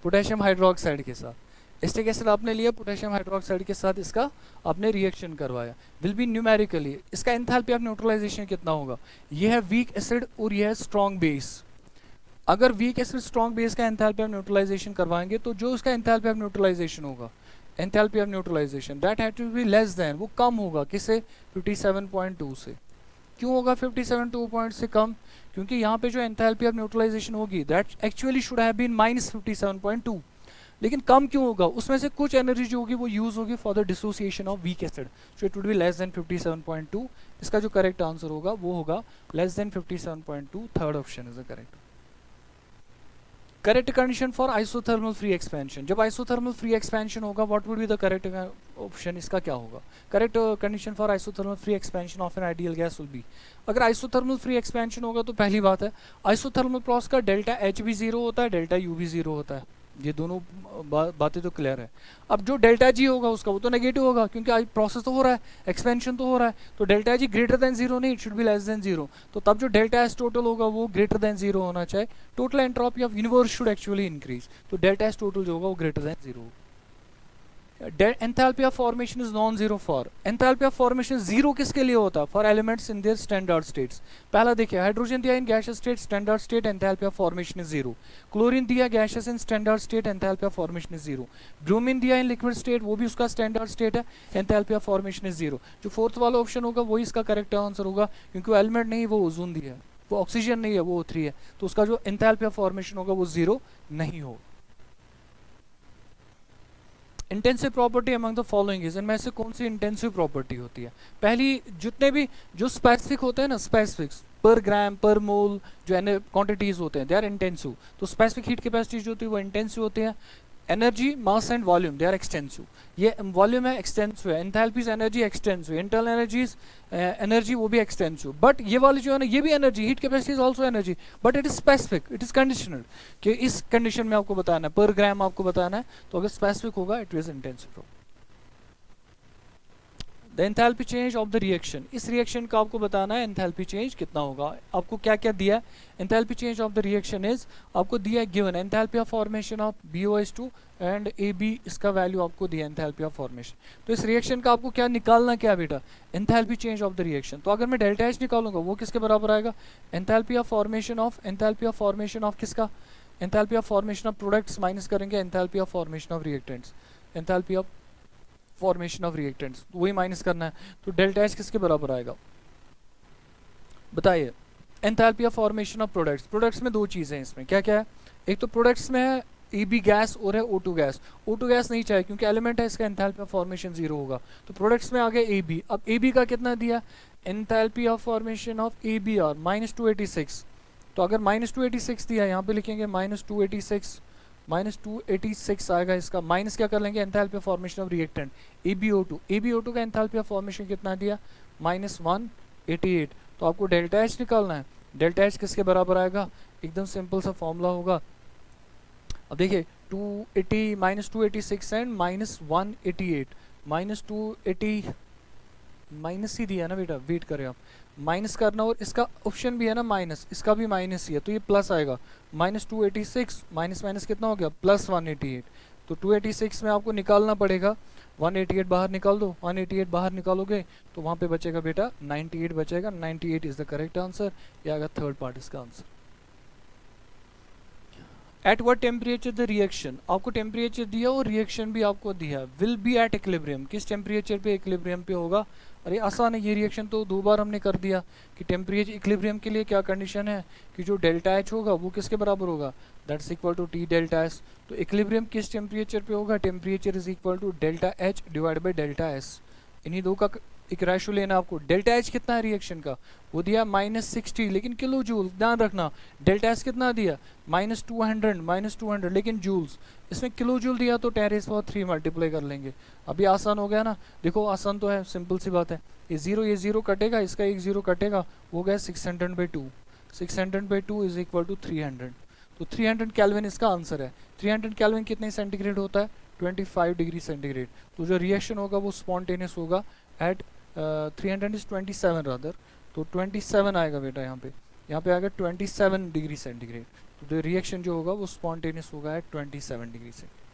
पोटेशियम हाइड्रोक्साइड के साथ। एसिटिक एसिड आपने लिया, पोटेशियम हाइड्रोक्साइड के साथ इसका आपने रिएक्शन करवाया, विल बी न्यूमेरिकली, इसका एंथैल्पी ऑफ न्यूट्रलाइजेशन कितना होगा, ये है वीक एसिड और ये है स्ट्रॉन्ग बेस। अगर वीक एसिड स्ट्रॉन्ग बेस का एंथैल्पी ऑफ न्यूट्रलाइजेशन करवाएंगे तो जो उसका एंथैल्पी ऑफ न्यूट्रलाइजेशन होगा, enthalpy of neutralization that have to be less than, वो कम होगा किससे, 57.2 से। क्यों होगा 57.2 से कम, क्योंकि यहाँ पे जो एंथैल्पी ऑफ न्यूट्रलाइजेशन होगी that actually should have been minus 57.2, लेकिन कम क्यों होगा, उसमें से कुछ एनर्जी जो होगी वो यूज होगी for the dissociation of weak acid, so it would be less then 57.2। इसका जो करेक्ट आंसर होगा वो होगा less than 57.2, third option is the correct. Correct condition for isothermal free expansion, जब आइसोथर्मल फ्री एक्सपेंशन होगा what would be the correct option, इसका क्या होगा, correct condition for isothermal free expansion of an ideal gas will be, अगर आइसोथर्मल फ्री एक्सपेंशन होगा तो पहली बात है आइसोथर्मल प्रोसेस का डेल्टा H भी जीरो होता है, डेल्टा U भी जीरो होता है, ये दोनों बातें तो क्लियर है। अब जो डेल्टा G होगा उसका वो तो नेगेटिव होगा, क्योंकि प्रोसेस तो हो रहा है, एक्सपेंशन तो हो रहा है, तो delta G greater than zero नहीं, it should be less than zero, तो तब जो डेल्टा S टोटल होगा वो ग्रेटर देन जीरो होना चाहिए, total entropy of universe should actually increase, तो डेल्टा S टोटल जो होगा वो greater than zero. Enthalpy of formation is non zero for, enthalpy of formation zero किसके लिए होता है, for elements in their standard states. पहला देखिए हाइड्रोजन दिया in gaseous state, standard state enthalpy of formation is zero, chlorine दिया gaseous in standard state, enthalpy of formation is zero, bromine दिया इन लिक्विड स्टेट, वो भी उसका स्टैंडर्ड स्टेट है, enthalpy of formation is zero. जो फोर्थ वाला ऑप्शन होगा वही इसका करेक्ट आंसर होगा, क्योंकि वो एलिमेंट नहीं, वो ओजोन दिया है, वो ऑक्सीजन नहीं है, वो O3 है, तो उसका जो एंथैल्पी ऑफ फॉर्मेशन होगा वो जीरो नहीं होगा। Intensive property among the following is, इनमें से कौन सी इंटेंसिव प्रॉपर्टी होती है, पहली जितने भी जो स्पेसिफिक होते हैं ना, स्पेसिफिक पर ग्राम पर मोल जो क्वांटिटीज होते हैं दे आर इंटेंसिव, तो स्पेसिफिक हीट कैपेसिटी जो होती है वो इंटेंसिव होती है। Energy mass and volume they are extensive, ये वॉल्यूम है एक्सटेंसिव है, enthalpies energy extensive, internal energies energy वो भी एक्सटेंसिव, बट ये वाली जो है ना ये भी energy, heat capacity is also energy, but it is specific, it is conditional, कि इस कंडीशन में आपको बताना है, पर ग्राम आपको बताना है, तो अगर स्पेसिफिक होगा it is intensive. The enthalpy change of the reaction, इस रिएक्शन का आपको बताना है एंथैल्पी चेंज कितना होगा। आपको क्या क्या दिया है, enthalpy change of the reaction is आपको दिया है given enthalpy of formation of BOH2 and AB, इसका वैल्यू आपको दिया एंथैल्पी ऑफ फॉर्मेशन। तो इस रिएक्शन का आपको क्या निकालना क्या बेटा, enthalpy change of the reaction. तो अगर मैं डेल्टा H निकालूंगा वो किसके बराबर आएगा, एंथैल्पी ऑफ फॉर्मेशन ऑफ किसका, enthalpy of formation of products minus करेंगे enthalpy of formation of reactants, enthalpy of formation of reactants वही माइनस करना है। तो डेल्टा H किसके बराबर आएगा बताइए, enthalpy of formation of products. Products में दो चीज़ें हैं इसमें, क्या क्या है, एक तो प्रोडक्ट्स में है AB गैस और है O2 गैस। O2 गैस नहीं चाहिए क्योंकि एलिमेंट है, इसका एंथैल्पी ऑफ फॉर्मेशन 0 होगा। तो प्रोडक्ट्स में आ गया AB। अब AB का कितना दिया, enthalpy of formation of ABR -286। तो अगर -286 दिया, यहाँ पे लिखेंगे -286 आएगा इसका, माइनस क्या कर लेंगे enthalpy of formation of reactant AbO2 का एंथैल्पी ऑफ फॉर्मेशन कितना दिया -188। तो आपको डेल्टा H निकालना है, डेल्टा H किसके बराबर आएगा, एकदम सिंपल सा फॉर्मूला होगा। अब देखिए 280 -286 एंड -188 -280 माइनस ही दिया ना बेटा, वेट करें आप, माइनस करना, और इसका ऑप्शन भी है ना माइनस, इसका भी माइनस ही है तो ये प्लस आएगा, -286 माइनस माइनस कितना हो गया +188। तो 286 में आपको निकालना पड़ेगा 188 बाहर निकाल दो, 188 बाहर निकालोगे तो वहाँ पे बचेगा बेटा 98 बचेगा, 98 इज द करेक्ट आंसर, ये आएगा थर्ड पार्ट इसका answer. At what temperature the reaction, आपको टेम्परेचर दिया और रिएक्शन भी आपको दिया, विल बी एट इक्विलिब्रियम, किस टेम्परेचर पे इक्विलिब्रियम पे होगा। अरे आसान है, ये रिएक्शन तो दो बार हमने कर दिया कि टेम्परेचर इक्विलिब्रियम के लिए क्या कंडीशन है कि जो डेल्टा H होगा वो किसके बराबर होगा, that's equal to T delta S। तो इक्विलिब्रियम किस टेम्परेचर पे होगा, temperature is equal to delta H divide by delta S। इन्हीं दो का एक रेशो लेना आपको। डेल्टा H कितना है रिएक्शन का, वो दिया -60 लेकिन किलो जूल, ध्यान रखना डेल्टा S कितना दिया -200 लेकिन जूल्स, इसमें किलो जूल दिया तो 10⁻³ मल्टीप्लाई कर लेंगे। अभी आसान हो गया ना, देखो आसान तो है, सिंपल सी बात है, ये जीरो कटेगा, इसका एक जीरो कटेगा, हो गया 600/2, 600/2 इज इक्वल टू 300। तो 300 केल्विन इसका आंसर है। 300 केल्विन कितने सेंटीग्रेड होता है, 25 डिग्री सेंटीग्रेड। तो जो रिएक्शन होगा वो स्पॉन्टेनियस होगा एट 300 इज 27 रादर, तो 27 आएगा बेटा, यहाँ पे आएगा 27 डिग्री सेंटीग्रेड। तो रिएक्शन जो होगा वो स्पॉन्टेनियस होगा at 27 degree centigrade.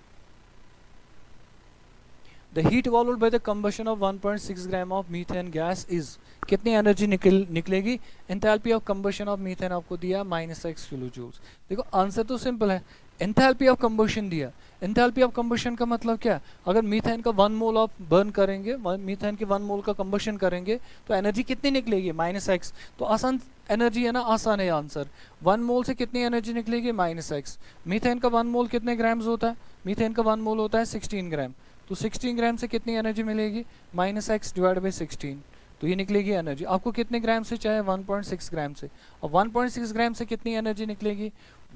The heat evolved by the combustion of 1.6 gram of methane gas is, कितनी एनर्जी निकलेगी, enthalpy of combustion of methane आपको दिया -6 किलो जूल्स। देखो आंसर तो सिंपल है, एंथैल्पी ऑफ कंबशन दिया, एंथैल्पी ऑफ कंबशन का मतलब क्या है, अगर मीथेन का 1 मोल ऑफ बर्न करेंगे, मीथेन के 1 मोल का कंबशन करेंगे तो एनर्जी कितनी निकलेगी -6। तो आसान एनर्जी है ना, आसान है आंसर। 1 मोल से कितनी एनर्जी निकलेगी -6। मीथेन का 1 मोल कितने ग्राम्स होता है, मीथेन का 1 मोल होता है 16 ग्राम, तो 16 ग्राम से कितनी एनर्जी मिलेगी -6 डिवाइड बाई 16, तो ये निकलेगी एनर्जी। आपको कितने ग्राम से चाहे 1.6 ग्राम से, और 1.6 ग्राम से कितनी एनर्जी निकलेगी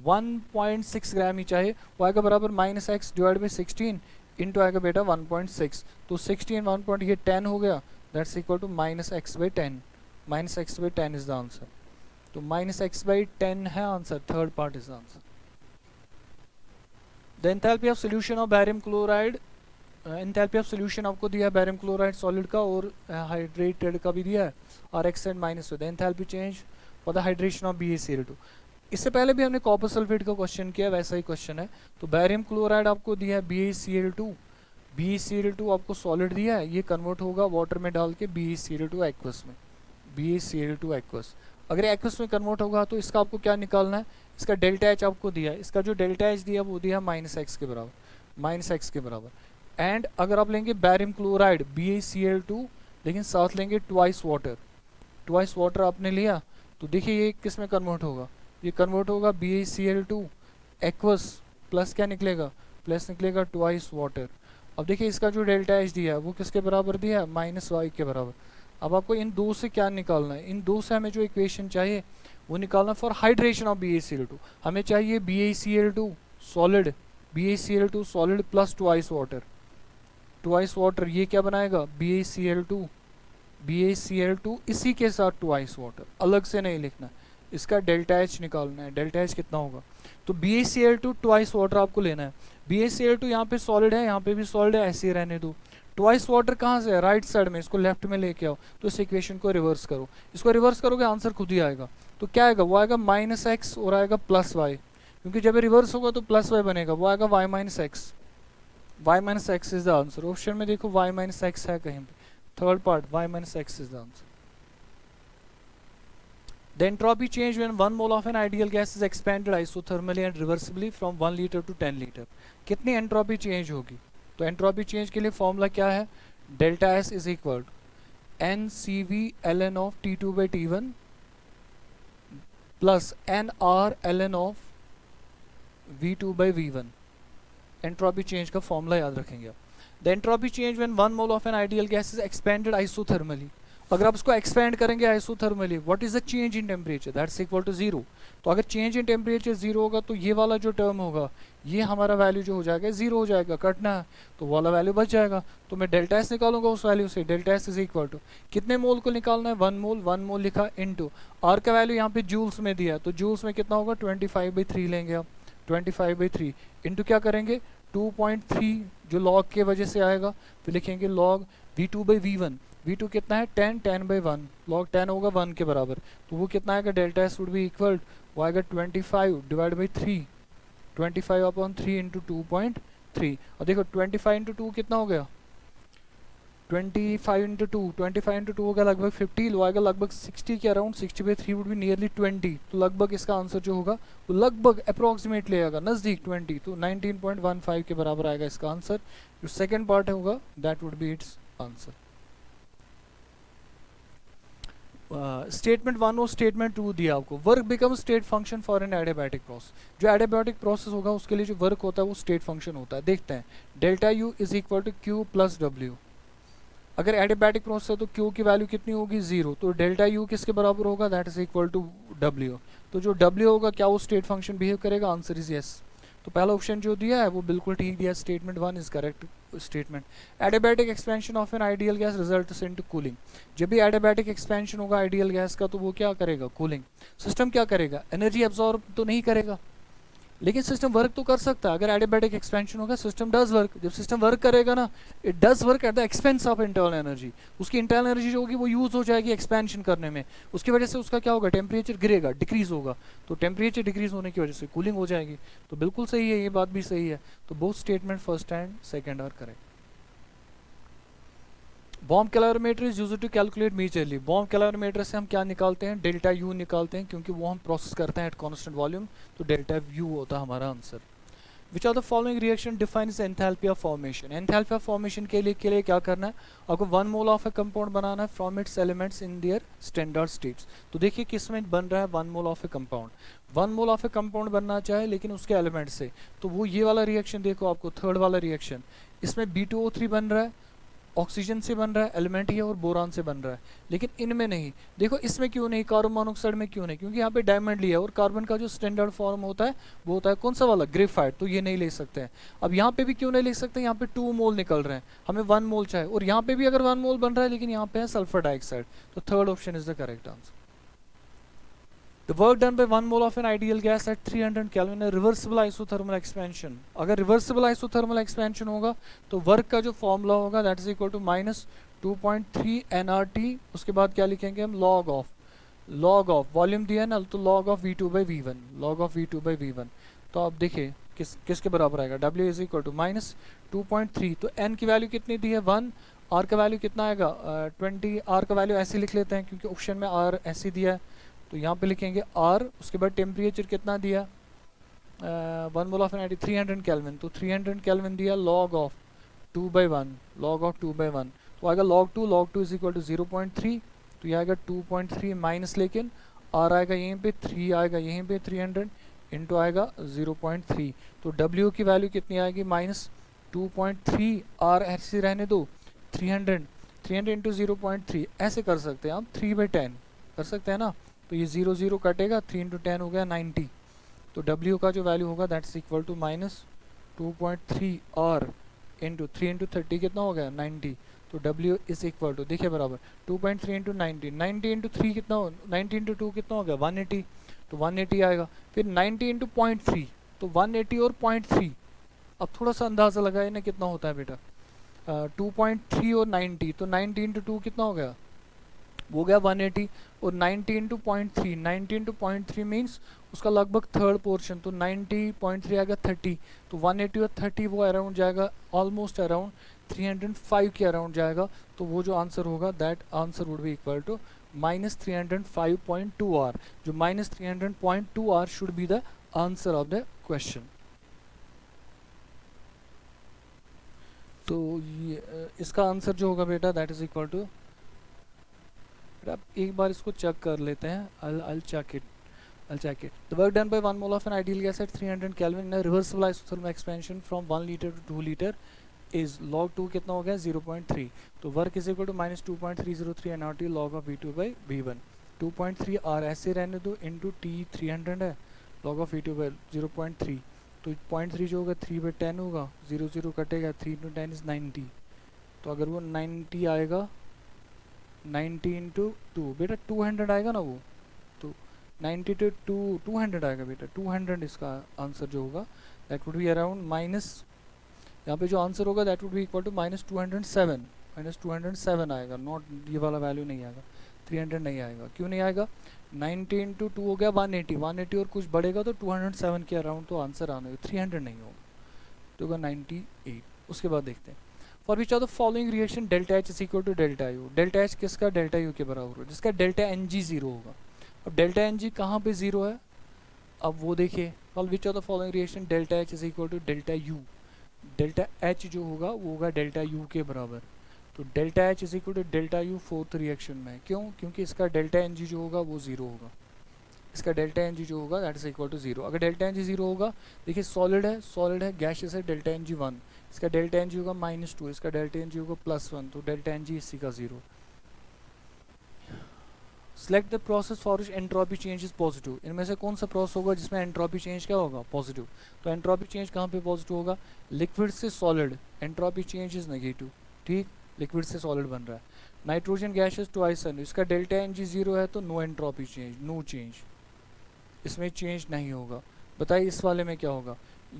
1.6 ग्राम ही चाहे, वो आएगा बराबर -6 डिवाइड बाई 16 इंटू आएगा बेटा 1.6, तो 16 1. ये 10 हो गया, that's equal to -x/10, -x/10 is the answer. तो -x/10 है answer, third part is the answer. The enthalpy of solution of barium chloride, enthalpy of solution आपको दिया है बैरियम क्लोराइड सॉलिड का और हाइड्रेटेड का भी दिया है, और x and minus the enthalpy change for the hydration of BaCl2। इससे पहले भी हमने कॉपर सल्फेट का क्वेश्चन किया, वैसा ही क्वेश्चन है। तो बैरियम क्लोराइड आपको दिया है BaCl2, BaCl2 आपको सॉलिड दिया है, ये कन्वर्ट होगा वाटर में डाल के BaCl2 एक्वस में, BaCl2 एक्वस। अगर एक्वस में कन्वर्ट होगा तो इसका आपको क्या निकालना है, इसका डेल्टा H आपको दिया है, इसका जो डेल्टा H दिया वो दिया -x के बराबर, -x के बराबर। एंड अगर आप लेंगे बैरियम क्लोराइड BaCl2 लेकिन साथ लेंगे ट्वाइस वाटर आपने लिया, तो देखिए ये किस में कन्वर्ट होगा, ये कन्वर्ट होगा BaCl2 एक्वस प्लस क्या निकलेगा, प्लस निकलेगा ट्वाइस वाटर। अब देखिए इसका जो डेल्टा H दिया है वो किसके बराबर दिया है -y के बराबर। अब आपको इन दो से क्या निकालना है, इन दो से हमें जो इक्वेशन चाहिए वो निकालना फॉर हाइड्रेशन ऑफ BaCl2। हमें चाहिए BaCl2 solid, BaCl2 solid plus twice water, ये क्या बनाएगा BaCl2 इसी के साथ ट्वाइस वाटर, अलग से नहीं लिखना, इसका डेल्टा H निकालना है। डेल्टा H कितना होगा, तो BaCl2 ट्वाइस वाटर आपको लेना है। BaCl2 यहाँ पे सॉलिड है, यहाँ पे भी सॉलिड है, ऐसे ही रहने दो, ट्वाइस वाटर कहाँ से है, राइट साइड में, इसको लेफ्ट में लेके आओ, तो इस इक्वेशन को रिवर्स करो, इसको रिवर्स करोगे आंसर खुद ही आएगा। तो क्या आएगा, वो आएगा -x और आएगा +y, क्योंकि जब ये रिवर्स होगा तो +y बनेगा, वो आएगा y - x, y - x is the answer. Option में देखो y - x है कहीं पे, third part y - x is the answer. The entropy change when 1 mole of an ideal gas is expanded isothermally and reversibly from 1 liter to 10 liter. कितनी एंट्रोपी चेंज होगी, तो एंट्रोपी चेंज के लिए फॉर्मूला क्या है, delta S is equal N C V L N of T2 by T1 plus N R L N of V2 by V1। Entropy change का फॉर्मूला याद रखेंगे आप। The entropy change when 1 mole of an ideal gas is expanded isothermally, अगर आप इसको एक्सपेंड करेंगे isothermally, what is the change in temperature, that's equal to 0। तो अगर चेंज इन टेम्परेचर 0 होगा तो ये वाला जो टर्म होगा, ये हमारा वैल्यू जो हो जाएगा 0 हो जाएगा, कटना है तो वाला वैल्यू बच जाएगा। तो मैं डेल्टा एस निकालूंगा उस वैल्यू से, delta S is equal to कितने मोल को निकालना है, 1 मोल, 1 मोल लिखा इनटू आर का वैल्यू यहाँ पे जूल्स में दिया है, तो जूल्स में कितना होगा 25/3 लेंगे आप, 25/3 इंटू क्या करेंगे 2.3 जो लॉग के वजह से आएगा, फिर लिखेंगे log V2 by V1, V2 कितना है 10, 10/1, log 10 होगा 1 के बराबर, तो वो कितना आएगा, delta S would be equal, वो आएगा 25 डिवाइड बाई 3, 25/3 इंटू 2.3, और देखो 25 इंटू 2 कितना हो गया, 25 इंटू 2 होगा लगभग 50, लो आएगा लगभग 60 के अराउंड, 60/3 वुड बी नियरली 20, तो लगभग इसका आंसर जो होगा वो लगभग अप्रोक्सीमेटली आएगा, नज़दीक 20, तो 19.15 के बराबर आएगा इसका आंसर। जो सेकेंड पार्ट होगा that would be its answer. Statement 1 और स्टेटमेंट 2 दिया आपको, work become state function for an adiabatic process, जो एडियाबैटिक प्रोसेस होगा उसके लिए जो वर्क होता है वो स्टेट फंक्शन होता है। देखते हैं, delta U is equal to Q plus W, अगर एडियाबैटिक प्रोसेस है तो क्यू की वैल्यू कितनी होगी 0, तो डेल्टा यू किसके बराबर होगा, that is equal to W, तो जो डब्ल्यू होगा क्या वो स्टेट फंक्शन बिहेव करेगा, आंसर इज यस। तो पहला ऑप्शन जो दिया है वो बिल्कुल ठीक दिया, statement 1 is correct statement. Adiabatic expansion of an ideal gas results into cooling, जब भी एडियाबैटिक एक्सपेंशन होगा आइडियल गैस का तो वो क्या करेगा, कूलिंग। सिस्टम क्या करेगा, एनर्जी एब्जॉर्ब तो नहीं करेगा, लेकिन सिस्टम वर्क तो कर सकता है। अगर एडियाबैटिक एक्सपेंशन होगा सिस्टम डज वर्क, जब सिस्टम वर्क करेगा ना, it does work at the expense of internal energy, उसकी इंटरनल एनर्जी जो होगी वो यूज हो जाएगी एक्सपेंशन करने में, उसकी वजह से उसका क्या होगा, टेम्परेचर गिरेगा, डिक्रीज होगा, तो टेम्परेचर डिक्रीज होने की वजह से कूलिंग हो जाएगी। तो बिल्कुल सही है, ये बात भी सही है। तो both statement first and second are correct. Bomb calorimeter is used to calculate majorly, bomb calorimeter से हम क्या निकालते हैं, डेल्टा यू निकालते हैं, क्योंकि वो हम प्रोसेस करते हैं एट कांस्टेंट वॉल्यूम, तो डेल्टा यू होता है हमारा answer. Which are the following reaction defines enthalpy of formation, enthalpy of formation के लिए क्या करना है आपको, 1 मोल ऑफ ए कंपाउंड बनाना है from its elements in their standard states. तो देखिए किस में बन रहा है 1 mole of A compound, 1 mole of A compound बनना चाहे लेकिन उसके एलिमेंट से, तो वो ये वाला रिएक्शन देखो आपको, थर्ड वाला रिएक्शन, इसमें B2O3 बन रहा है, ऑक्सीजन से बन रहा है, एलिमेंट ही है, और बोरान से बन रहा है, लेकिन इनमें नहीं। देखो इसमें क्यों नहीं, कार्बन मोनोऑक्साइड में क्यों नहीं, क्योंकि यहाँ पे डायमंड लिया है, और कार्बन का जो स्टैंडर्ड फॉर्म होता है वो होता है कौन सा वाला, ग्रेफाइट, तो ये नहीं ले सकते हैं। अब यहाँ पे भी क्यों नहीं ले सकते, यहाँ पे 2 मोल निकल रहे हैं, हमें 1 मोल चाहिए, और यहाँ पे भी अगर 1 मोल बन रहा है लेकिन यहाँ पे है सल्फर डाइऑक्साइड, तो third option is the correct answer. The work done by 1 mole of an ideal gas at 300 Kelvin है reversible isothermal expansion। अगर reversible isothermal expansion होगा तो वर्क का जो फॉर्मूला होगा that is equal to -2.3 nRT, उसके बाद क्या लिखेंगे हम, log ऑफ वॉल्यूम दिया है ना, तो log of V2 by V1, log of V2 by V1। तो आप देखिए किसके बराबर आएगा, W इज इक्वल टू -2.3, तो n की वैल्यू कितनी दी है 1, R का वैल्यू कितना आएगा 20, R का वैल्यू ऐसे लिख लेते हैं क्योंकि ऑप्शन में R ऐसे दिया है, तो यहाँ पे लिखेंगे R, उसके बाद टेम्परेचर कितना दिया 1 मोल ऑफ एन 300 केल्विन, तो 300 केल्विन दिया, log ऑफ 2/1, log ऑफ 2/1, तो आएगा log 2 इज इक्वल टू 0.3, तो ये आएगा 2.3 माइनस, लेकिन R आएगा यहीं पे, 3 आएगा यहीं पे, 300 इंटू आएगा 0.3, तो W की वैल्यू कितनी आएगी -2.3, R ऐसे रहने दो, 300 इंटू 0.3 ऐसे कर सकते हैं आप, 3/10 कर सकते हैं ना, तो ये 0 0 कटेगा, 3 इंटू 10 हो गया 90, तो W का जो वैल्यू होगा that's equal to -2.3 R into 3 into 30 कितना हो गया 90, तो W इज इक्वल टू देखिए बराबर 2.3 इंटू 90, 90 इंटू 3 कितना हो, 90 इंटू 2 कितना हो गया 180, तो 180 आएगा, फिर 90 इंटू 0.3, तो 180 और 0.3, अब थोड़ा सा अंदाज़ा लगाए ना कितना होता है बेटा, 2.3 और 90, तो 90 इंटू 2 कितना हो गया, वो गया 180, और 90 इंटू 0.3, 90 इंटू 0.3 मीन्स उसका लगभग थर्ड पोर्शन, तो 90.3 आएगा 30, तो 180 और 30 वो अराउंड जाएगा, ऑलमोस्ट अराउंड 305 के अराउंड जाएगा, तो वो जो आंसर होगा that answer would be equal to -305.2 R, जो -300.2 R should be the answer of the question. तो ये इसका आंसर जो होगा बेटा दैट इज इक्वल टू, आप एक बार इसको चेक कर लेते हैं, I'll check it. The work done by 1 mole of an ideal gas at 300 Kelvin in a reversible isothermal expansion from 1 liter to 2 liter is log 2 कितना हो गया 0.3, तो work is equal to -2.303 nRT log of V2 by V1, 2.3 R ऐसे रहने दो इंटू T 300 है, log of V2 by 0.3, तो 0.3 जो होगा 3 by 10 होगा, 0 0 कटेगा, 3 into 10 is 90, तो अगर वो 90 आएगा 90 इंटू 2 बेटा 200 आएगा ना वो, तो 90 टू 200 आएगा बेटा, 200 इसका आंसर जो होगा that would be around minus, यहाँ पे जो आंसर होगा that would be equal to -207 आएगा, नॉट ये वाला वैल्यू नहीं आएगा, 300 नहीं आएगा, क्यों नहीं आएगा, 90 इंटू 2 हो गया 180, 180 और कुछ बढ़ेगा तो 207 के अराउंड तो आंसर आना है, 300 नहीं होगा, तो होगा 98। उसके बाद देखते हैं for which of the following reaction delta H is equal to delta U, delta H किसका, डेल्टा यू के बराबर होगा, जिसका डेल्टा एन जी जीरो होगा। अब डेल्टा एन जी कहाँ पे जीरो है, अब वो देखिए, for which of the following reaction delta H is equal to delta U, delta H जो होगा वो होगा डेल्टा यू के बराबर, तो delta H is equal to delta U fourth reaction में, क्यों, क्योंकि इसका डेल्टा एन जी जो होगा वो जीरो होगा, इसका डेल्टा एन जी जो होगा that is equal to zero. अगर डेल्टा एन जी जीरो होगा, देखिए सॉलिड है गैशियस है, डेल्टा एन जी 1, इसका डेल्टा एन जी होगा -2, इसका डेल्टा एन जी होगा +1, तो डेल्टा एन जी इसी का zero. Select the process for which entropy change is positive, इनमें से कौन सा प्रोसेस होगा जिसमें एंट्रोपी चेंज क्या होगा, पॉजिटिव, तो एंट्रोपी चेंज कहाँ पे पॉजिटिव होगा, लिक्विड से solid entropy change is negative, ठीक, लिक्विड से सॉलिड बन रहा है, नाइट्रोजन गैसेस टू आइसन, इसका डेल्टा एन जी जीरो है तो no entropy change, no change, इसमें चेंज नहीं होगा। बताइए इस वाले में क्या होगा,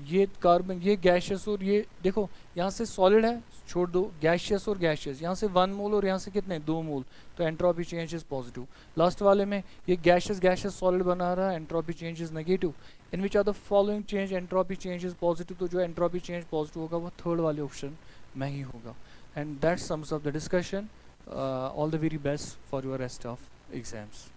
ये कार्बन, ये गैशियस और ये देखो यहाँ से सॉलिड है, छोड़ दो गैशियस और गैशियस, यहाँ से 1 मोल और यहाँ से कितने 2 मोल, तो entropy change is positive. Last वाले में ये गैशियस सॉलिड बना रहा है, entropy change is negative. In which are the following change entropy change is positive, तो जो एंट्रोपी चेंज पॉजिटिव होगा वो थर्ड वाले ऑप्शन में ही होगा। And that sums up the discussion. All the very best for your rest of exams.